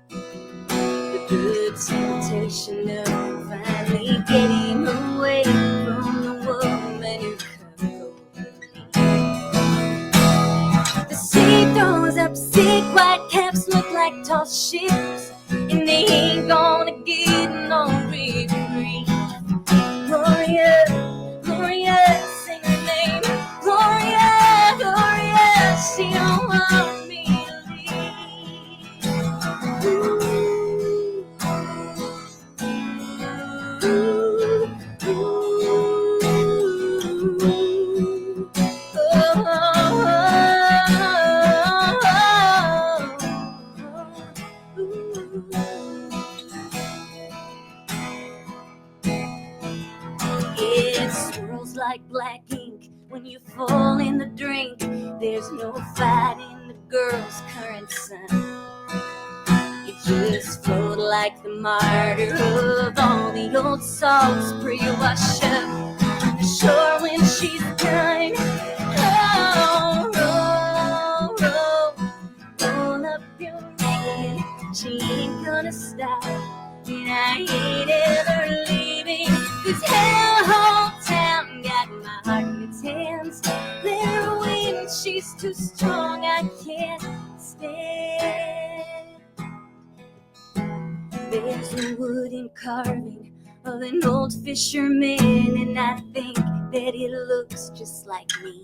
the good temptation of finally getting away from the woman who comes over me. The sea throws up sick white caps, look like tall ships, and they ain't gonna get no reprieve. Gloria, Gloria, sing her name. Gloria, Gloria, she don't want me to leave. Ooh. It swirls like black ink when you fall in the drink. There's no fighting the girl's current sun. You just float like the martyr of all the old salts pre-washed up on the shore when she's done. Oh, roll, roll, roll up your rigging. She ain't gonna stop, and I ain't ever leaving. This hellhole town got my heart in its hands. Let her win, she's too strong, I can't stand. There's a wooden carving of an old fisherman, and I think that it looks just like me.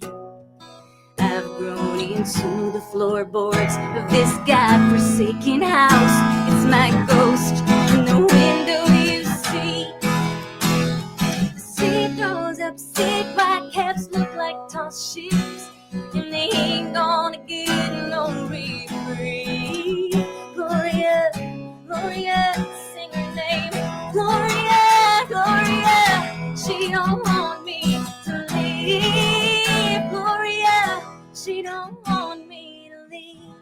I've grown into the floorboards of this godforsaken house. It's my ghost in the window you see. The sea throws up sick white caps, look like tall ships, and they ain't gonna get no reprieve. Gloria, Gloria, sing her name. Gloria, Gloria, she don't want me to leave. Gloria, she don't want me to leave.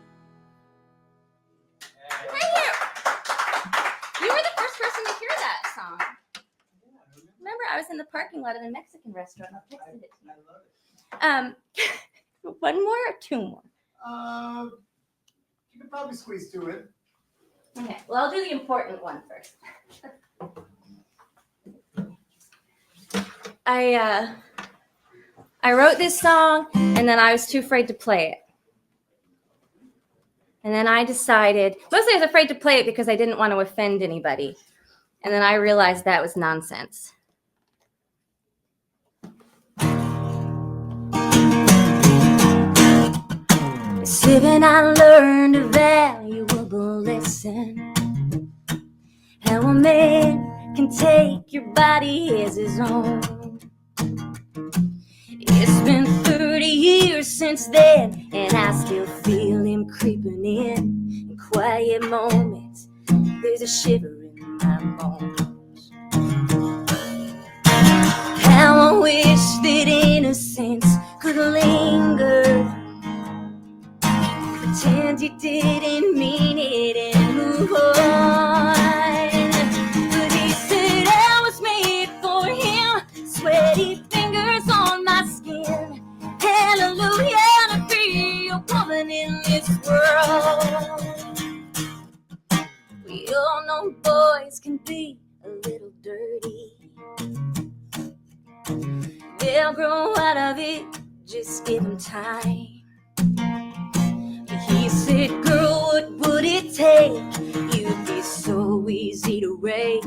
Thank you. You were the first person to hear that song. Remember, I was in the parking lot of the Mexican restaurant. I texted it to you. One more or two more? You could probably squeeze two in. Okay, well, I'll do the important one first. I wrote this song, and then I was too afraid to play it. And then I decided, mostly I was afraid to play it because I didn't want to offend anybody. And then I realized that was nonsense. Living, I learned a valuable lesson. How a man can take your body as his own. It's been 30 years since then, and I still feel him creeping in quiet moments. There's a shiver in my bones. How I wish that innocence could linger. Pretend you didn't mean it and move on. But he said I was made for him. Sweaty fingers on my skin. Hallelujah, to be a woman in this world. We all know boys can be a little dirty. They'll grow take. You'd be so easy to rake.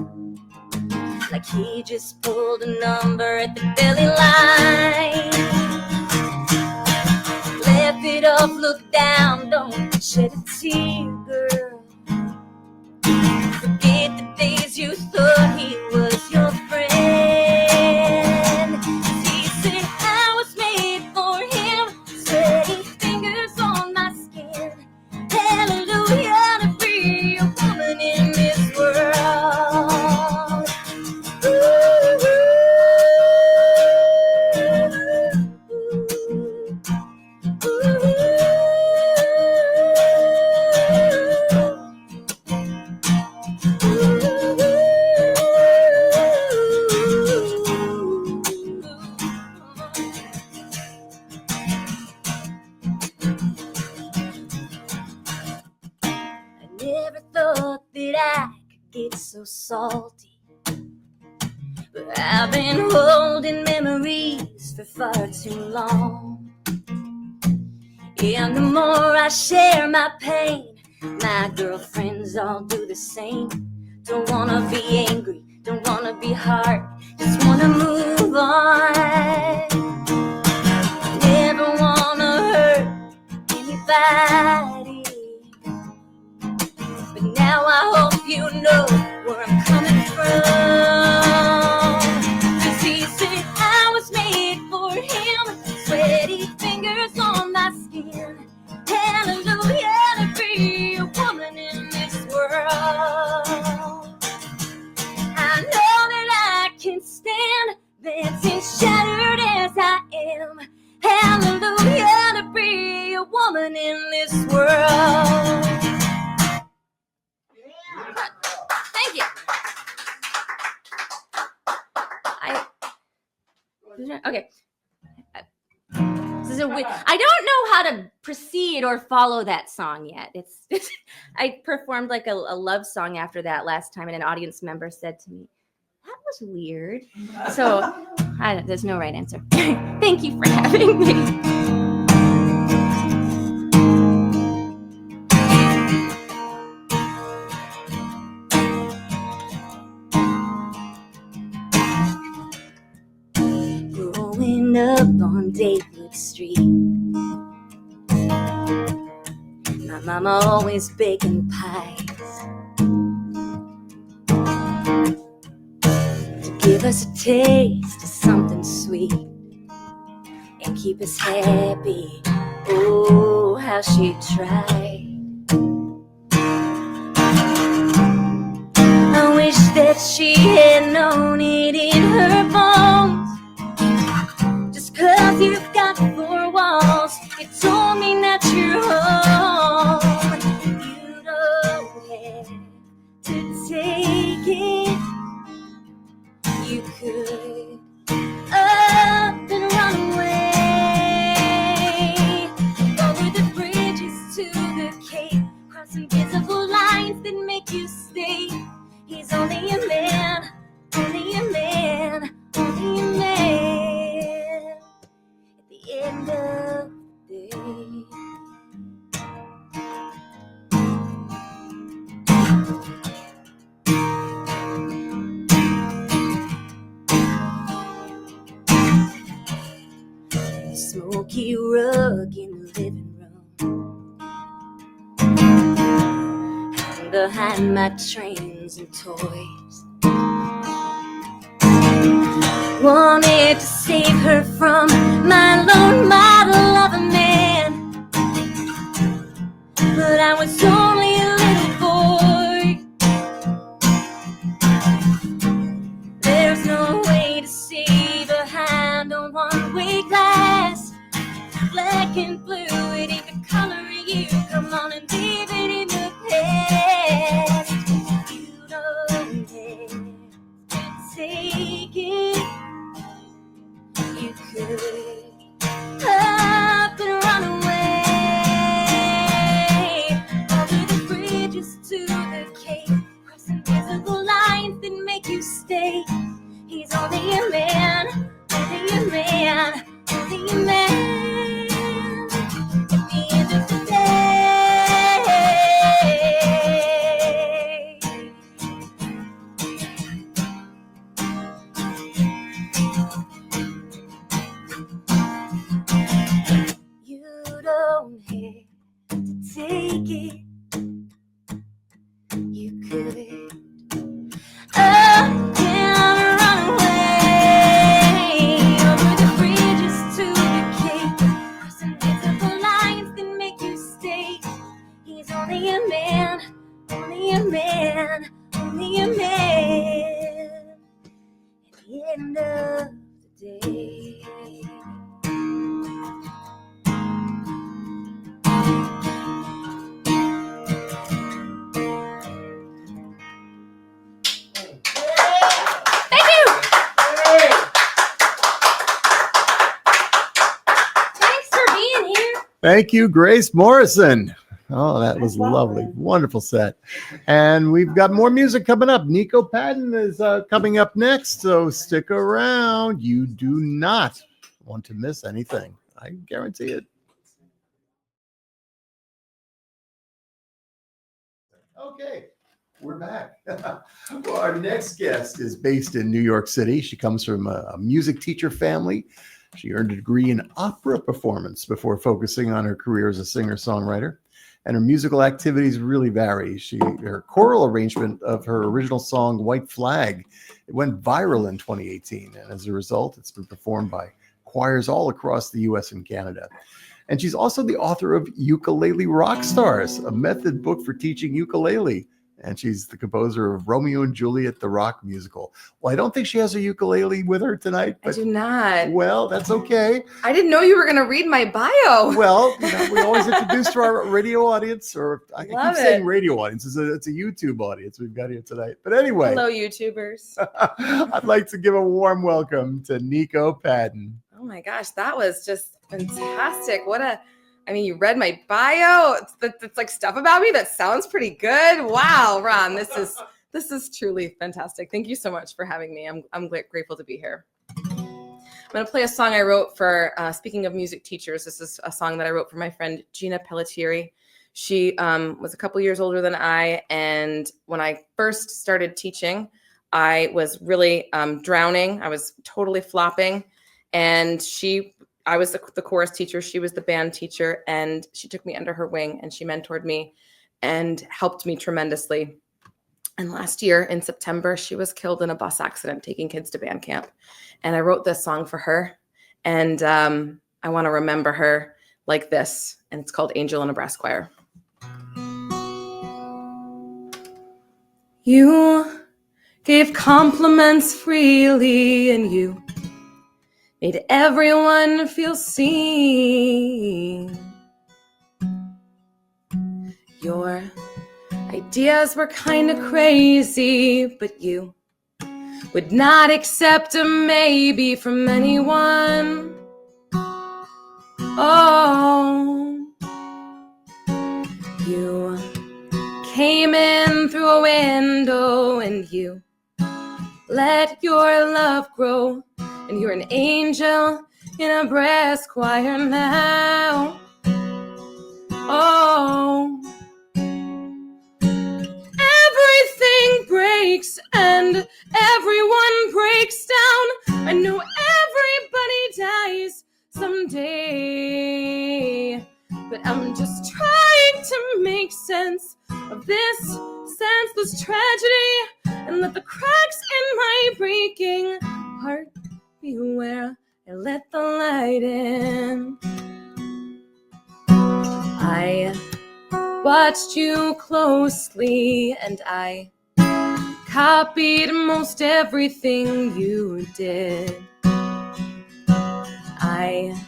Like he just pulled a number at the belly line. Left it off, look down, don't shed a tear, girl. Forget the days you thought he was your friend. He said I was made for him, sweaty fingers on my skin. Hallelujah, to be a woman in this world. Never thought that I could get so salty, but I've been holding memories for far too long. And the more I share my pain, my girlfriends all do the same. Don't wanna be angry, don't wanna be hard, just wanna move on. Never wanna hurt anybody, but now I hope you know where I'm coming from. 'Cause he said I was made for him, sweaty fingers on my skin. Hallelujah, to be a woman in this world. I know that I can stand dancing shattered as I am. Hallelujah, to be a woman in this world. Thank you. Okay. This is I don't know how to proceed or follow that song yet. It's I performed like a love song after that last time, and an audience member said to me, "That was weird." So there's no right answer. Thank you for having me. Growing up on David Street, my mama always baking pies to give us a taste of something sweet and keep us happy. Oh, how she tried. I wish that she had known it in her bones. Just 'cause you've got four walls, you told me that you're home. You don't have to take it. You could up and run away over the bridges to the cape, cross invisible lines that make you stay. He's only a man, only a man, only a man at the end of the day. Smoky rug in the living room, hiding behind my trains and toys. Wanted to save her from my lone model of a man, but I was only a little boy. There's no way to see behind a one-way glass. Black and blue, it ain't the color of you. Come on and leave it in the past. You don't have to take it. You could up and run away over the bridges to the cape, cross invisible lines that make you stay. He's only a man, only a man, only a man. At the end of the day, take it. You could again run away over the bridges to the cape. Cross invisible lines that make you stay. He's only a man, only a man, only a man. At the end of the day. Thank you, Grace Morrison. Oh, that was lovely. Wonderful set. And we've got more music coming up. NICO PADDEN is coming up next, so stick around. You do not want to miss anything. I guarantee it. Okay, we're back. Well, our next guest is based in New York City. She comes from a music teacher family. She earned a degree in opera performance before focusing on her career as a singer-songwriter. And her musical activities really vary. Her choral arrangement of her original song, White Flag, it went viral in 2018. And as a result, it's been performed by choirs all across the US and Canada. And she's also the author of Ukulele Rock Stars, a method book for teaching ukulele. And she's the composer of Romeo and Juliet, the rock musical. Well, I don't think she has a ukulele with her tonight. But, I do not. Well, that's okay. I didn't know you were going to read my bio. Well, we always introduce to our radio audience, or I keep saying radio audience. It's a YouTube audience we've got here tonight. But anyway. Hello, YouTubers. I'd like to give a warm welcome to NICO PADDEN. Oh my gosh, that was just fantastic. I mean, you read my bio. It's like stuff about me that sounds pretty good. Wow, Ron, this is truly fantastic. Thank you so much for having me. I'm grateful to be here. I'm going to play a song I wrote for, speaking of music teachers, this is a song that I wrote for my friend Gina Pelletieri. She was a couple years older than I, and when I first started teaching, I was really drowning. I was totally flopping, and I was the chorus teacher. She was the band teacher, and she took me under her wing and she mentored me and helped me tremendously. And last year in September, she was killed in a bus accident taking kids to band camp. And I wrote this song for her. And I want to remember her like this. And it's called Angel in a Brass Choir. You gave compliments freely, and you made everyone feel seen. Your ideas were kind of crazy, but you would not accept a maybe from anyone. Oh, you came in through a window and you let your love grow. And you're an angel in a brass choir now. Oh, everything breaks and everyone breaks down. I know everybody dies someday, but I'm just trying to make sense of this senseless tragedy and let the cracks in my breaking heart be where I let the light in. I watched you closely and I copied most everything you did. I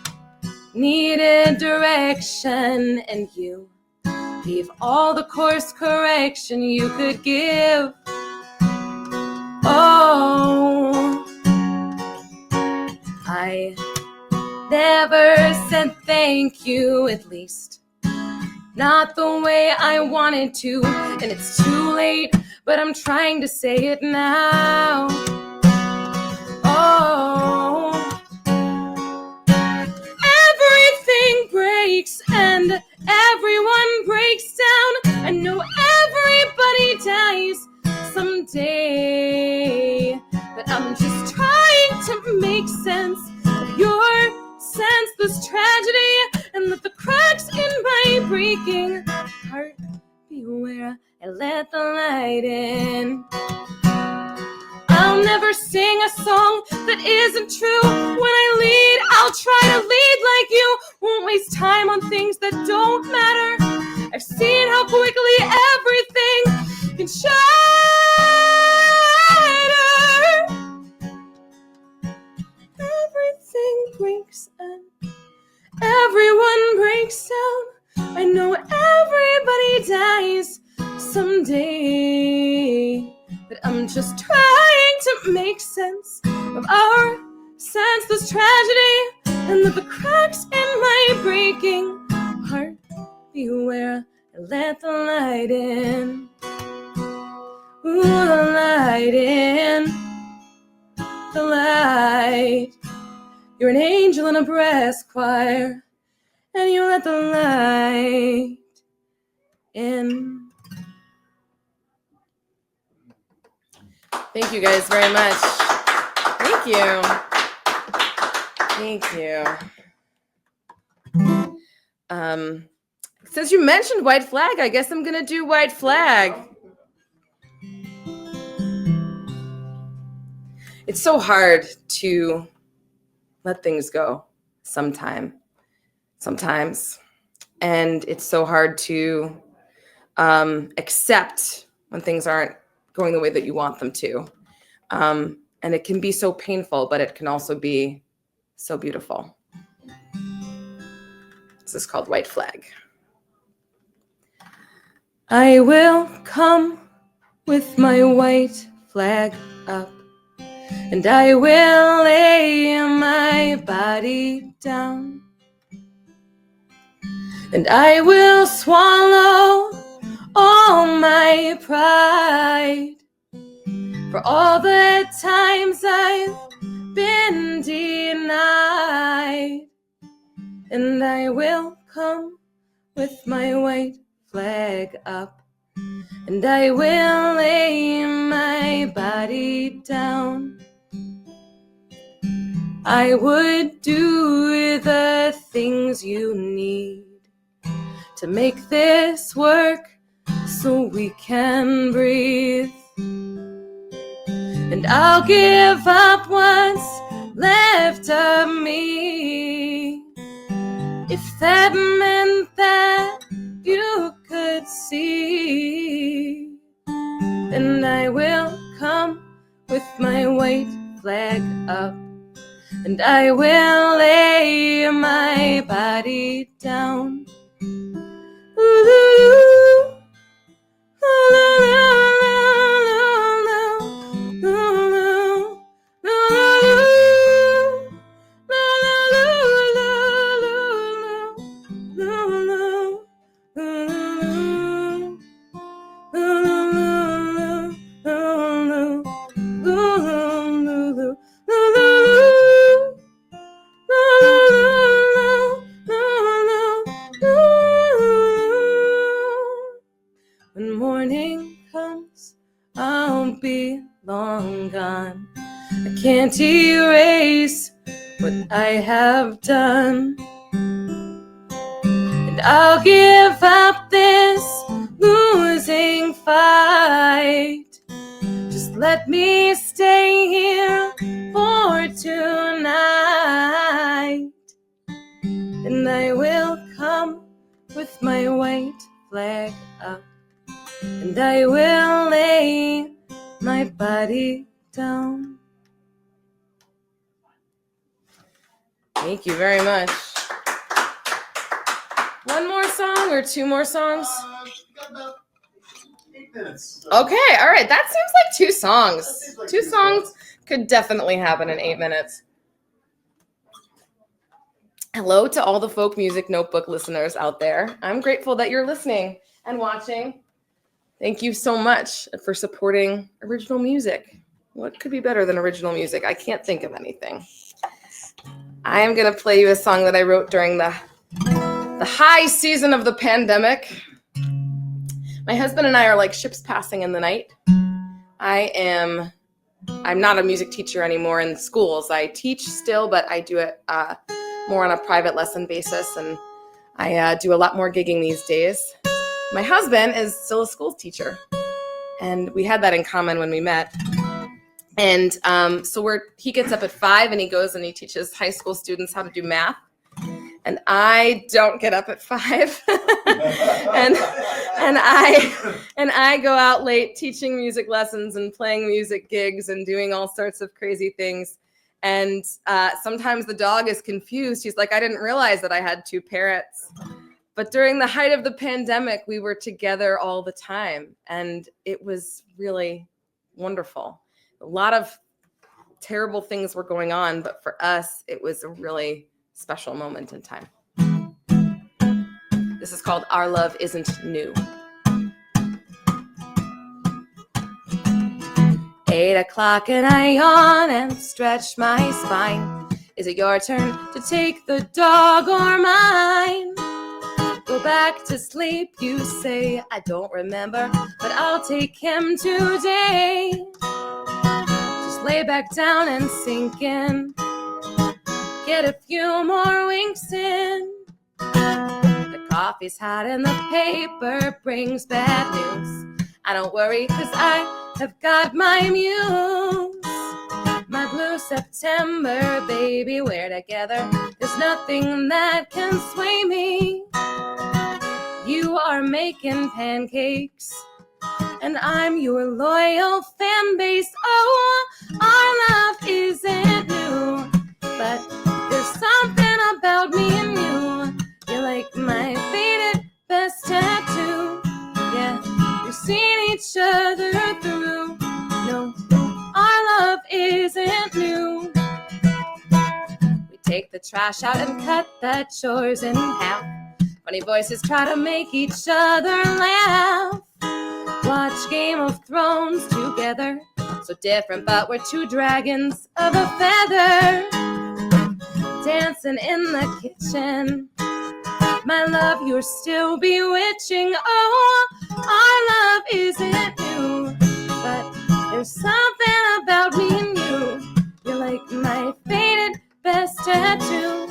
needed direction and you gave all the course correction you could give. Oh, I never said thank you, at least not the way I wanted to, and it's too late, but I'm trying to say it now. Oh, everything breaks and everyone breaks down. I know everybody dies someday, but I'm just trying to make sense of your senseless tragedy and let the cracks in my breaking heart. Beware, I let the light in. I'll never sing a song that isn't true. When I lead, I'll try to lead like you. Won't waste time on things that don't matter. I've seen how quickly everything can shatter. Everything breaks and everyone breaks down. I know everybody dies someday, but I'm just trying to make sense of our senseless tragedy and of the cracks in my breaking heart. Beware, I let the light in. Ooh, the light in. The light. You're an angel in a brass choir, and you let the light in. Thank you guys very much. Thank you. Thank you. Since you mentioned White Flag, I guess I'm gonna do White Flag. It's so hard to let things go sometimes. And it's so hard to accept when things aren't going the way that you want them to. And it can be so painful, but it can also be so beautiful. This is called White Flag. I will come with my white flag up, and I will lay my body down, and I will swallow all my pride for all the times I've been denied. And I will come with my white flag up, and I will lay my body down. I would do the things you need to make this work so we can breathe. And I'll give up what's left of me, if that meant that you could see. And I will come with my white flag up, and I will lay my body down. Ooh, when morning comes, I'll be long gone. I can't erase what I have done. And I'll give up this losing fight. Just let me stay here for tonight. And I will come with my white flag up, and I will lay my body down. Thank you very much. One more song or two more songs? 8 minutes. Okay, all right. That seems like 2 songs. 2 songs could definitely happen in 8 minutes. Hello to all the Folk Music Notebook listeners out there. I'm grateful that you're listening and watching. Thank you so much for supporting original music. What could be better than original music? I can't think of anything. I am going to play you a song that I wrote during the high season of the pandemic. My husband and I are like ships passing in the night. I'm not a music teacher anymore in schools. I teach still, but I do it more on a private lesson basis. And I do a lot more gigging these days. My husband is still a school teacher, and we had that in common when we met. And so he gets up at 5 and he goes and he teaches high school students how to do math. And I don't get up at 5. and I go out late teaching music lessons and playing music gigs and doing all sorts of crazy things. And sometimes the dog is confused. He's like, I didn't realize that I had 2 parents. But during the height of the pandemic, we were together all the time. And it was really wonderful. A lot of terrible things were going on, but for us, it was a really special moment in time. This is called Our Love Isn't New. 8 o'clock and I yawn and stretch my spine. Is it your turn to take the dog or mine? Go back to sleep, you say. I don't remember, but I'll take him today. Just lay back down and sink in. Get a few more winks in. The coffee's hot and the paper brings bad news. I don't worry, 'cause I have got my muse. My blue September, baby, we're together. There's nothing that can sway me. You are making pancakes, and I'm your loyal fan base. Oh, our love isn't new, but there's something about me and you. You're like my faded best tattoo. Yeah, we've seen each other through. No, our love isn't new. We take the trash out and cut the chores in half. Funny voices try to make each other laugh. Watch Game of Thrones together. So different, but we're 2 dragons of a feather. Dancing in the kitchen. My love, you're still bewitching. Oh, our love isn't new, but there's something about me and you. You're like my faded best tattoo.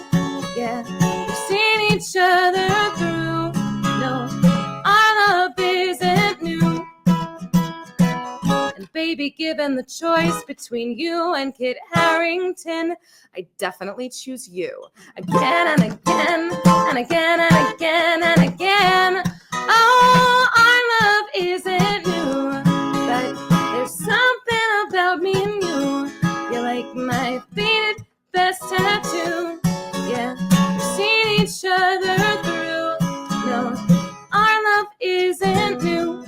Yeah, we've seen each other through. No, our love isn't new. And baby, given the choice between you and Kit Harington, I definitely choose you. Again and again and again and again and again. Oh, our love isn't new, but there's something about me and you. You're like my faded best tattoo. Yeah, we've seen each other through. No, our love isn't new.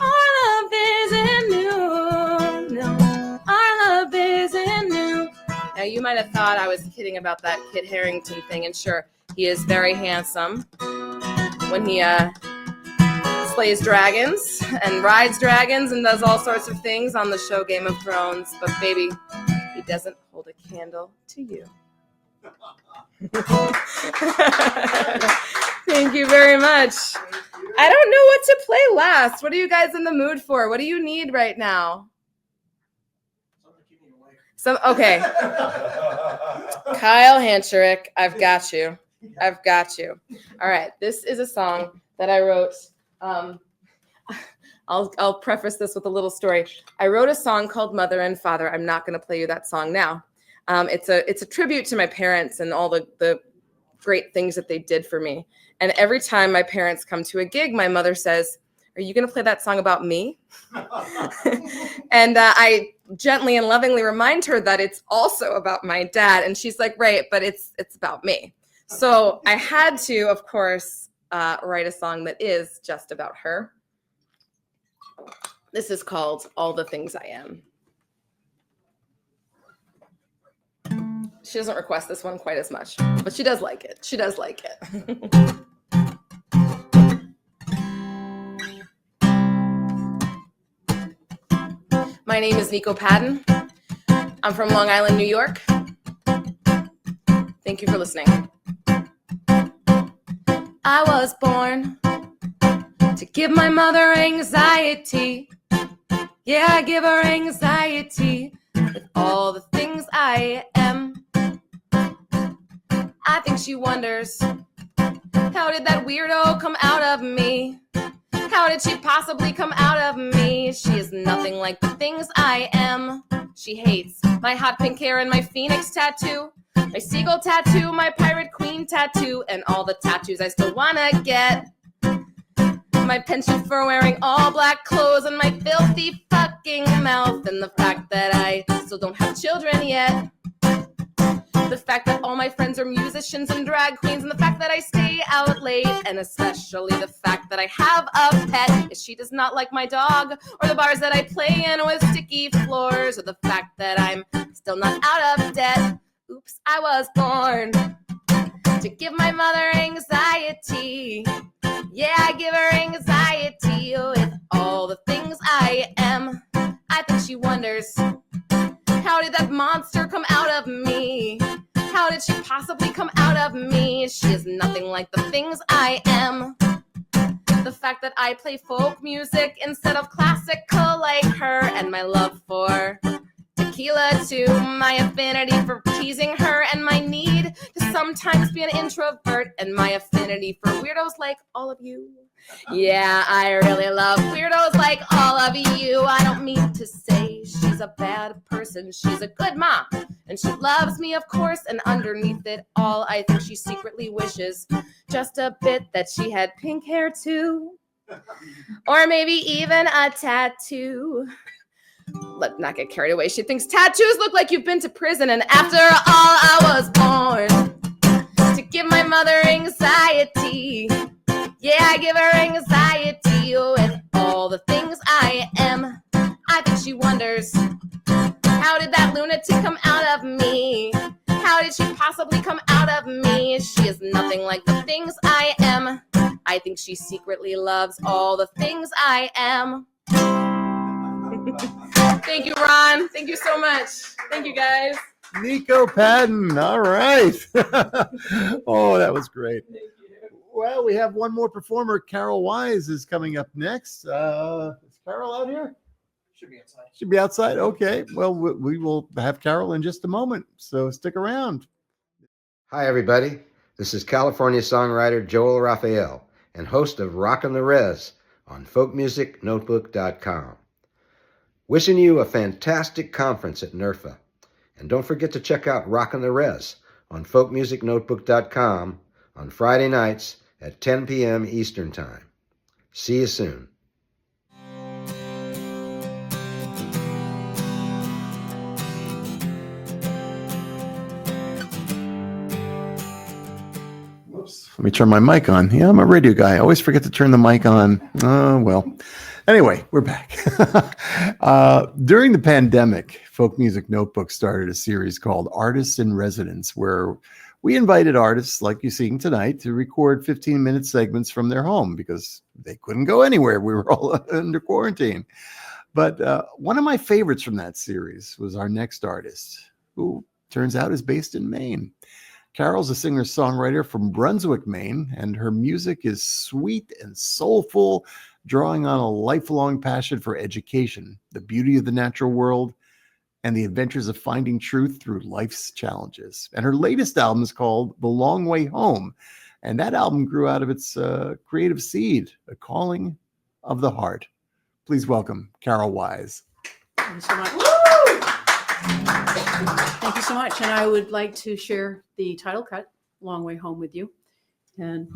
Our love isn't new. No, our love isn't new. Now, you might have thought I was kidding about that Kit Harington thing, and sure, he is very handsome when he slays dragons and rides dragons and does all sorts of things on the show Game of Thrones, but baby, he doesn't hold a candle to you. Thank you very much. I don't know what to play last. What are you guys in the mood for? What do you need right now? Okay. Kyle Hancherick, I've got you. I've got you. All right. This is a song that I wrote. I'll preface this with a little story. I wrote a song called Mother and Father. I'm not going to play you that song now. It's a tribute to my parents and all the great things that they did for me. And every time my parents come to a gig, my mother says, "Are you going to play that song about me?" And I gently and lovingly remind her that it's also about my dad. And she's like, "Right, but it's about me." So I had to, of course, write a song that is just about her. This is called All the Things I Am. She doesn't request this one quite as much, but she does like it. She does like it. My name is NICO PADDEN. I'm from Long Island, New York. Thank you for listening. I was born to give my mother anxiety. Yeah, I give her anxiety with all the things I am. I think she wonders How did that weirdo come out of me? How did she possibly come out of me? She is nothing like the things I am. She hates my hot pink hair and my phoenix tattoo, my seagull tattoo, my pirate queen tattoo, and all the tattoos I still wanna get. My penchant for wearing all black clothes and my filthy fucking mouth, and the fact that I still don't have children yet. The fact that all my friends are musicians and drag queens, and the fact that I stay out late, and especially the fact that I have a pet. She does not like my dog, or the bars that I play in with sticky floors, or the fact that I'm still not out of debt. Oops, I was born to give my mother anxiety. Yeah, I give her anxiety with all the things I am. I think she wonders, how did that monster come out of me? How did she possibly come out of me? She is nothing like the things I am. The fact that I play folk music instead of classical like her, and my love for tequila too, my affinity for teasing her, and my need to sometimes be an introvert, and my affinity for weirdos like all of you. Yeah, I really love weirdos like all of you. I don't mean to say she's a bad person. She's a good mom, and she loves me, of course, and underneath it all, I think she secretly wishes just a bit that she had pink hair too, or maybe even a tattoo. Let's not get carried away. She thinks tattoos look like you've been to prison, and after all, I was born to give my mother anxiety. Yeah, I give her anxiety with all the things I am. I think she wonders, how did that lunatic come out of me? How did she possibly come out of me? She is nothing like the things I am. I think she secretly loves all the things I am. Thank you, Ron. Thank you so much. Thank you, guys. Nico Padden. All right. Oh, that was great. Well, we have one more performer. Carol Wise is coming up next. Is Carol out here? Should be outside. Should be outside. Okay. Well, we will have Carol in just a moment, so stick around. Hi, everybody. This is California songwriter Joel Raphael and host of Rockin' the Res on folkmusicnotebook.com. Wishing you a fantastic conference at NERFA. And don't forget to check out Rockin' the Res on folkmusicnotebook.com on Friday nights at 10 p.m. Eastern Time. See you soon. Whoops. Let me turn my mic on. Yeah, I'm a radio guy. I always forget to turn the mic on. Well. Anyway, we're back. During the pandemic, Folk Music Notebook started a series called Artists in Residence, where we invited artists like you're seeing tonight to record 15-minute segments from their home because they couldn't go anywhere. We were all under quarantine. But one of my favorites from that series was our next artist, who turns out is based in Maine. Carol's a singer-songwriter from Brunswick, Maine, and her music is sweet and soulful, drawing on a lifelong passion for education, the beauty of the natural world, and the adventures of finding truth through life's challenges. And her latest album is called The Long Way Home, and that album grew out of its creative seed, a calling of the heart. Please welcome Carol Wise. Thank you so much. Thank you so much. And I would like to share the title cut, Long Way Home, with you. And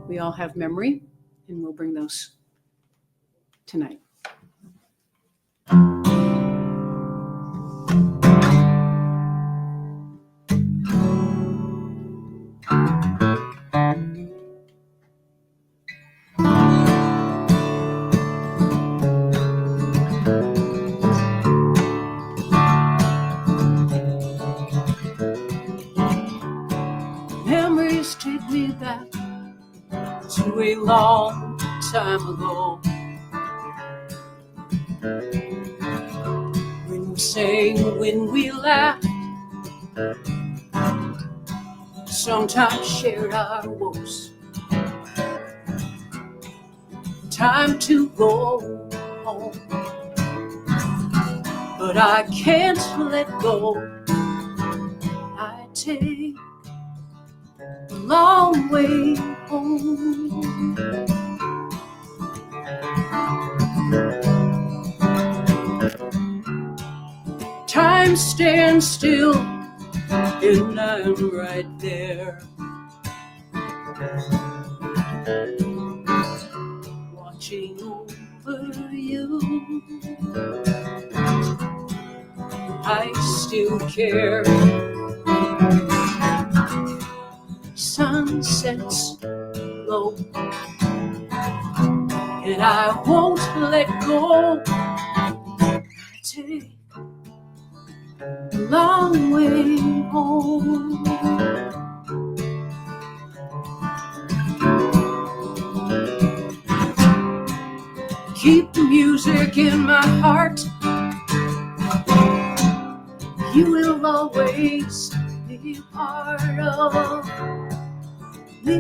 we all have memory, and we'll bring those tonight. Memories take me back to a long time ago, when we sang, when we laughed, sometimes shared our woes. Time to go home, but I can't let go. I take a long way home. Time stands still and I'm right there, watching over you. I still care. Sun sets low and I won't let go. Take a long way home. Keep the music in my heart. You will always be a part of me.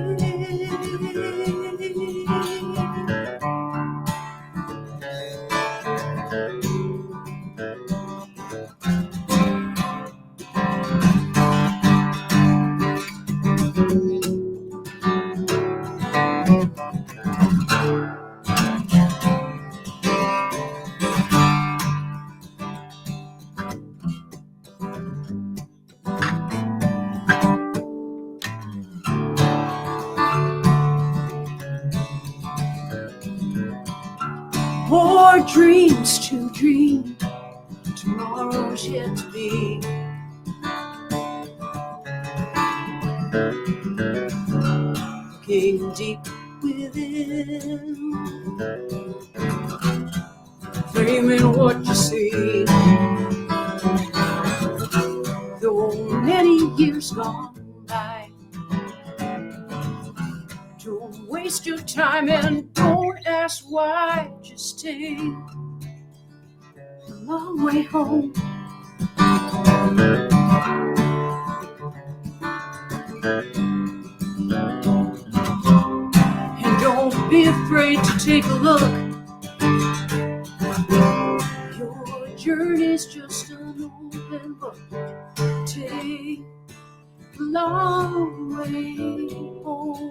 More dreams to dream, tomorrow's yet to be. Looking deep within, framing what you see. Though many years gone by, don't waste your time and don't ask why. Just take a long way home. And don't be afraid to take a look. Your journey's just an open book. Take a long way home.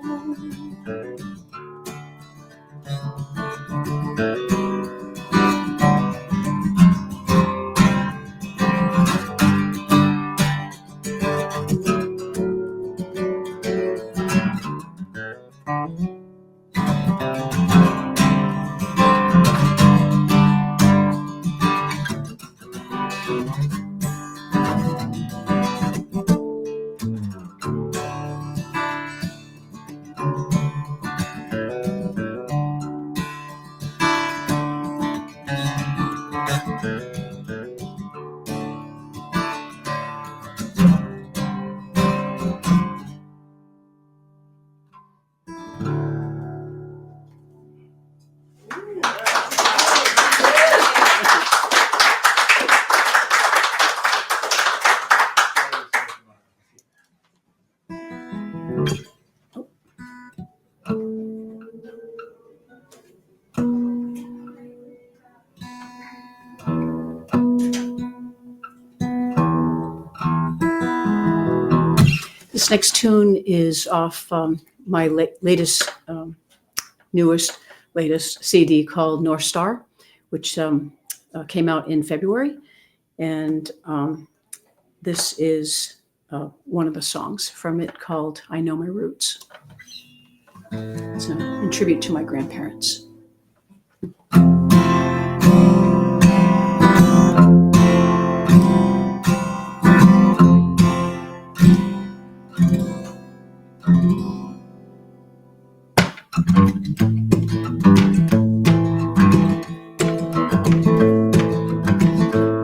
This next tune is off my latest CD called North Star, which came out in February. And this is one of the songs from it called I Know My Roots. It's in tribute to my grandparents.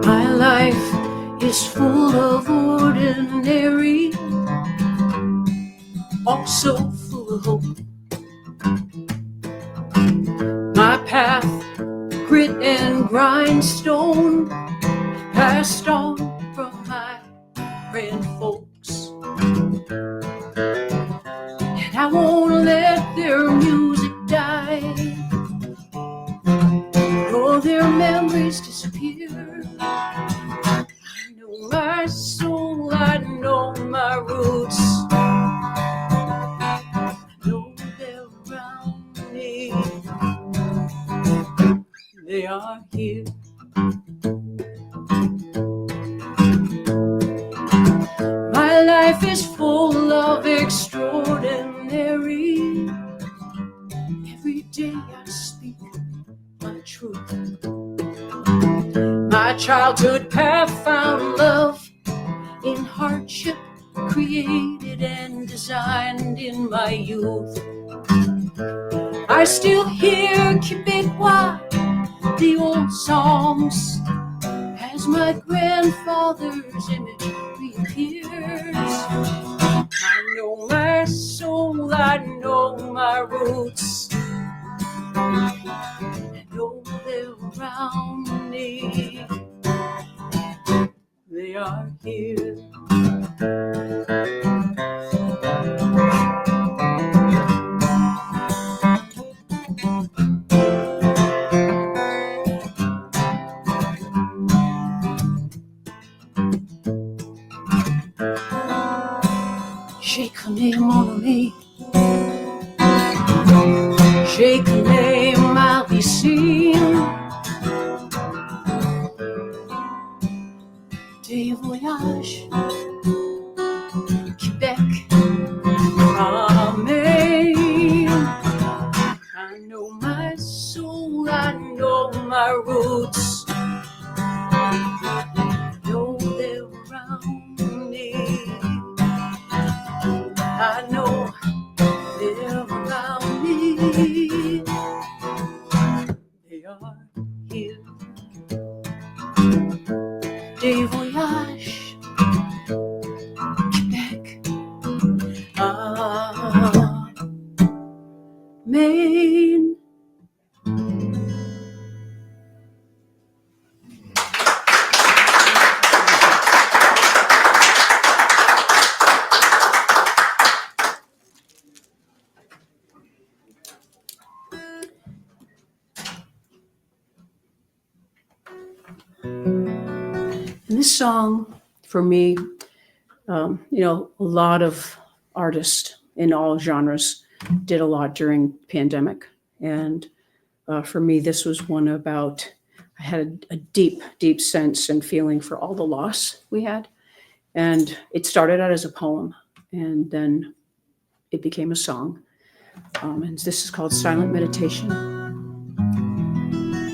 My life is full of ordinary, also full of hope. My path, grit and grindstone, passed on from my grand folks. And I won't let their music die, nor their memories disappear. I know my soul, I know my roots. they are here. My life is full of extraordinary. Every day I speak my truth. My childhood path found love in hardship, created and designed in my youth. I still hear Quebecois, the old songs, as my grandfather's image reappears. I know my soul, I know my roots, I know they're around me. They are here. Je connais mon ami, je connais ma racine. Des voyages, Québec à Maine. I know my soul, I know my roots, I know they're around me. I know they're around me. They are here. Des voyages, Québec à Maine. And this song, for me, a lot of artists in all genres did a lot during the pandemic. And for me, this was one about, I had a deep, deep sense and feeling for all the loss we had. And it started out as a poem, and then it became a song. And this is called Silent Meditation.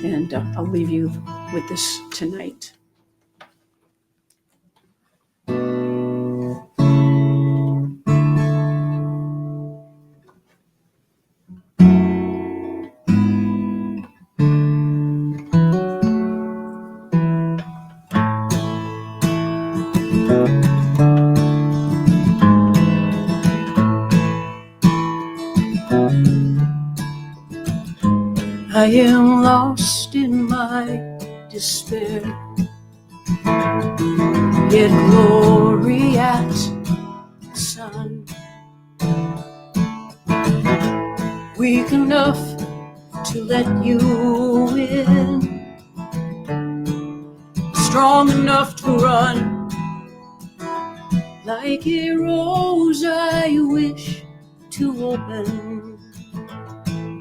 And I'll leave you with this tonight. I am lost in my despair, yet glory at the sun. Weak enough to let you in, strong enough to run. Like a rose I wish to open,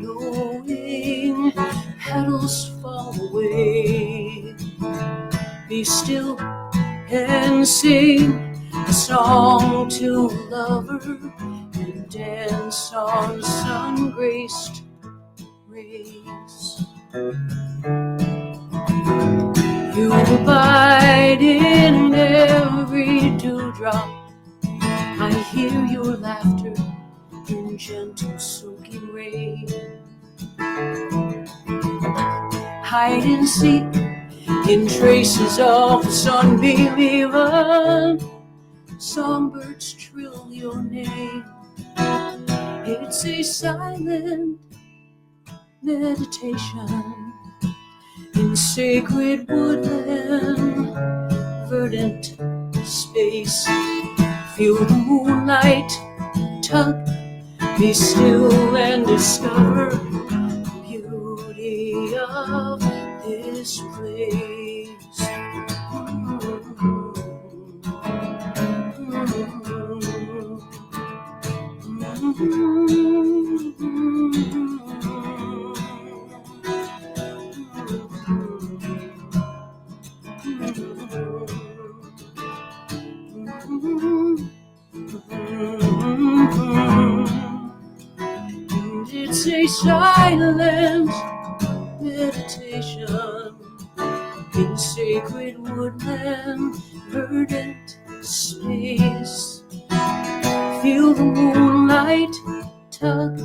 knowing petals fall away. Be still and sing a song to a lover, and dance on sun-graced rays. You abide in every dewdrop. I hear your laughter in gentle soaking rain. Hide and seek in traces of the sunbeam even. Songbirds trill your name. It's a silent meditation in sacred woodland, verdant space. Feel the moonlight tug, be still and discover the beauty of this place. silent meditation in sacred woodland, verdant space. Feel the moonlight tug,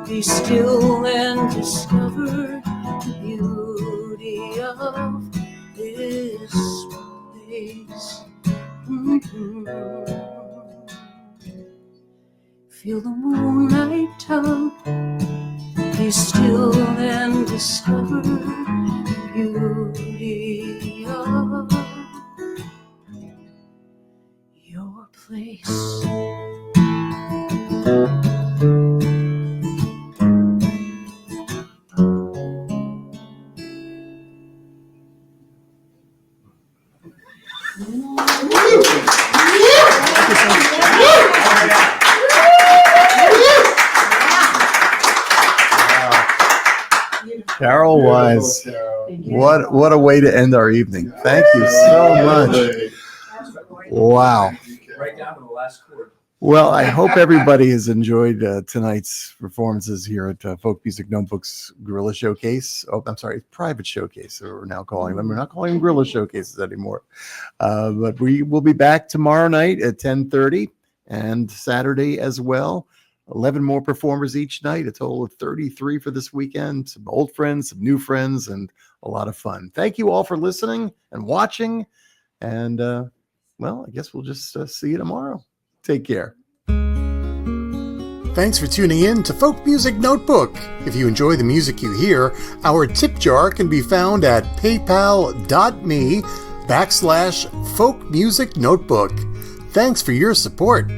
be still and discover the beauty of this place. Feel the moonlight tug, be still and discover the beauty of your place. Carol Wise, what a way to end our evening. Thank you so much. Wow. Right down to the last chord. Well, I hope everybody has enjoyed tonight's performances here at Folk Music Notebook's Gorilla Showcase. Oh, I'm sorry, Private Showcase. We're now calling them. We're not calling them Gorilla Showcases anymore. But we will be back tomorrow night at 10:30 and Saturday as well. 11 more performers each night, a total of 33 for this weekend. Some old friends, some new friends, and a lot of fun. Thank you all for listening and watching. And, well, I guess we'll just see you tomorrow. Take care. Thanks for tuning in to Folk Music Notebook. If you enjoy the music you hear, our tip jar can be found at paypal.me/Folk Music Notebook. Thanks for your support.